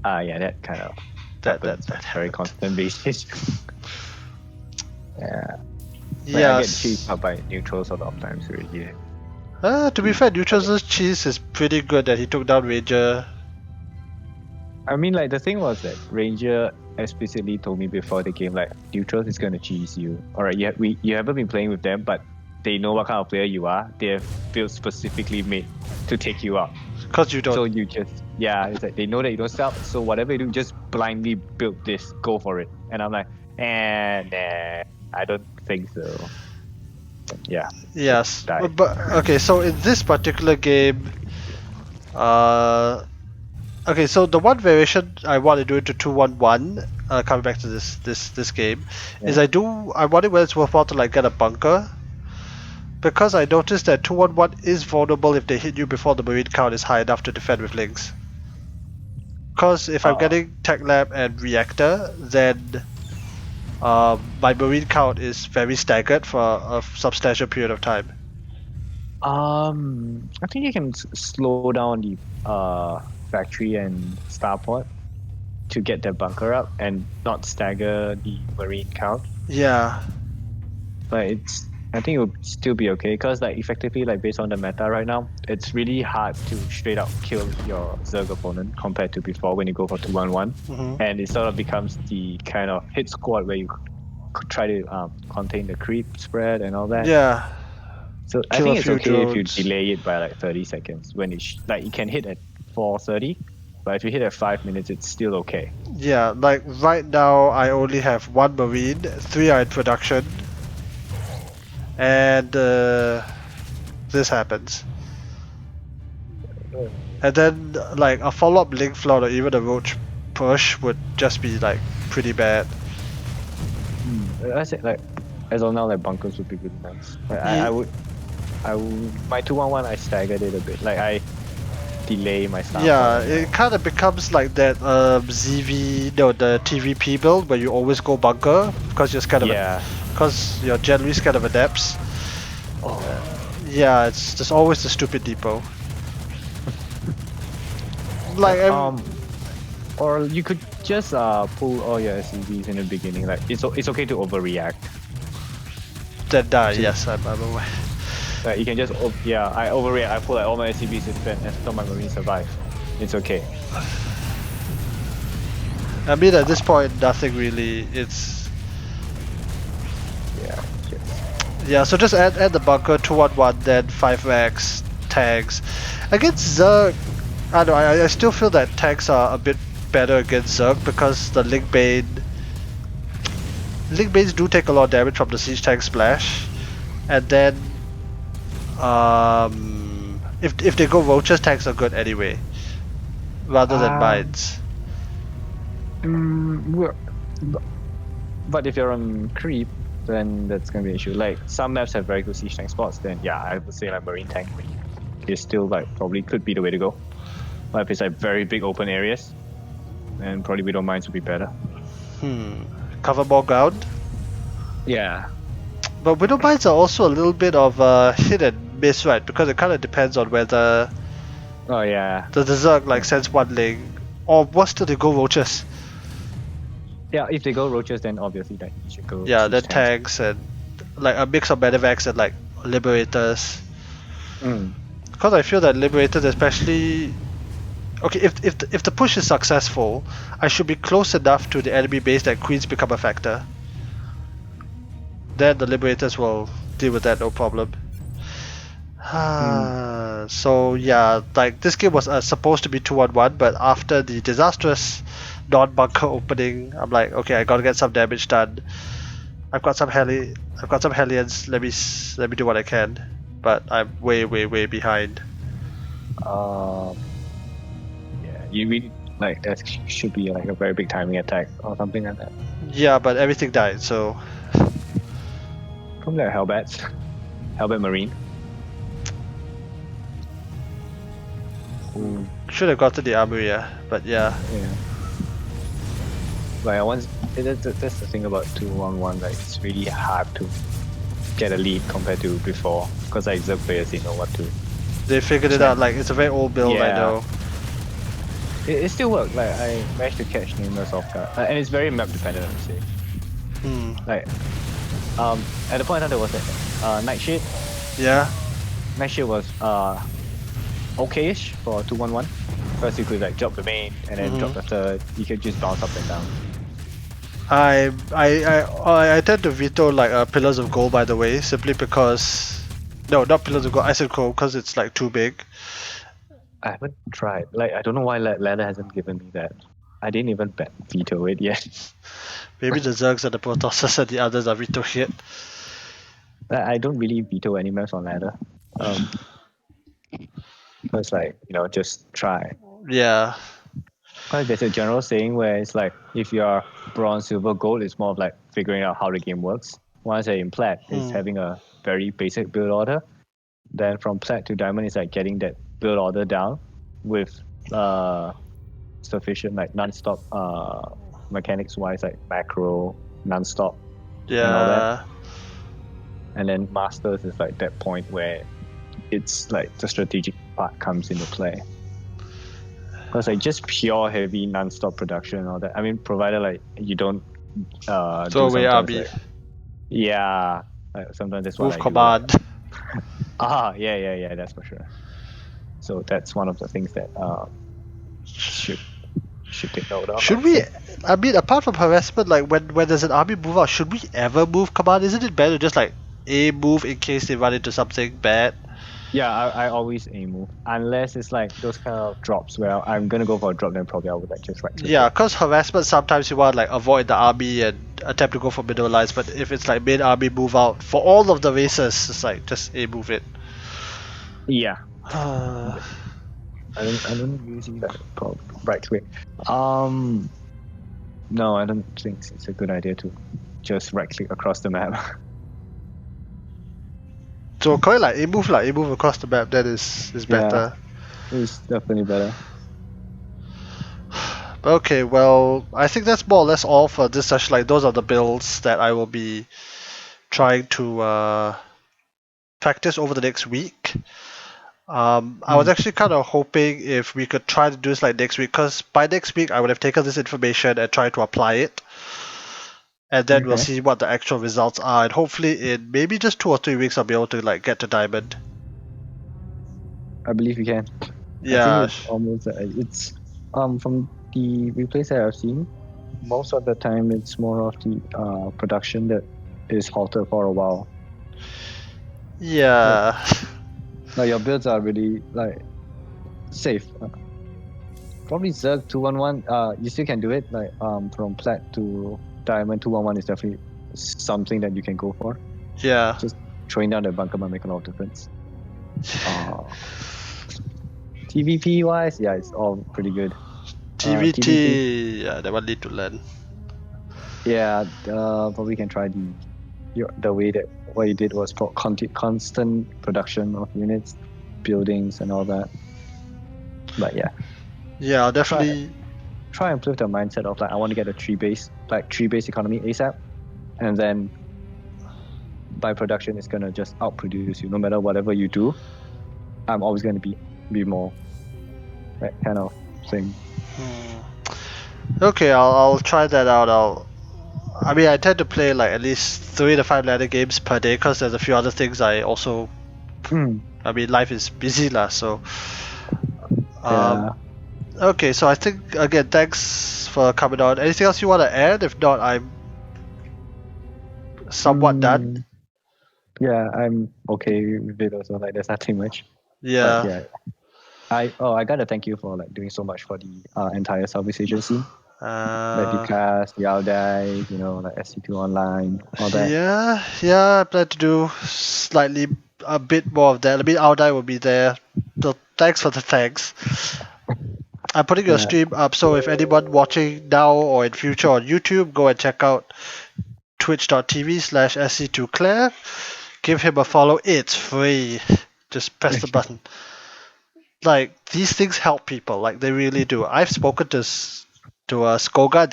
Yeah, that kind of That happens on a very happened. constant basis. Yeah. Like I get cheesed Yes. out by neutrals a lot of times already. To be fair, Neutral's cheese is pretty good that he took down Ranger. I mean, like the thing was that Ranger explicitly told me before the game, like neutrals is gonna cheese you. Alright, you haven't been playing with them, but they know what kind of player you are. They have built specifically made to take you out. Cause you don't. So you just it's like they know that you don't sell. So whatever you do, just blindly build this, go for it. And I'm like, nah, I don't think so. Yeah. Yes. Die. But okay, so in this particular game, okay, so the one variation I want to do it to 2-1-1, coming back to this game, is Yeah. I wonder whether it's worthwhile to like get a bunker. Because I noticed that 2-1-1 is vulnerable if they hit you before the marine count is high enough to defend with links. Because if I'm getting Tech Lab and Reactor, then my marine count is very staggered for a substantial period of time. I think you can slow down the factory and starport to get the bunker up and not stagger the marine count. Yeah. But I think it will still be okay because like effectively like based on the meta right now, it's really hard to straight out kill your Zerg opponent compared to before when you go for 2-1-1, and it sort of becomes the kind of hit squad where you could try to contain the creep spread and all that. Yeah. So I Kill a think it's few okay if you drones. delay it by like 30 seconds when like you can hit at 4:30, but if you hit at 5 minutes, it's still okay. Yeah, like right now I only have one marine, 3 are in production, and this happens. And then like a follow-up link float or even a roach push would just be like pretty bad. I say like as of now, like bunkers would be really nice. Like, Ye- I would my 2-1-1 I staggered it a bit. Like I delay my start. Yeah, it kind of becomes like that ZV, no, the TVP build where you always go bunker because you're scared of it. Because you're generally scared of adepts. Yeah, it's just always the stupid depot. Like or you could just pull all your SCVs in the beginning. Like it's okay to overreact. Then die. Yes, I'm aware. Like you can just I overreact. I pull like all my SCVs to defend and still my marines survive. It's okay. I mean, at this point, nothing really. It's yeah. So just add the bunker 2-1-1, then 5 racks, tags. Against Zerg, I don't know. I still feel that tags are a bit better against Zerg because the Link Banes do take a lot of damage from the siege tank splash, and then if they go roaches, tanks are good anyway, rather than mines. But if you're on creep, then that's gonna be an issue. Like some maps have very good siege tank spots, then yeah, I would say like marine tank is still like probably could be the way to go. But if it's like very big open areas, then probably widow mines would be better. Cover more ground. Yeah. But widow mines are also a little bit of hit and miss, right? Because it kind of depends on whether the Zerg like sends one link, or worse still they go roaches. Yeah, if they go roaches, then obviously like you should go. Yeah, then tanks and like a mix of medevacs and like liberators. Because I feel that liberators, especially, okay, if the push is successful, I should be close enough to the enemy base that queens become a factor. Then the liberators will deal with that no problem. So yeah, like this game was supposed to be 2-1-1, but after the disastrous non-bunker opening, I'm like, okay, I gotta get some damage done. I've got some Hellions. Let me do what I can, but I'm way behind. Yeah, you really like that should be like a very big timing attack or something like that. Yeah, but everything died, so Probably like Hellbats, Hellbat Marine. Ooh, should have gotten the armor, yeah. But yeah. yeah. Like I once, that's the thing about 2-1-1. Like it's really hard to get a lead compared to before because like Zerg players they know what to. They figured it out, like it's a very old build, I Yeah. know. It still worked. Like I managed to catch Nameless off guard, and it's very map dependent. I would say. Like, at the point in time there was a Nightshade. Yeah. Nightshade was okayish for 2-1-1. First you could like drop the main and then drop the third. You could just bounce up and down. I tend to veto like Pillars of Gold, by the way, simply because no, not Pillars of Gold. I said Gold because it's like too big. I haven't tried. Like I don't know why Ladder hasn't given me that. I didn't even veto it yet. Maybe the Zergs and the Protosses and the others are veto shit. I don't really veto any maps on Ladder. It's like, just try. Yeah. Because there's a general saying where it's like if you're bronze, silver, gold, it's more of like figuring out how the game works. Once you're in plat, it's having a very basic build order. Then from plat to diamond, it's like getting that build order down with sufficient like non-stop mechanics wise, like macro, non-stop, and all that. Yeah. And then masters is like that point where it's like the strategic part comes into play. Because like just pure heavy non-stop production and all that. I mean, provided like you don't Throw do away sometimes RB. like, yeah, like sometimes that's what Move I command. do. Yeah, that's for sure. So that's one of the things that should take note of. Should we? I mean, apart from harassment, like when there's an army move out, should we ever move command? Isn't it better to just like a move in case they run into something bad? Yeah, I always aim move. Unless it's like those kind of drops where I'm gonna go for a drop, then probably I would like just right click. Yeah, cause harassment sometimes you want like avoid the army and attempt to go for middle lines, but if it's like main army move out for all of the races, it's like just a move it. Yeah. I don't usually like right click. No, I don't think it's a good idea to just right click across the map. So quite like a move across the map. That is better. It's definitely better. Okay, well, I think that's more or less all for this session. Like those are the builds that I will be trying to practice over the next week. I was actually kind of hoping if we could try to do this like next week, because by next week I would have taken this information and tried to apply it, and then we'll see what the actual results are, and hopefully in maybe just 2 or 3 weeks I'll be able to like get to diamond. I believe you can. Yeah. I think it's almost it's from the replays that I've seen, most of the time it's more of the production that is halted for a while. Yeah. Like your builds are really like safe. Probably Zerg 2-1-1. You still can do it. Like from plat to diamond 2-1-1 is definitely something that you can go for. Yeah. Just throwing down the bunker might make a lot of difference. TVP wise, yeah, it's all pretty good. TVT, yeah, that one need to learn. Yeah, probably can try the way that what you did was for constant production of units, buildings, and all that. But yeah. Yeah, I'll definitely try and play with the mindset of like I want to get a tree base economy ASAP, and then by production it's gonna just outproduce you no matter whatever you do. I'm always gonna be more, that kind of thing. Okay, I'll try that out. I mean, I tend to play like at least 3 to 5 ladder games per day because there's a few other things I also. I mean, life is busy lah, so. Okay, so I think again, thanks for coming on. Anything else you want to add? If not, I'm somewhat done. Yeah, I'm okay with it also. Like, there's nothing much. Yeah. But yeah. I gotta thank you for like doing so much for the entire Southeast Asia scene. Like the cast, the Aldai, like SC2 Online, all that. Yeah, I plan to do slightly a bit more of that. I mean, Aldai will be there. So thanks for the thanks. I'm putting your Yeah. stream up, so if anyone watching now or in future on YouTube, go and check out twitch.tv/sc2claire. Give him a follow. It's free. Just press the button. Like, these things help people. Like, they really do. I've spoken to Skoga.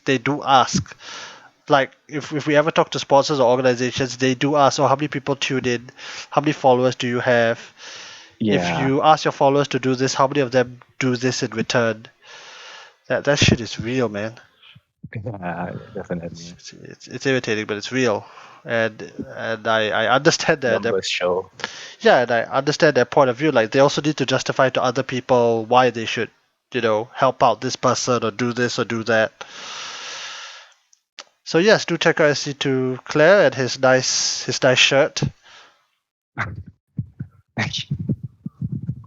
They do ask. Like, if we ever talk to sponsors or organizations, they do ask, oh, how many people tune in? How many followers do you have? If Yeah. you ask your followers to do this, how many of them do this in return? That shit is real, man. Yeah, definitely. It's irritating, but it's real. And I understand that. Numbers show. Yeah, and I understand their point of view. Like, they also need to justify to other people why they should, help out this person or do this or do that. So yes, do check out SC2 Claire and his nice shirt.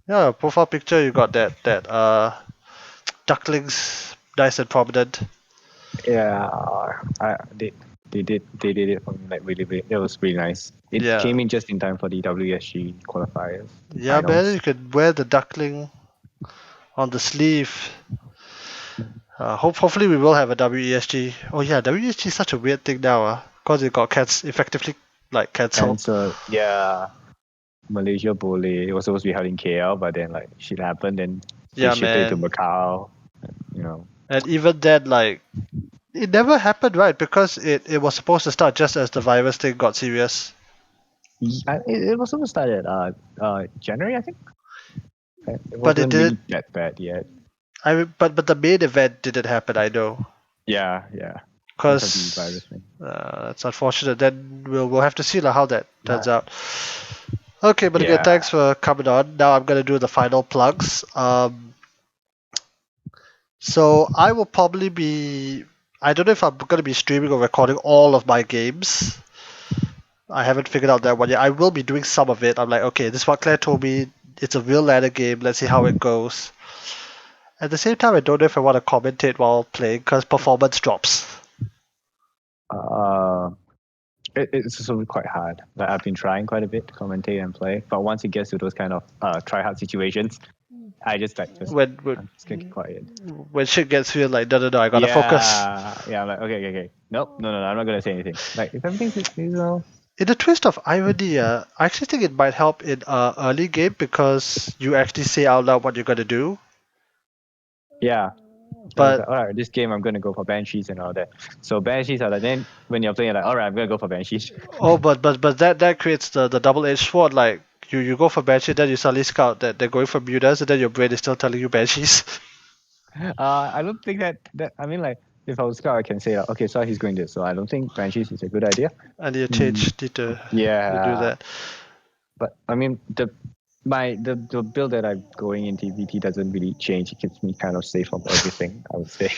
Yeah, profile picture you got that ducklings, nice and prominent. Yeah, they did it for me like really. It was really nice. It Yeah, came in just in time for the WSG qualifiers, the yeah, man. finals. You could wear the duckling on the sleeve. Hopefully we will have a WESG. Oh yeah, WESG is such a weird thing now, cause it got effectively like cancelled. And so yeah, Malaysia Bole. It was supposed to be held in KL, but then like shit happened, and they Yeah, shifted it to man. Macau. You know. And even then, like, it never happened, right? Because it was supposed to start just as the virus thing got serious. It was supposed to start at January, I think. It But it wasn't didn't. really that bad yet. But the main event didn't happen. I know, Yeah. Because of the cause virus thing. it's unfortunate. Then we'll have to see like, how that turns But out. Okay, but again, yeah, thanks for coming on. Now I'm gonna do the final plugs. So I will probably be. I don't know if I'm gonna be streaming or recording all of my games. I haven't figured out that one yet. I will be doing some of it. I'm like, okay, this is what Claire told me. It's a real ladder game. Let's see how it goes. At the same time, I don't know if I want to commentate while playing because performance drops. uh, it's also quite hard. Like I've been trying quite a bit to commentate and play, but once it gets to those kind of try hard situations, I just When when I'm just gonna keep quiet. when shit gets real, like no, I gotta focus. Yeah. I'm like okay. Nope, no. I'm not gonna say anything. Like if everything's In a twist of irony, I actually think it might help in early game because you actually say out loud what you're gonna do. yeah. So I was But like, all right, this game I'm gonna go for banshees and all that. So banshees are like then when you're playing, you're like, all right, I'm gonna go for banshees. but that creates the double-edged sword. Like you go for Banshee, then you suddenly scout that they're going for mutas, and then your brain is still telling you Banshees. I don't think that I mean like if I was scout, I can say okay, so he's going this. So I don't think banshees is a good idea. And you Mm, need to do yeah, that. but I mean the build that I'm going in TVT doesn't really change. It keeps me kind of safe from everything, I would say.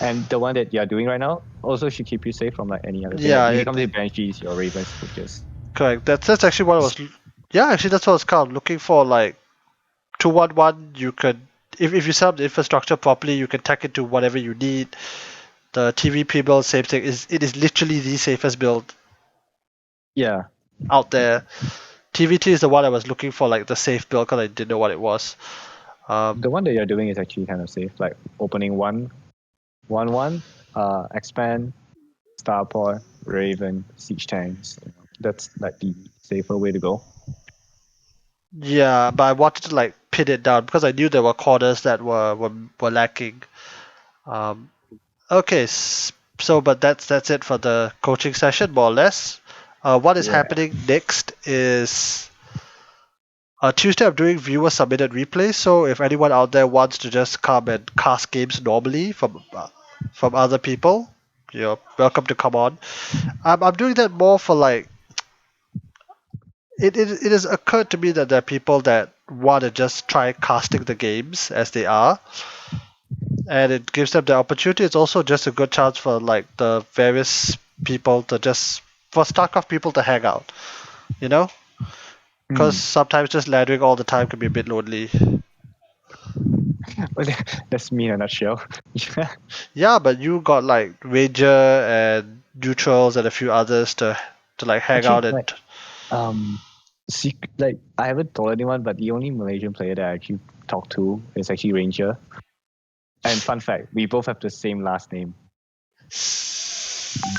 And the one that you're doing right now also should keep you safe from like any other thing. Like Yeah, if it it comes to banshees, your ravens would just correct. That's actually what I was. Yeah, actually that's what I was kind of looking for. Like 2-1-1, you could if you set up the infrastructure properly, you can tack it to whatever you need. The TVP build, same thing. It is literally the safest build yeah. out there. TVT is the one I was looking for, like the safe build, because I didn't know what it was. The one that you're doing is actually kind of safe. Like opening one, expand, starport, raven, siege tanks. That's like the safer way to go. Yeah, but I wanted to like pin it down because I knew there were corners that were lacking. Um, okay, so but that's it for the coaching session, more or less. What is Yeah. happening next is Tuesday. I'm doing viewer submitted replays. So if anyone out there wants to just come and cast games normally from other people, you're welcome to come on. I'm doing that more for like it has occurred to me that there are people that want to just try casting the games as they are, and it gives them the opportunity. It's also just a good chance for like the various people to just for StarCraft people to hang out, you know, because Hmm. sometimes just laddering all the time can be a bit lonely. That's me in a nutshell. Yeah, but you got like Ranger and Neutrals and a few others to like hang Actually, out and like um like I haven't told anyone, but the only Malaysian player that I actually talked to is actually Ranger. And fun fact, we both have the same last name.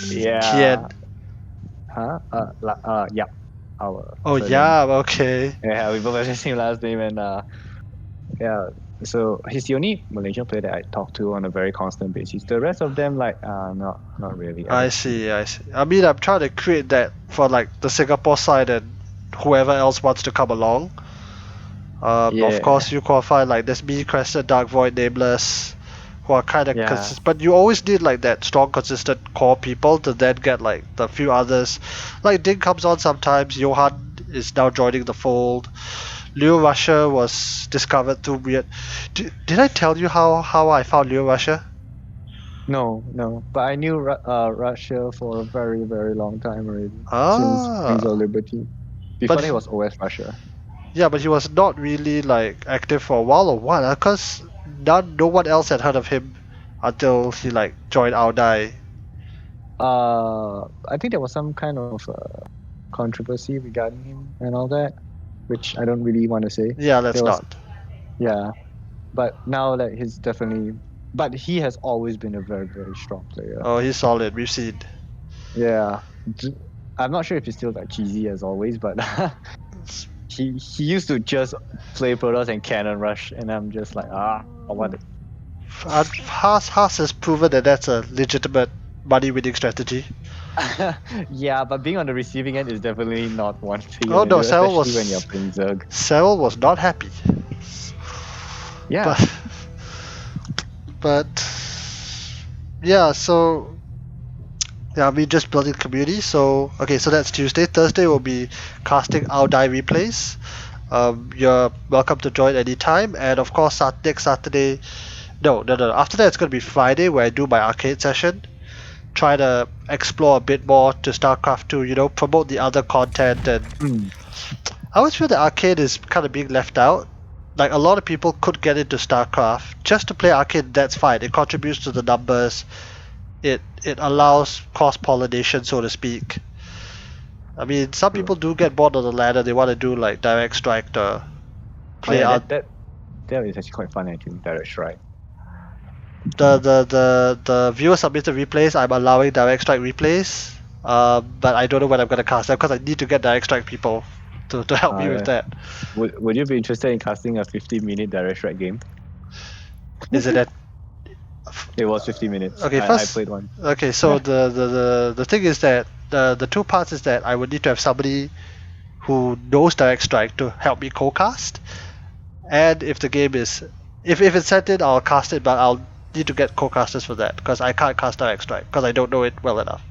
Yeah. Kian. Huh? Yeah. Our Oh surname. yeah, okay. Yeah, we both have the same last name, and yeah. So he's the only Malaysian player that I talk to on a very constant basis. The rest of them, like, not really. I see, I see. I mean, I'm trying to create that for like the Singapore side and whoever else wants to come along. Of Yeah. course, you qualify like there's me, Crescent, Dark Void, Nameless, who are kind of Yeah. consistent. But you always need like that strong, consistent core people to then get like the few others. Like Ding comes on sometimes. Johan is now joining the fold. Leo Russia was discovered through weird. Did I tell you how I found Leo Russia? No. But I knew Russia for a very, very long time already. Since Wings of Ah, Liberty. but Before that, it was OS Russia. yeah, but he was not really like active for a while or what? Cause no one else had heard of him until he like joined Audai. I think there was some kind of controversy regarding him and all that, which I don't really want to say. Yeah, let's There was, not. yeah, but now that he's definitely, but he has always been a very, very strong player. Oh, he's solid. We've seen. Yeah, I'm not sure if he's still like cheesy as always, but he used to just play Protoss and Cannon Rush, and I'm just like, I want it. Haas has proven that that's a legitimate money-winning strategy. Yeah, but being on the receiving end is definitely not one thing. Oh no, Especially when you're playing Zerg. Cyril was not happy. Yeah. But yeah, so yeah, we just building community. So okay, so that's Tuesday. Thursday will be casting our die replays. You're welcome to join anytime, and of course, next Saturday. No. After that, it's gonna be Friday where I do my arcade session. Try to explore a bit more to StarCraft 2. Promote the other content, and I always feel that arcade is kind of being left out. Like a lot of people could get into StarCraft just to play arcade. That's fine. It contributes to the numbers. It allows cross pollination, so to speak. I mean, some people do get bored on the ladder. They want to do like direct strike to play out. that is actually quite fun actually. Direct strike. The viewer submitted replays. I'm allowing direct strike replays. But I don't know when I'm gonna cast them because I need to get direct strike people to help me with that. Would you be interested in casting a 50-minute direct strike game? Is it at It was 50 minutes. Okay, I first. played one. Okay, so the thing is that the two parts is that I would need to have somebody who knows direct strike to help me co-cast, and if the game is if it's set in, I'll cast it, but I'll need to get co-casters for that because I can't cast direct strike because I don't know it well enough.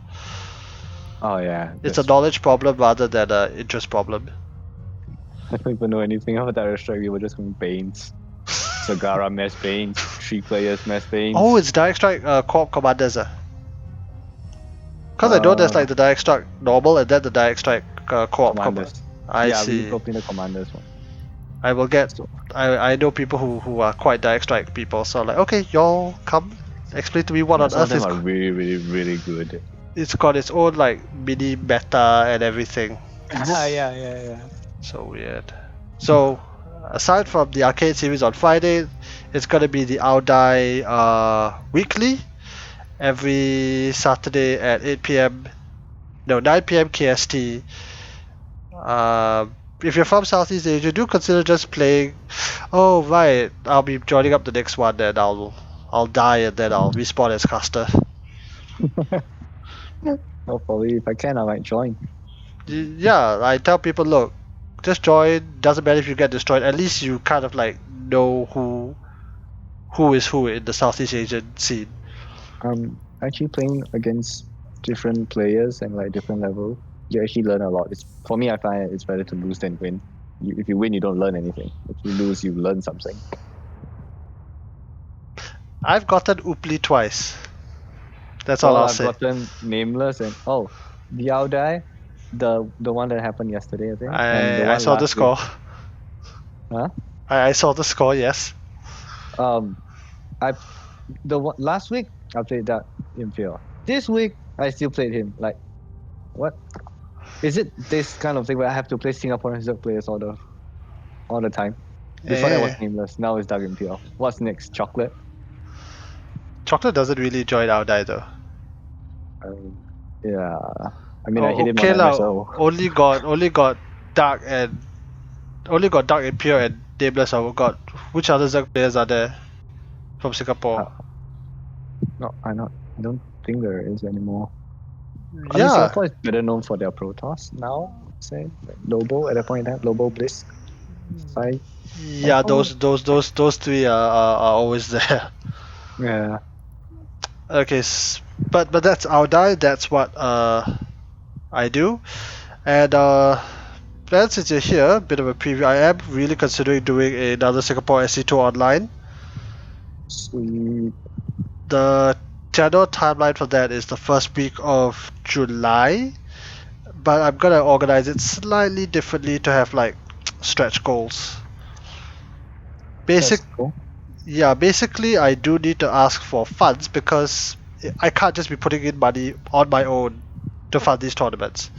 Oh yeah. It's a knowledge problem rather than an interest problem. I don't even know anything about direct strike. We were just going Banes. Sagara mass Banes. 3 players mass Banes. Oh, it's direct strike co-op commanders. Because I know there's like the direct strike normal and then the direct strike co-op commanders. I see. We opened the commanders one. I will get. I know people who are quite direct strike people, so like, okay, y'all come, explain to me what on Some of earth them is. are really, really, really good. It's got its own like mini meta and everything. Yeah. So weird. So aside from the arcade series on Friday, it's gonna be the Audai weekly, every Saturday at 8 p.m. No, 9 p.m. KST. If you're from Southeast Asia, do consider just playing. Oh right, I'll be joining up the next one, and I'll die, and then I'll respawn as caster. Hopefully, if I can, I might join. Yeah, I tell people, look, just join. Doesn't matter if you get destroyed. At least you kind of like know who is who in the Southeast Asian scene. Actually playing against different players and like different level, you actually learn a lot. For me, I find it's better to lose than win. If you win, you don't learn anything. If you lose, you learn something. I've gotten Ooply twice. That's all I'll say. I've gotten Nameless and the Audai, the one that happened yesterday, I think. I saw the score. Huh? I saw the score. Yes. Last week I played that Imperial. This week I still played him. Like, what? Is it this kind of thing where I have to play Singaporean Zerg players all the time? Before that was Eh, Nameless, now it's Dark Imperial. What's next? Chocolate? Chocolate doesn't really join out either. Um, yeah. I mean, I Oh, hit him on okay lah. MSO. Only got Dark and Pure and Nameless. I got which other Zerg players are there from Singapore? No, I don't think there is anymore. I mean, Yeah, Singapore is better known for their Protoss now. Say like Lobo at that point in time, Lobo Bliss, Sai. yeah. Those three are always there. Yeah. Okay, but that's our die. That's what I do. And Plan, since you're here, a bit of a preview. I am really considering doing another Singapore SC2 online. Sweet. The general timeline for that is the first week of July, but I'm gonna organize it slightly differently to have like stretch goals. Basic, That's cool. yeah. Basically, I do need to ask for funds because I can't just be putting in money on my own to fund these tournaments.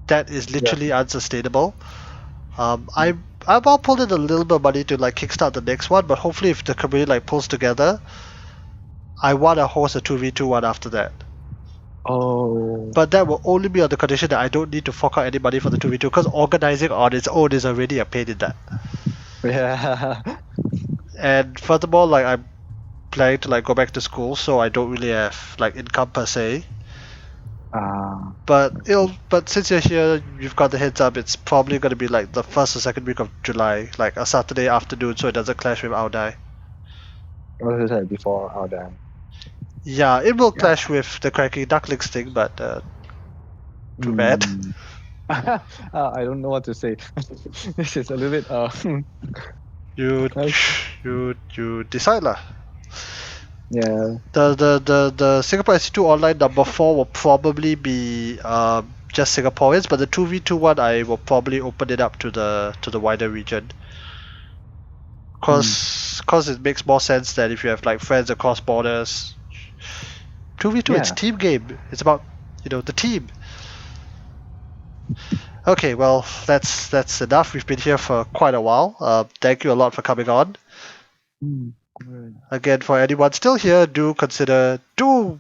That is Yeah. literally unsustainable. I will pull in a little bit of money to like kickstart the next one, but hopefully if the community like pulls together, I want to host a 2v2 one after that. Oh. But that will only be on the condition that I don't need to fork out any money for the 2v2 because organizing on its own is already a pain in that. Yeah. And furthermore, like I'm planning to like go back to school, so I don't really have like income per se. Ah. But since you're here, you've got the heads up. It's probably going to be like the first or second week of July, like a Saturday afternoon, so it doesn't clash with our die. What was that before all that? Yeah, it will Yeah. clash with the cracking ducklings thing, but too bad. Hmm. I don't know what to say. This is a little bit You okay. you decide lah. Yeah. The Singapore SC2 online number 4 will probably be just Singaporeans, but the 2v2 one I will probably open it up to the wider region. Hmm. Cause it makes more sense that if you have like friends across borders. 2v2 it's Yeah. team game. It's about the team. Okay, well that's enough. We've been here for quite a while. Thank you a lot for coming on. Hmm. Good. Again, for anyone still here, do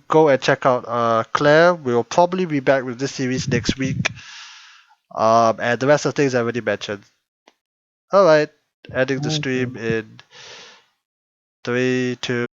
go and check out Claire. We'll probably be back with this series next week. And the rest of the things I already mentioned. Alright, ending the Okay. stream in 3, 2,